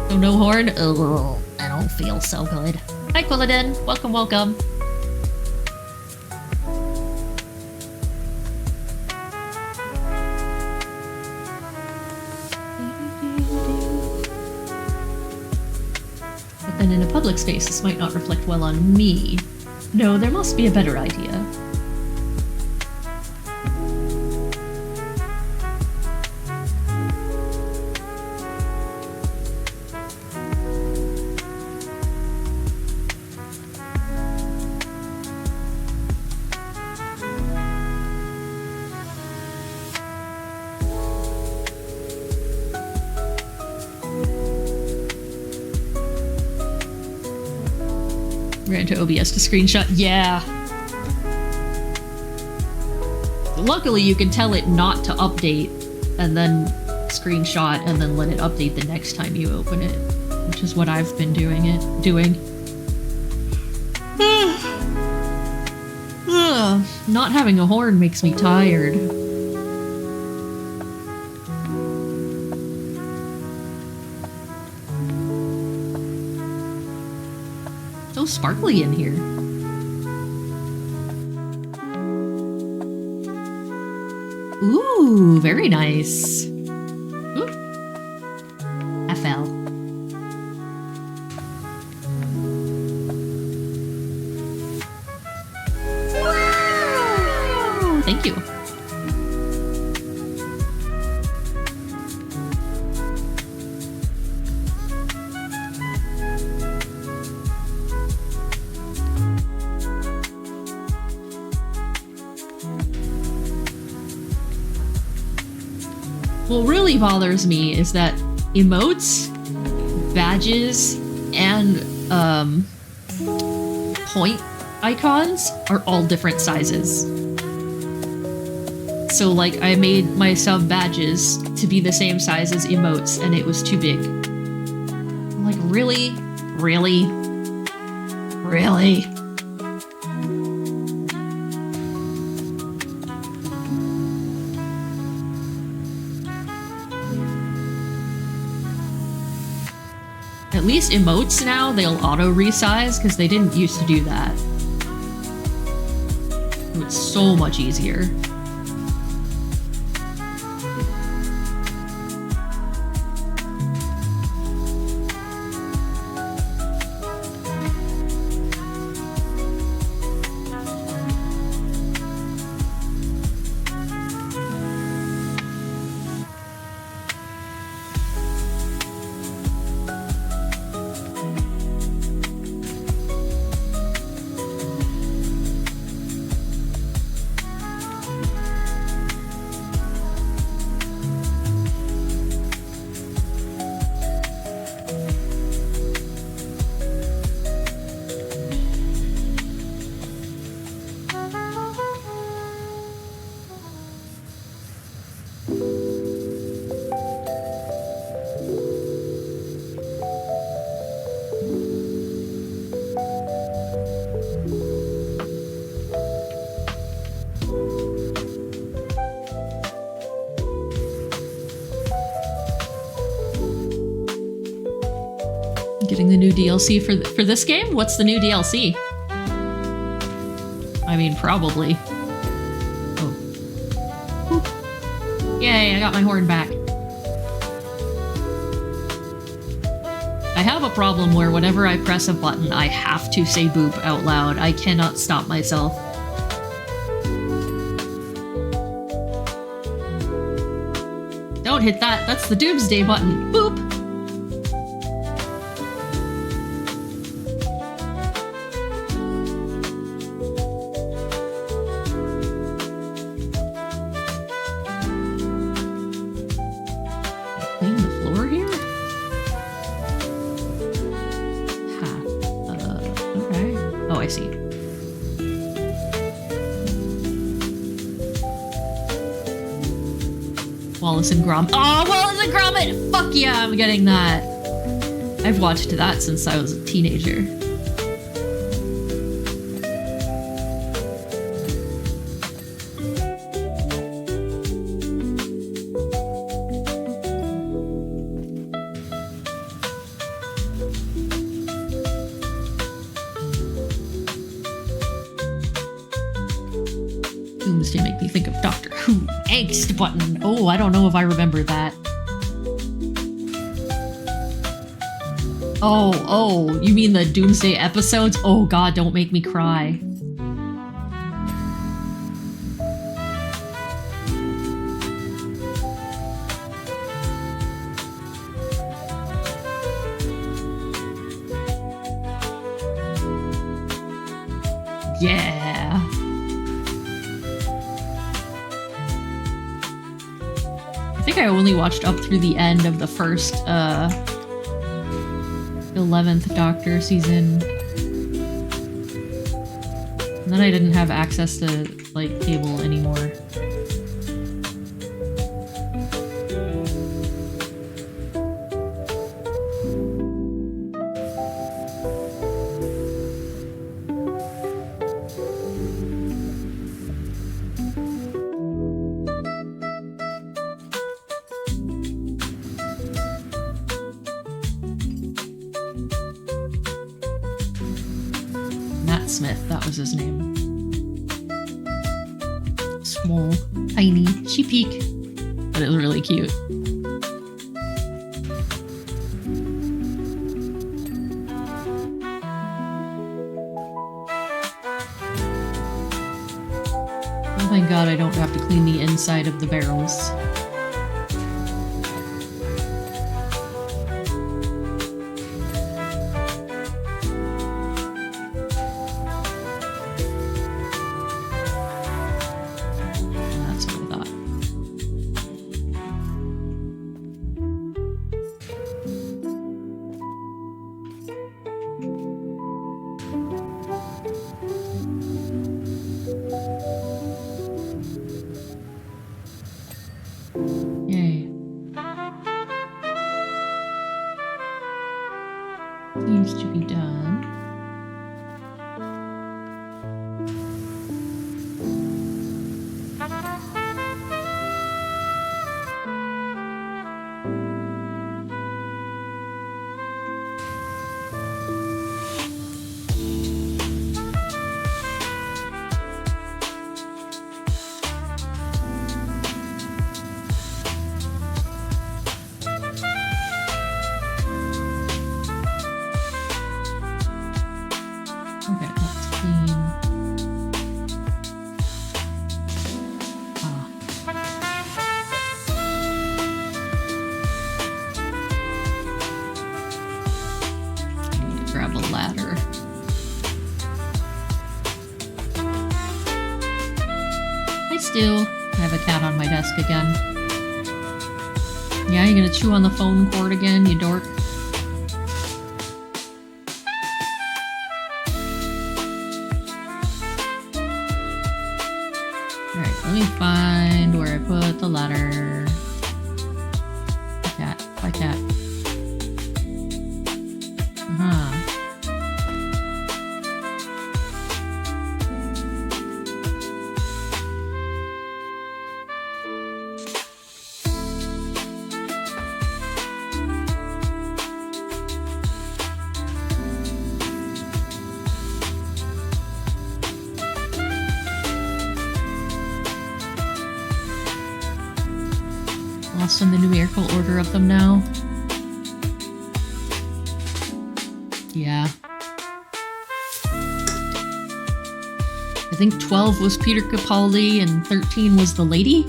So no horn? Ugh, I don't feel so good. Hi Quilladin, welcome, welcome. But then in a public space, this might not reflect well on me. No, there must be a better idea. Ran to OBS to screenshot. Yeah. Luckily, you can tell it not to update, and then screenshot, and then let it update the next time you open it, which is what I've been doing. Not having a horn makes me tired. So sparkly in here. Ooh, very nice. Ooh. FL. Wow! Thank you. What really bothers me is that emotes, badges, and point icons are all different sizes. So like I made my sub badges to be the same size as emotes and it was too big. I'm like, really? Really? Really? At least emotes now, they'll auto-resize, because they didn't used to do that. It's so much easier. Getting the new DLC for this game? What's the new DLC? I mean, probably. Oh. Yay, I got my horn back. I have a problem where whenever I press a button, I have to say boop out loud. I cannot stop myself. don't hit that. That's the doomsday button. Boop. Clean the floor here? Ha. Okay. Oh, I see. Wallace and Gromit. Oh, Wallace and Gromit! Fuck yeah, I'm getting that. I've watched that since I was a teenager. Doomsday make me think of Doctor Who. Angst button. Oh, I don't know if I remember that. Oh, you mean the Doomsday episodes? Oh god, don't make me cry. Yeah. I think I only watched up through the end of the first 11th Doctor season. And then I didn't have access to like cable anymore. Smith, that was his name. Small, tiny, sheepy, but it was really cute. Oh thank god I don't have to clean the inside of the barrels. Seems to be done. Grab a ladder. Hi, Stu. I have a cat on my desk again. Yeah, you gonna chew on the phone cord again, you dork? Alright, let me find where I put the ladder. Cat. Bye, cat. Lost in the numerical order of them now. Yeah. I think 12 was Peter Capaldi and 13 was the lady.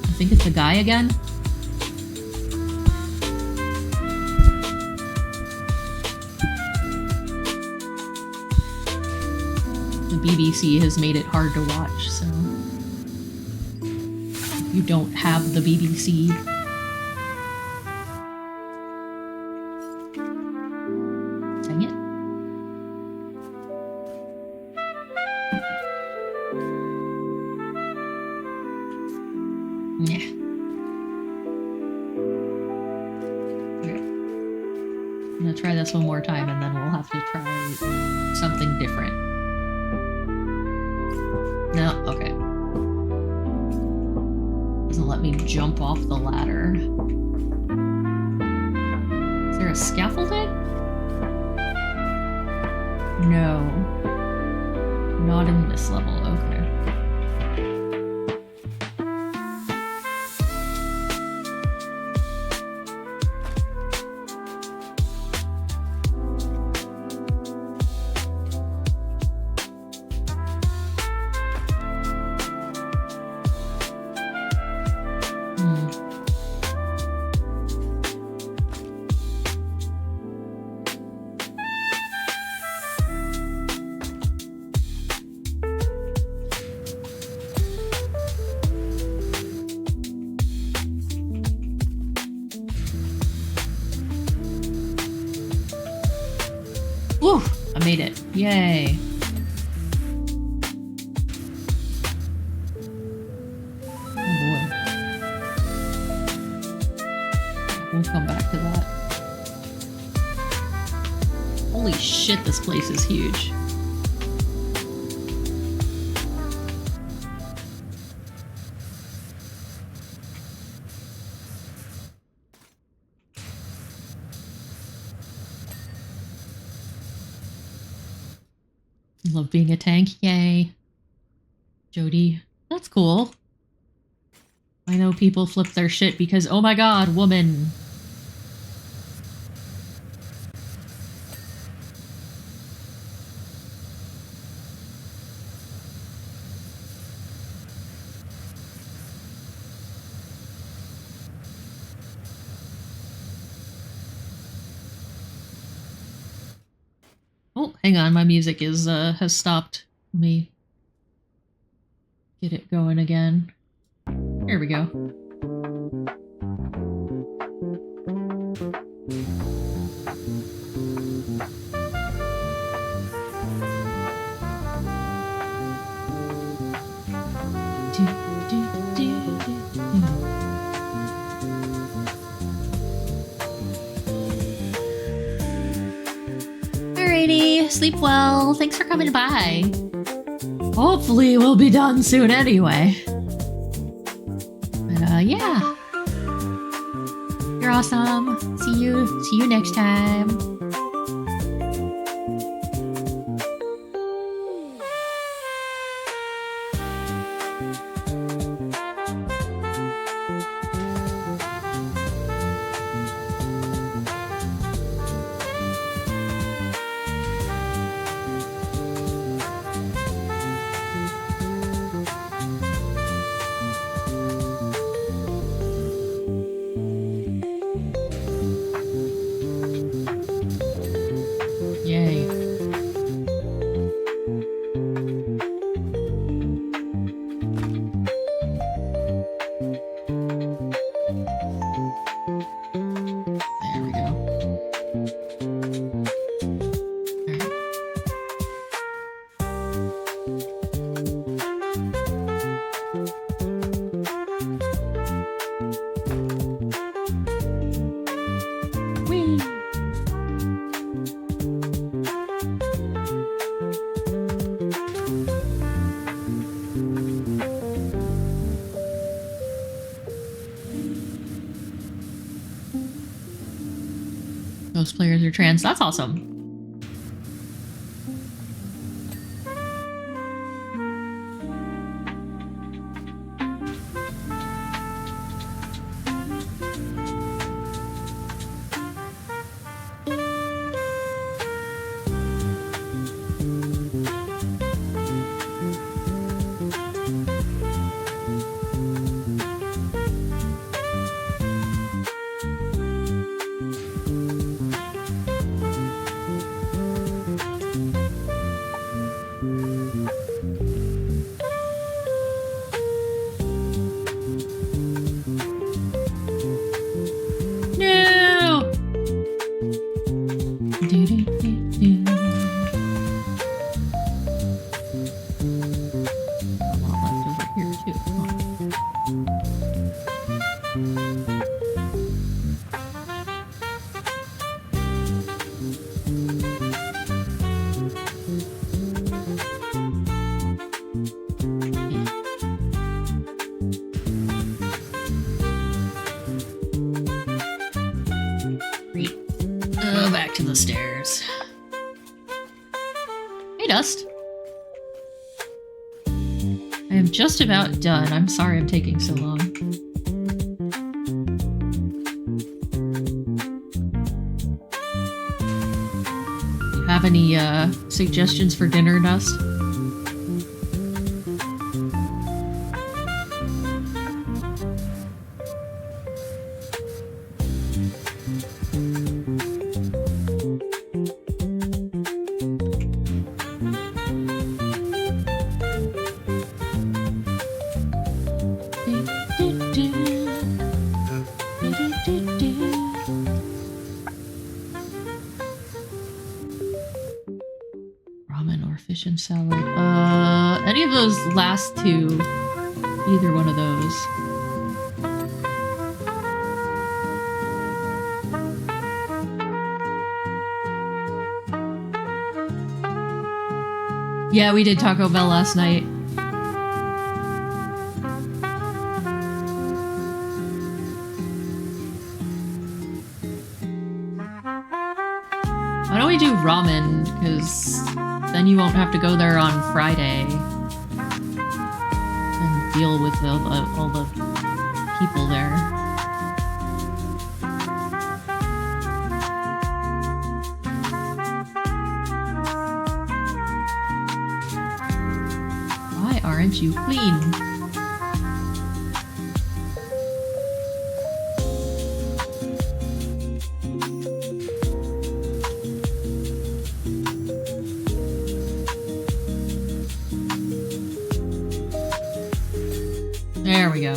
I think it's a guy again. The BBC has made it hard to watch, so if you don't have the BBC. Dang it. Yeah. Okay. I'm gonna try this one more time and then we'll have to try something different. No, okay. Doesn't let me jump off the ladder. Is there a scaffolding? No. Not in this level, okay. Woo! I made it. Yay. Oh boy. We'll come back to that. Holy shit, this place is huge. Love being a tank. Yay. Jody. That's cool. I know people flip their shit because, oh my god, woman. Oh, hang on, my music is has stopped. Let me get it going again. Here we go. Alrighty, sleep well. Thanks for coming by. Hopefully we'll be done soon anyway. But yeah. You're awesome. See you next time. Most players are trans. That's awesome. to the stairs. Hey, Dust. I am just about done. I'm sorry I'm taking so long. Do you have any suggestions for dinner, Dust? Salad. Any of those last two. Either one of those. Yeah, we did Taco Bell last night. Why don't we do ramen? Because then you won't have to go there on Friday and deal with all the people there. Why aren't you clean? There we go.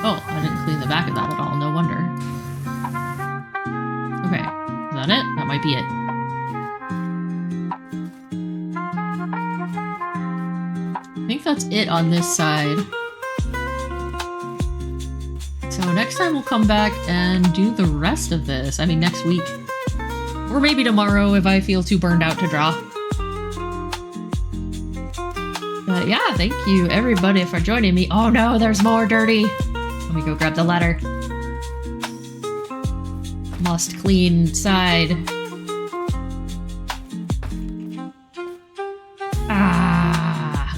Oh, I didn't clean the back of that at all, no wonder. Okay, is that it? That might be it. I think that's it on this side. So next time we'll come back and do the rest of this. I mean, next week. Or maybe tomorrow if I feel too burned out to draw. But yeah, thank you everybody for joining me. Oh no, there's more dirty. Let me go grab the ladder. Must clean side. Ah.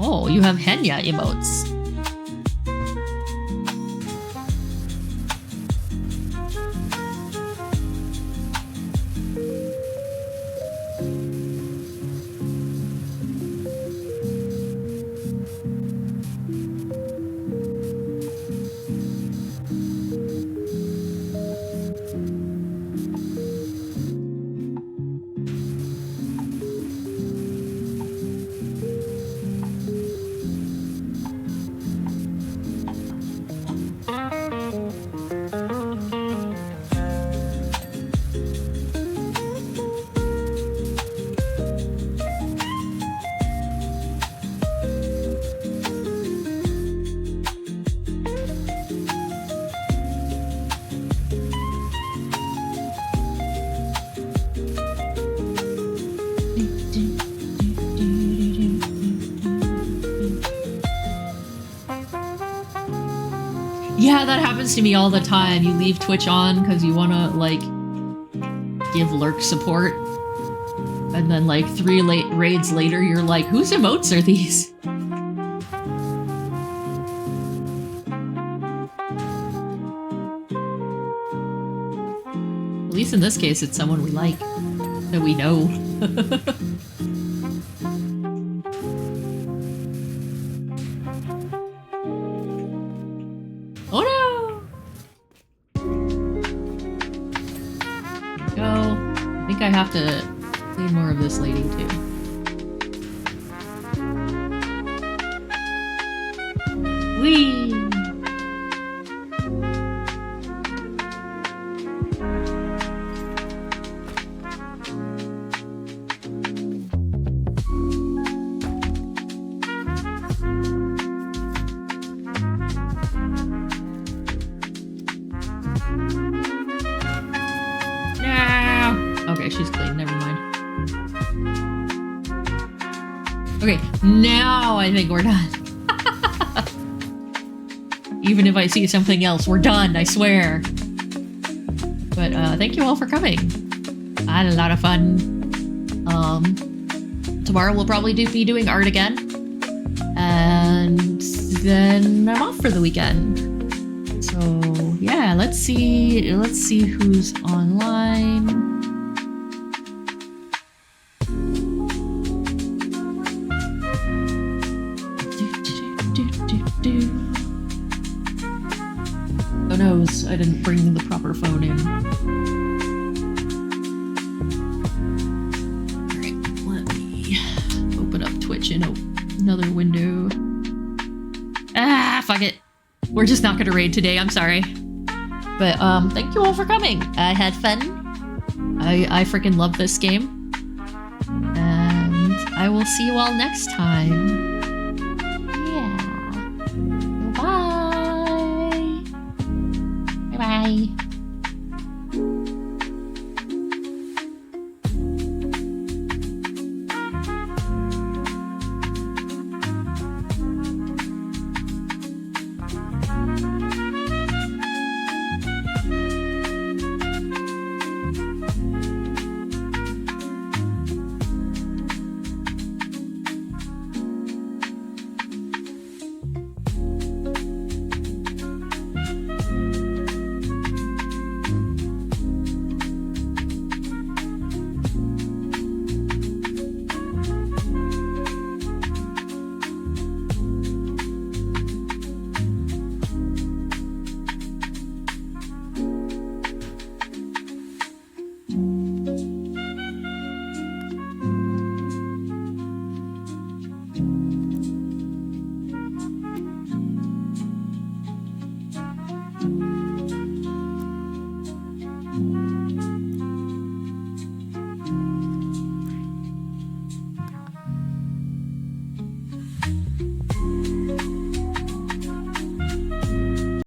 Oh, you have Henya emotes. Yeah, that happens to me all the time. You leave Twitch on because you want to, like, give lurk support. And then, like, 3 raids later, you're like, whose emotes are these? At least in this case, it's someone we like. That we know. Oh no! Go. I think I have to clean more of this lady too. Whee! Okay, she's clean. Never mind. Okay, now I think we're done. Even if I see something else, we're done, I swear. But thank you all for coming. I had a lot of fun. Tomorrow we'll probably be doing art again. And then I'm off for the weekend. So yeah, let's see who's online. Oh no, I didn't bring the proper phone in. Alright, let me open up Twitch in another window. Ah, fuck it. We're just not gonna raid today, I'm sorry. But thank you all for coming. I had fun. I freaking love this game. And I will see you all next time. Bye.